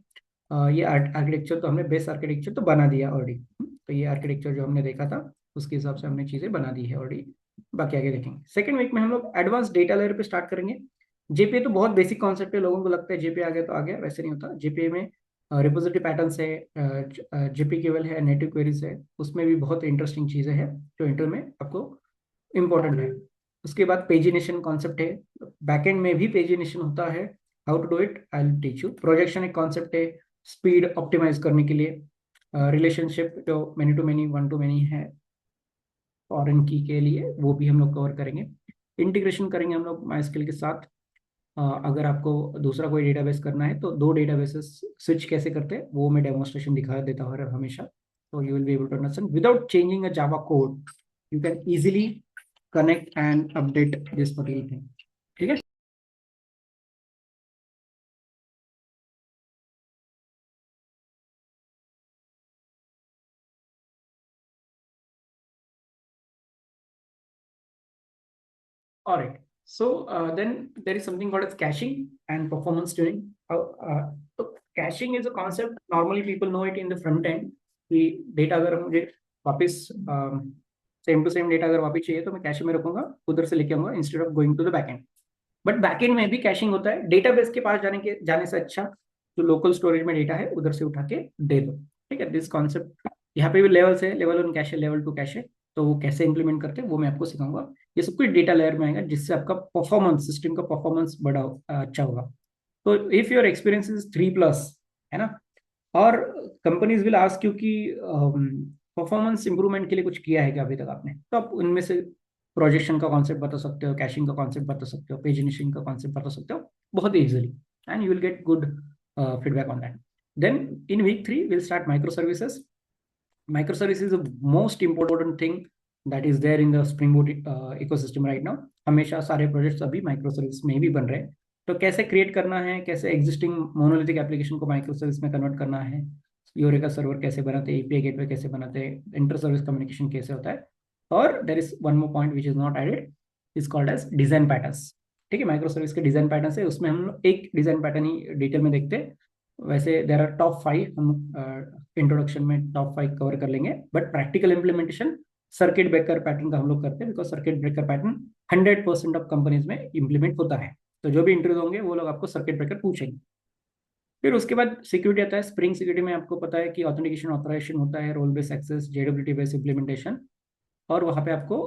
ये आर्किटेक्चर तो हमने बेस आर्किटेक्चर तो बना दिया ऑलरेडी, तो ये आर्किटेक्चर जो हमने देखा था उसके हिसाब से हमने चीज़ें बना दी है ऑलरेडी, बाकी आगे देखेंगे। सेकंड वीक में हम लोग एडवांस डेटा लेयर पे स्टार्ट करेंगे। जेपीए तो बहुत बेसिक कॉन्सेप्ट है, लोगों को लगता है जेपीए आ गया तो आ गया, वैसे नहीं होता। जेपीए में रिपोजिटरी पैटर्न्स है, जेपी केवल है, नेटिव क्वेरीज है, उसमें भी बहुत इंटरेस्टिंग चीज़ें हैं जो इंटर में आपको इम्पोर्टेंट है। उसके बाद पेजिनेशन कॉन्सेप्ट है, बैकएंड में भी पेजिनेशन होता है, how to do it I will teach you. Projection एक कॉन्सेप्ट है स्पीड ऑप्टिमाइज करने के लिए। रिलेशनशिप जो many to many, one to many है फॉरेन की के लिए, वो भी हम लोग कवर करेंगे। इंटीग्रेशन करेंगे हम लोग माइस्क्ल के साथ। अगर आपको दूसरा कोई डेटाबेस करना है तो 2 डेटाबेसेस स्विच कैसे करते हैं वो मैं डेमोन्स्ट्रेशन दिखा देता हूँ हमेशा, तो you will be able to understand without changing a Java code, you can easily connect and update this particular thing, ठीक है। All right. So then there is something called as caching and performance tuning. So caching is a concept. Normally people know it in the front end. कि data अगर मुझे वापस same to same data अगर वापस चाहिए तो मैं cash में रखूंगा, उधर से लेके आऊंगा instead of going to the backend. But backend में भी कैशिंग होता है, डेटाबेस के पास जाने से अच्छा जो लोकल स्टोरेज में डेटा है उधर से उठा के दे दो, ठीक है। दिस कॉन्सेप्ट यहाँ पे भी लेवल्स है, लेवल 1 कैशे, लेवल 2 कैशे, तो वो कैसे इंप्लीमेंट करते हैं वो मैं आपको सिखाऊंगा। ये सब कुछ डेटा लेयर में आएगा जिससे आपका परफॉर्मेंस, सिस्टम का परफॉर्मेंस बड़ा अच्छा होगा। तो इफ योर एक्सपीरियंस इज 3+, है ना, और कंपनीज विल आस्क यू कि परफॉर्मेंस इंप्रूवमेंट के लिए कुछ किया है क्या अभी तक आपने, तो आप उनमें से प्रोजेक्शन का कॉन्सेप्ट बता सकते हो, कैशिंग का कॉन्सेप्ट बता सकते हो, पेजिनेशन का कॉन्सेप्ट बता सकते हो बहुत easily, and you will get good feedback on that. Then in week 3 will start microservices. Microservices is the most important thing that is there in the Spring Boot ecosystem right now. हमेशा सारे projects अभी micro service में भी बन रहे हैं, तो कैसे क्रिएट करना है, कैसे एग्जिस्टिंग मोनोलिथिक एप्लीकेशन को माइक्रो सर्विस में कन्वर्ट करना है, यूरेका सर्वर कैसे बनाते हैं, एपीआई गेटवे कैसे बनाते हैं, इंटर सर्विस कम्युनिकेशन कैसे होता है। और there is one more point which is not added, is called as design patterns, ठीक है। माइक्रो सर्विस के डिजाइन पैटर्न्स है, उसमें हम एक डिजाइन पैटर्न ही डिटेल में देखते हैं। वैसे देर आर टॉप 5, हम इंट्रोडक्शन में टॉप 5 कवर कर लेंगे, but practical implementation circuit breaker pattern का हम लोग करते हैं, because circuit breaker pattern 100% of companies में इंप्लीमेंट होता है। तो जो भी इंटरव्यू होंगे वो लोग आपको सर्किट ब्रेकर पूछेंगे। फिर उसके बाद सिक्योरिटी आता है। स्प्रिंग सिक्योरिटी में आपको पता है कि ऑथेंटिकेशन ऑथराइजेशन होता है, role based access, JWT based implementation, और वहाँ पे आपको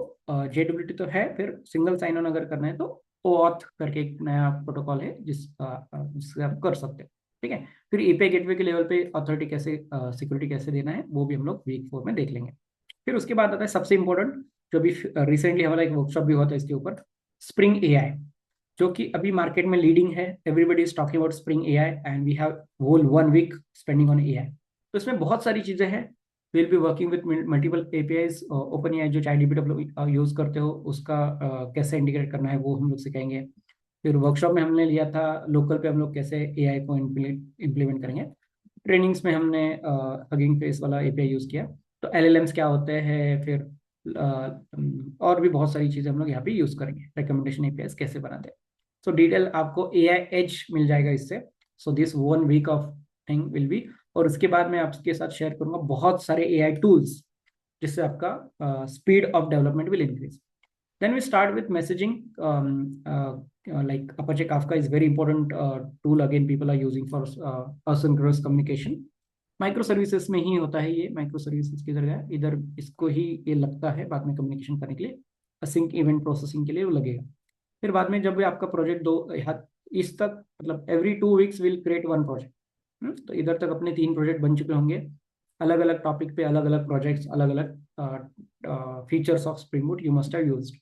JWT तो है, फिर सिंगल साइन ऑन अगर करना है तो OAuth करके एक नया प्रोटोकॉल है जिससे आप कर सकते हैं, ठीक है। फिर एपीआई गेटवे के लेवल पे अथॉरिटी कैसे, सिक्योरिटी कैसे देना है, वो भी हम लोग वीक 4 में देख लेंगे। फिर उसके बाद आता है सबसे इंपॉर्टेंट, जो भी रिसेंटली हमारा एक वर्कशॉप भी हुआ था इसके ऊपर, स्प्रिंग एआई, जो कि अभी मार्केट में लीडिंग है। Everybody is talking about Spring AI and we have whole 1 week spending on AI. तो इसमें बहुत सारी चीजें हैं। Will be working with multiple APIs. OpenAI जो चाहे डीबीडब्ल्यू यूज करते हो उसका कैसे इंटीग्रेट करना है वो हम लोग सिखाएंगे। फिर वर्कशॉप में हमने लिया था लोकल पे हम लोग कैसे एआई को इम्प्लीमेंट करेंगे। ट्रेनिंग्स में हमने हगिंग फेस वाला एपीआई यूज किया। तो एलएलएम्स क्या होते हैं, फिर और भी बहुत सारी चीजें हम लोग यहाँ पे यूज करेंगे, रिकमेंडेशन एपीआई कैसे बनाते हैं। सो डिटेल आपको एआई एज मिल जाएगा इससे। So this 1 week of thing will be. और उसके बाद मैं आपके साथ शेयर करूंगा बहुत सारे एआई टूल्स जिससे आपका speed of development will increase. Then we start with messaging. Like Apache Kafka is very important tool again people are using for asynchronous communication. Micro services में ही होता है ये, माइक्रो सर्विसेज की जगह इधर इसको ही ये लगता है बाद में कम्युनिकेशन करने के लिए, असिंक इवेंट प्रोसेसिंग के लिए वो लगेगा। फिर बाद में जब भी आपका प्रोजेक्ट दो इस तक, मतलब every 2 weeks will create 1 project. तो इधर तक अपने 3 प्रोजेक्ट बन चुके होंगे, अलग अलग टॉपिक पे अलग अलग प्रोजेक्ट्स, अलग अलग features of Spring boot you must have used.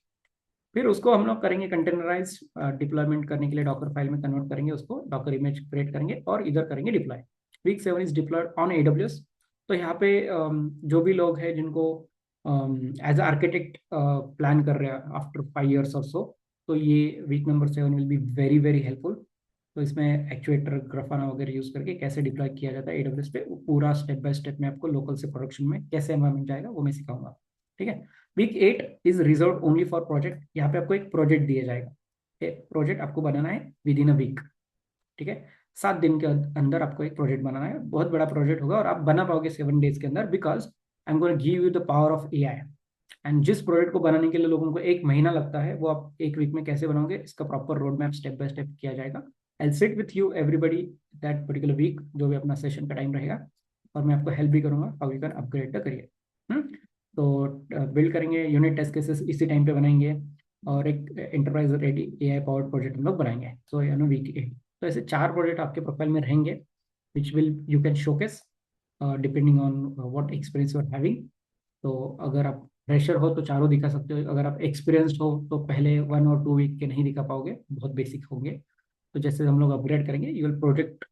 फिर उसको हम लोग करेंगे कंटेनराइज डिप्लॉयमेंट करने के लिए, डॉकर फाइल में कन्वर्ट करेंगे उसको, डॉकर इमेज क्रिएट करेंगे और इधर करेंगे deploy. Week 7 is deployed on AWS। तो यहाँ पे जो भी लोग हैं जिनको एज आर्किटेक्ट प्लान कर रहे हैं आफ्टर 5 years और सो, तो ये week number 7 will be very very helpful. तो इसमें एक्चुएटर ग्राफाना वगैरह यूज करके कैसे डिप्लॉय किया जाता है AWS पे, पूरा स्टेप बाय स्टेप में आपको लोकल से प्रोडक्शन में कैसे एनवायरमेंट जाएगा वो मैं सिखाऊंगा, ठीक है। Week 8 is reserve only for project. यहाँ पे आपको एक प्रोजेक्ट दिया जाएगा, प्रोजेक्ट आपको बनाना है विद इन अ वीक, ठीक है। 7 दिन के अंदर आपको एक प्रोजेक्ट बनाना है, बहुत बड़ा प्रोजेक्ट होगा और आप बना पाओगे 7 days के अंदर, because I am going to give you the power of AI. And जिस प्रोजेक्ट को बनाने के लिए लोगों को 1 महीना लगता है वो आप 1 वीक में कैसे बनाओगे, इसका proper road map step by step किया जाएगा। I sit with you everybody that particular week, जो भी अपना सेशन का टाइम रहेगा, और मैं आपको हेल्प भी करूंगा how you can upgrade the career. तो बिल्ड करेंगे, यूनिट टेस्ट केसेस इसी टाइम पे बनाएंगे, और एक enterprise ready AI powered project हम लोग बनाएंगे। So week 8। तो ऐसे 4 प्रोजेक्ट आपके प्रोफाइल में रहेंगे which will you can showcase depending on what experience you are having. तो अगर आप फ्रेशर हो तो चारों दिखा सकते हो, अगर आप एक्सपीरियंस्ड हो तो पहले 1 और 2 वीक के नहीं दिखा पाओगे, बहुत बेसिक होंगे। तो जैसे हम लोग अपग्रेड करेंगे you will project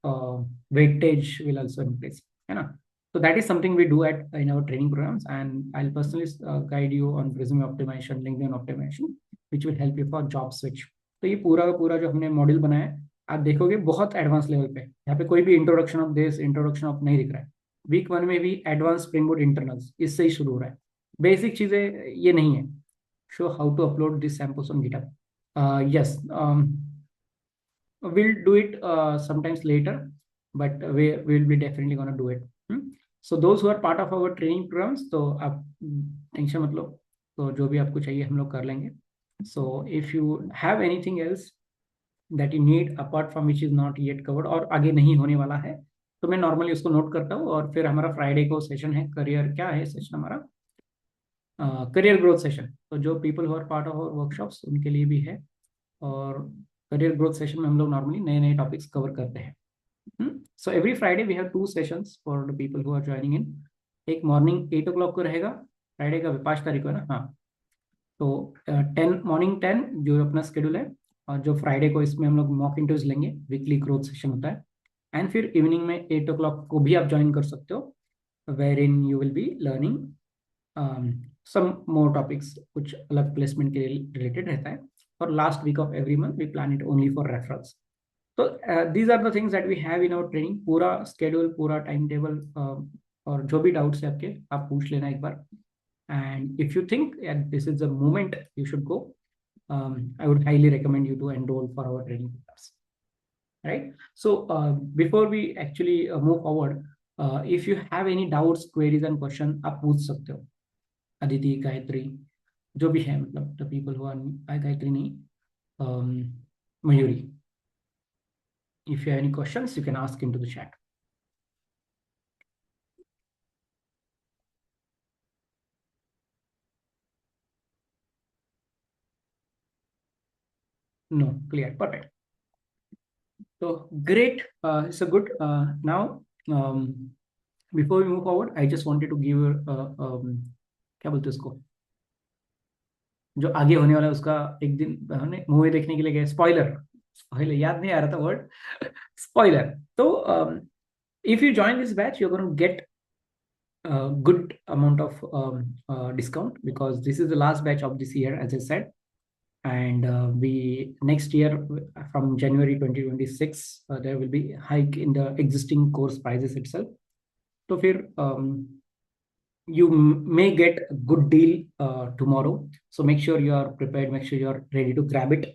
weightage will also increase, है ना। So that is something we do at in our training programs, and I'll personally guide you on resume optimization, LinkedIn optimization, which will help you for job switch. तो ये पूरा का पूरा जो हमने module बनाया है आप देखोगे बहुत एडवांस लेवल पे, यहाँ पे कोई भी introduction of this, introduction of नहीं दिख रहा है। वीक 1 में भी एडवांस स्प्रिंग बोर्ड इंटरनल्स इससे ही शुरू हो रहा है, बेसिक चीजें ये नहीं है। Show how to upload this samples on GitHub. Yes, we'll do it sometimes later, but we'll be definitely gonna do it. So those who are part of our training programs, तो आप tension मत लो, तो जो भी आपको चाहिए हम लोग कर लेंगे। So if you have anything else that you need apart from which is not yet covered और आगे नहीं होने वाला है, तो मैं नॉर्मली उसको नोट करता हूँ। और फिर हमारा फ्राइडे को सेशन है करियर, क्या है सेशन हमारा, करियर ग्रोथ सेशन। तो जो people who are part of our workshops उनके लिए भी है। और करियर ग्रोथ सेशन में हम लोग नॉर्मली नए नए टॉपिक्स कवर करते हैं। So every Friday we have 2 sessions for the people who are joining in. एक मॉर्निंग 8 o'clock को रहेगा, फ्राइडे का 5 तारीख को है ना, हाँ। तो 10 मॉर्निंग 10 जो अपना शेड्यूल है, और जो फ्राइडे को इसमें हम लोग मॉक इंटरव्यूज लेंगे, वीकली ग्रोथ सेशन होता है। एंड फिर इवनिंग में 8 o'clock को भी आप ज्वाइन कर सकते हो, where in you will be learning some more topics, कुछ अलग प्लेसमेंट के रिलेटेड रहता है। और last week of every month we plan it only for referrals. तो these are the things that we have in our training, पूरा schedule, पूरा time table. और जो भी डाउट्स है आपके आप पूछ लेना एक बार। And if you think this is the moment you should go, I would highly recommend you to enrol for our training class, right. So before we actually move forward, if you have any doubts, queries and question, आप पूछ सकते हो। अदिति, गायत्री, जो भी है, मतलब the people who are, Gayatri नहीं, Mayuri, if you have any questions you can ask into the chat. No, clear, perfect. So great, it's a good. Now, before we move forward, I just wanted to give you क्या बोलते हैं उसको, जो आगे होने वाला है उसका एक दिन हमने मूवी देखने के लिए गए, स्पॉइलर, पहले याद नहीं आ रहा था वर्ड, स्पॉइलर. तो if you join this batch, you're going to get a good amount of discount, because this is the last batch of this year, as I said. And we next year from January 2026 there will be hike in the existing course prices itself. So फिर you may get a good deal tomorrow. So make sure you are prepared, make sure you are ready to grab it.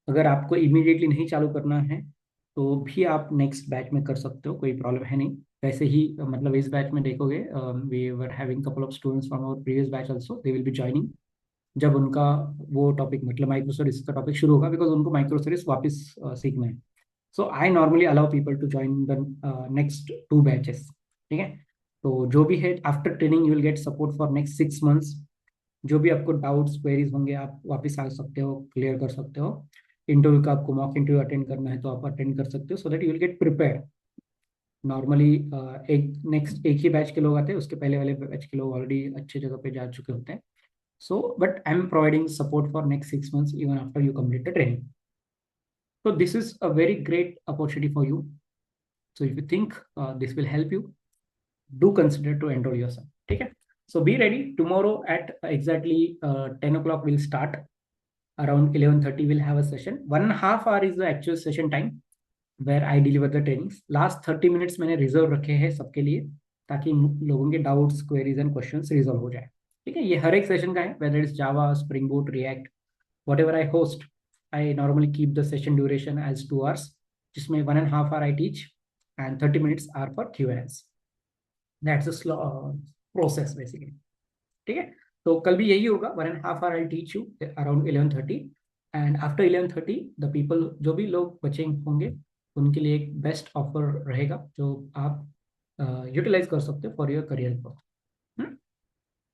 अगर आपको immediately नहीं चालू करना है तो भी आप नेक्स्ट बैच में कर सकते हो, कोई प्रॉब्लम है नहीं. वैसे ही मतलब इस बैच में देखोगे, we were having couple of students from our previous batch also, they will be joining जब उनका वो टॉपिक मतलब माइक्रो सर्विस का टॉपिक शुरू होगा, बिकॉज उनको माइक्रो सर्विस वापस सीखना है. So I normally allow people to join the next 2 batches. ठीक है, तो जो भी है after training you will get support for next 6 months. जो भी आपको डाउट्स क्वेरीज होंगे आप वापस आ सकते हो, क्लियर कर सकते हो. इंटरव्यू का आपको मॉक इंटरव्यू अटेंड करना है तो आप अटेंड कर सकते हो, सो that you will gate prepare. Normally एक ही बैच के लोग आते हैं, उसके पहले वाले बैच के लोग ऑलरेडी अच्छे जगह पे जा चुके होते हैं. So, but I'm providing support for next 6 months even after you complete the training. So this is a very great opportunity for you. So if you think this will help you, do consider to enroll yourself. Okay. So be ready. Tomorrow at exactly 10 o'clock we'll start. Around 11:30 we'll have a session. 1.5 hour is the actual session time where I deliver the trainings. Last 30 minutes मैंने reserve रखे हैं सबके लिए, ताकि लोगों के doubts, queries and questions resolve हो जाए. ठीक है, ये हर एक सेशन का है, whether it's Java, spring boot, react, whatever I host. I normally keep the session duration as 2 hours, जिसमें 1.5 hour I teach and 30 minutes are for Q&As. That's a slow process basically. ठीक है, तो कल भी यही होगा. 1.5 hour I'll teach you around 11:30 and after 11:30 the people, जो भी लोग बचे होंगे उनके लिए एक बेस्ट ऑफर रहेगा जो आप यूटिलाइज कर सकते हो for your career growth.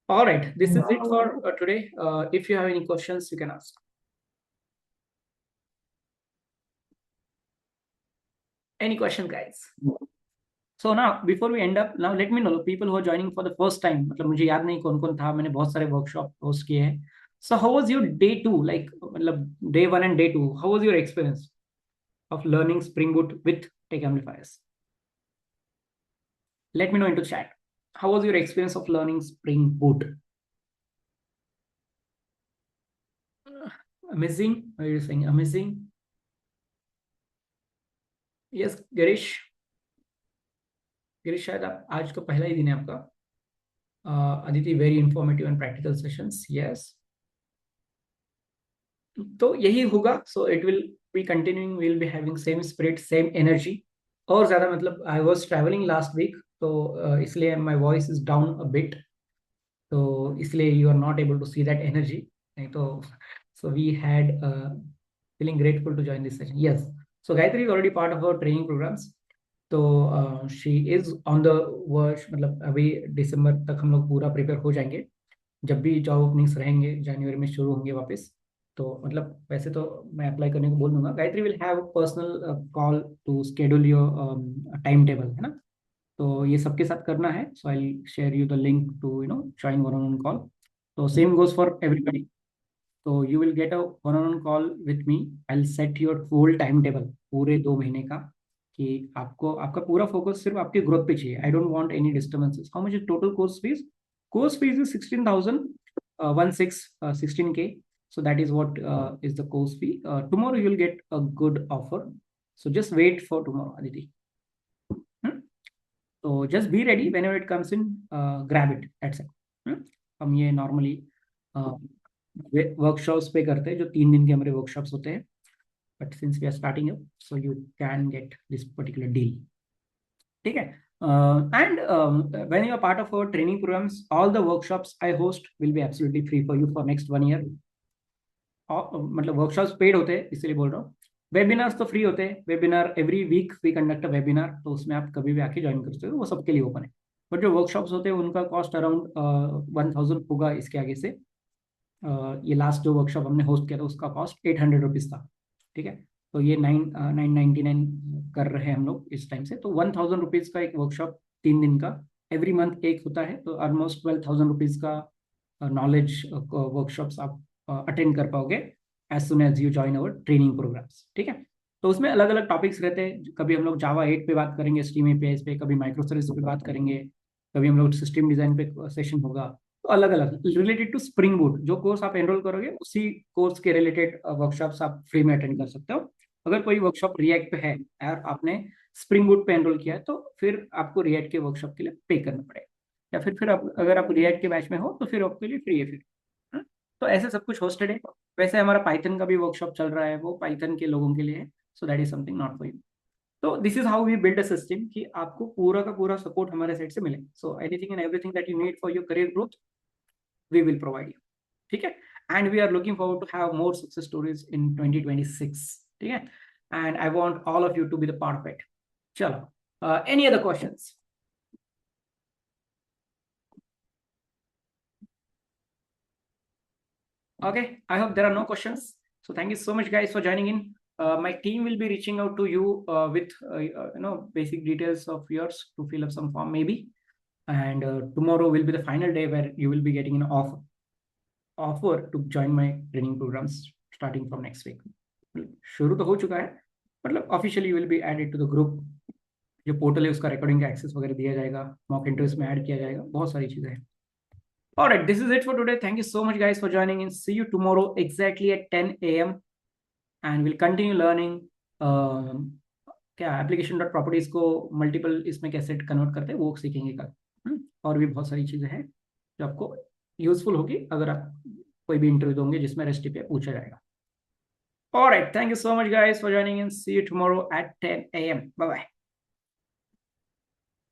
All right, this is it for today. If you have any questions, you can ask. Any question, guys? So now, before we end up, now let me know the people who are joining for the first time. मतलब मुझे याद नहीं कौन कौन था, मैंने बहुत सारे वर्कशॉप होस्ट किए हैं. So how was your day 2? Like मतलब day 1 and day 2. How was your experience of learning Spring Boot with Tech Amplifiers? Let me know into chat. How was your experience of learning Spring Boot? Amazing. Are you saying amazing? Yes, Girish. Girish, शायद आप आज का पहला ही दिन है आपका. Aditi, very informative and practical sessions. Yes, तो यही होगा. So it will be continuing, will be having same spirit, same energy. और ज्यादा मतलब I was travelling last week, तो इसलिए my voice is down a bit, तो इसलिए you are not able to see that energy. नहीं तो so we had feeling grateful to join this session. Yes, so Gayatri is already part of our training programmes. तो she is on the verge, मतलब अभी दिसंबर तक हम लोग पूरा prepare हो जाएंगे. जब भी जॉब ओपनिंग्स रहेंगे जनवरी में शुरू होंगे वापस, तो मतलब वैसे तो मैं अप्लाई करने को बोल दूंगा. Gayatri will have personal call to schedule your time table, है ना. तो ये सबके साथ करना है. So I will share you the link to join one on call. तो सेम गोज फॉर एवरीबडी. तो you will get a one on call with me. I will set your full time table पूरे 2 महीने का, कि आपको आपका पूरा focus सिर्फ आपके ग्रोथ पे चाहिए. I don't want any disturbances. How much is total course fees? Course fees is 16K. So that is what is the course fee. Tomorrow you will get a good offer. So just wait for tomorrow, Aditi. So just be ready whenever it comes in. Grab it. That's it. हम ये normally workshops पे करते हैं, जो 3 दिन के हमारे workshops होते हैं. But since we are starting up, so you can get this particular deal. ठीक है. And when you are part of our training programs, all the workshops I host will be absolutely free for you for next 1 year. मतलब workshops paid होते हैं इसलिए बोल रहा हूँ. Webinars तो फ्री होते हैं. Webinar every week we conduct a webinar, तो उसमें आप कभी भी आके ज्वाइन कर सकते हो, वो सबके लिए ओपन है. बट जो वर्कशॉप्स होते हैं उनका कॉस्ट अराउंड 1000 होगा इसके आगे से. ये लास्ट जो वर्कशॉप हमने होस्ट किया था उसका कॉस्ट 800 रुपीज़ था. ठीक है। तो ये 999 कर रहे हैं हम लोग इस टाइम से। तो 1000 रुपीज का एक वर्कशॉप 3 दिन का एवरी मंथ एक होता है, तो ऑलमोस्ट 12,000 रुपीज का नॉलेज वर्कशॉप्स आप अटेंड कर पाओगे as soon as you join our training programmes, ठीक है। तो उसमें अलग अलग टॉपिक्स रहते हैं, कभी हम लोग जावा 8 पे बात करेंगे, स्ट्रीम एपीआई पे, कभी माइक्रो सर्विस पे बात करेंगे, कभी हम लोग सिस्टम डिजाइन पे सेशन होगा। तो अलग अलग रिलेटेड टू स्प्रिंग बूट जो कोर्स आप एनरोल करोगे उसी कोर्स के रिलेटेड वर्कशॉप्स आप फ्री में अटेंड कर सकते हो। अगर कोई वर्कशॉप रिएक्ट पे है और आपने स्प्रिंग बूट पे एनरोल किया है तो फिर आपको रिएक्ट के वर्कशॉप के लिए पे करना पड़ेगा, या फिर अगर आप रिएक्ट के बैच में हो तो फिर आपके लिए फ्री है फिर। हाँ? तो ऐसे सब कुछ होस्टेड है। वैसे हमारा पाइथन का भी वर्कशॉप चल रहा है, वो पाइथन के लोगों के लिए है, so that is something not for you. तो this is how we build a system कि आपको पूरा का पूरा सपोर्ट हमारे साइड से मिले। So anything and everything that you need for your career growth we will provide you, ठीक है। And we are looking forward to have more success stories in 2026, ठीक है। And I want all of you to be the part of it. चलो, any other questions? Okay, I hope there are no questions. So thank you so much, guys, for joining in. My team will be reaching out to you with basic details of yours to fill up some form maybe. And tomorrow will be the final day where you will be getting an offer to join my training programs starting from next week. शुरू तो हो चुका है, मतलब officially you will be added to the group. जो portal है उसका recording का एक्सेस वगैरह दिया जाएगा, मॉक इंटरव्यूज में ऐड किया जाएगा, बहुत सारी चीजें हैं। All right, this is it for today. Thank you so much, guys, for joining in. See you tomorrow exactly at 10 a.m. and we'll continue learning क्या application.properties को मल्टीपल इसमें कैसे कन्वर्ट करते हैं वो सीखेंगे कल। और भी बहुत सारी चीजें हैं जो आपको यूजफुल होगी अगर आप कोई भी इंटरव्यू दोगे जिसमें रेस्ट पे पूछा जाएगा। All right, thank you so much, guys, for joining in. See you tomorrow at 10 a.m. Bye bye.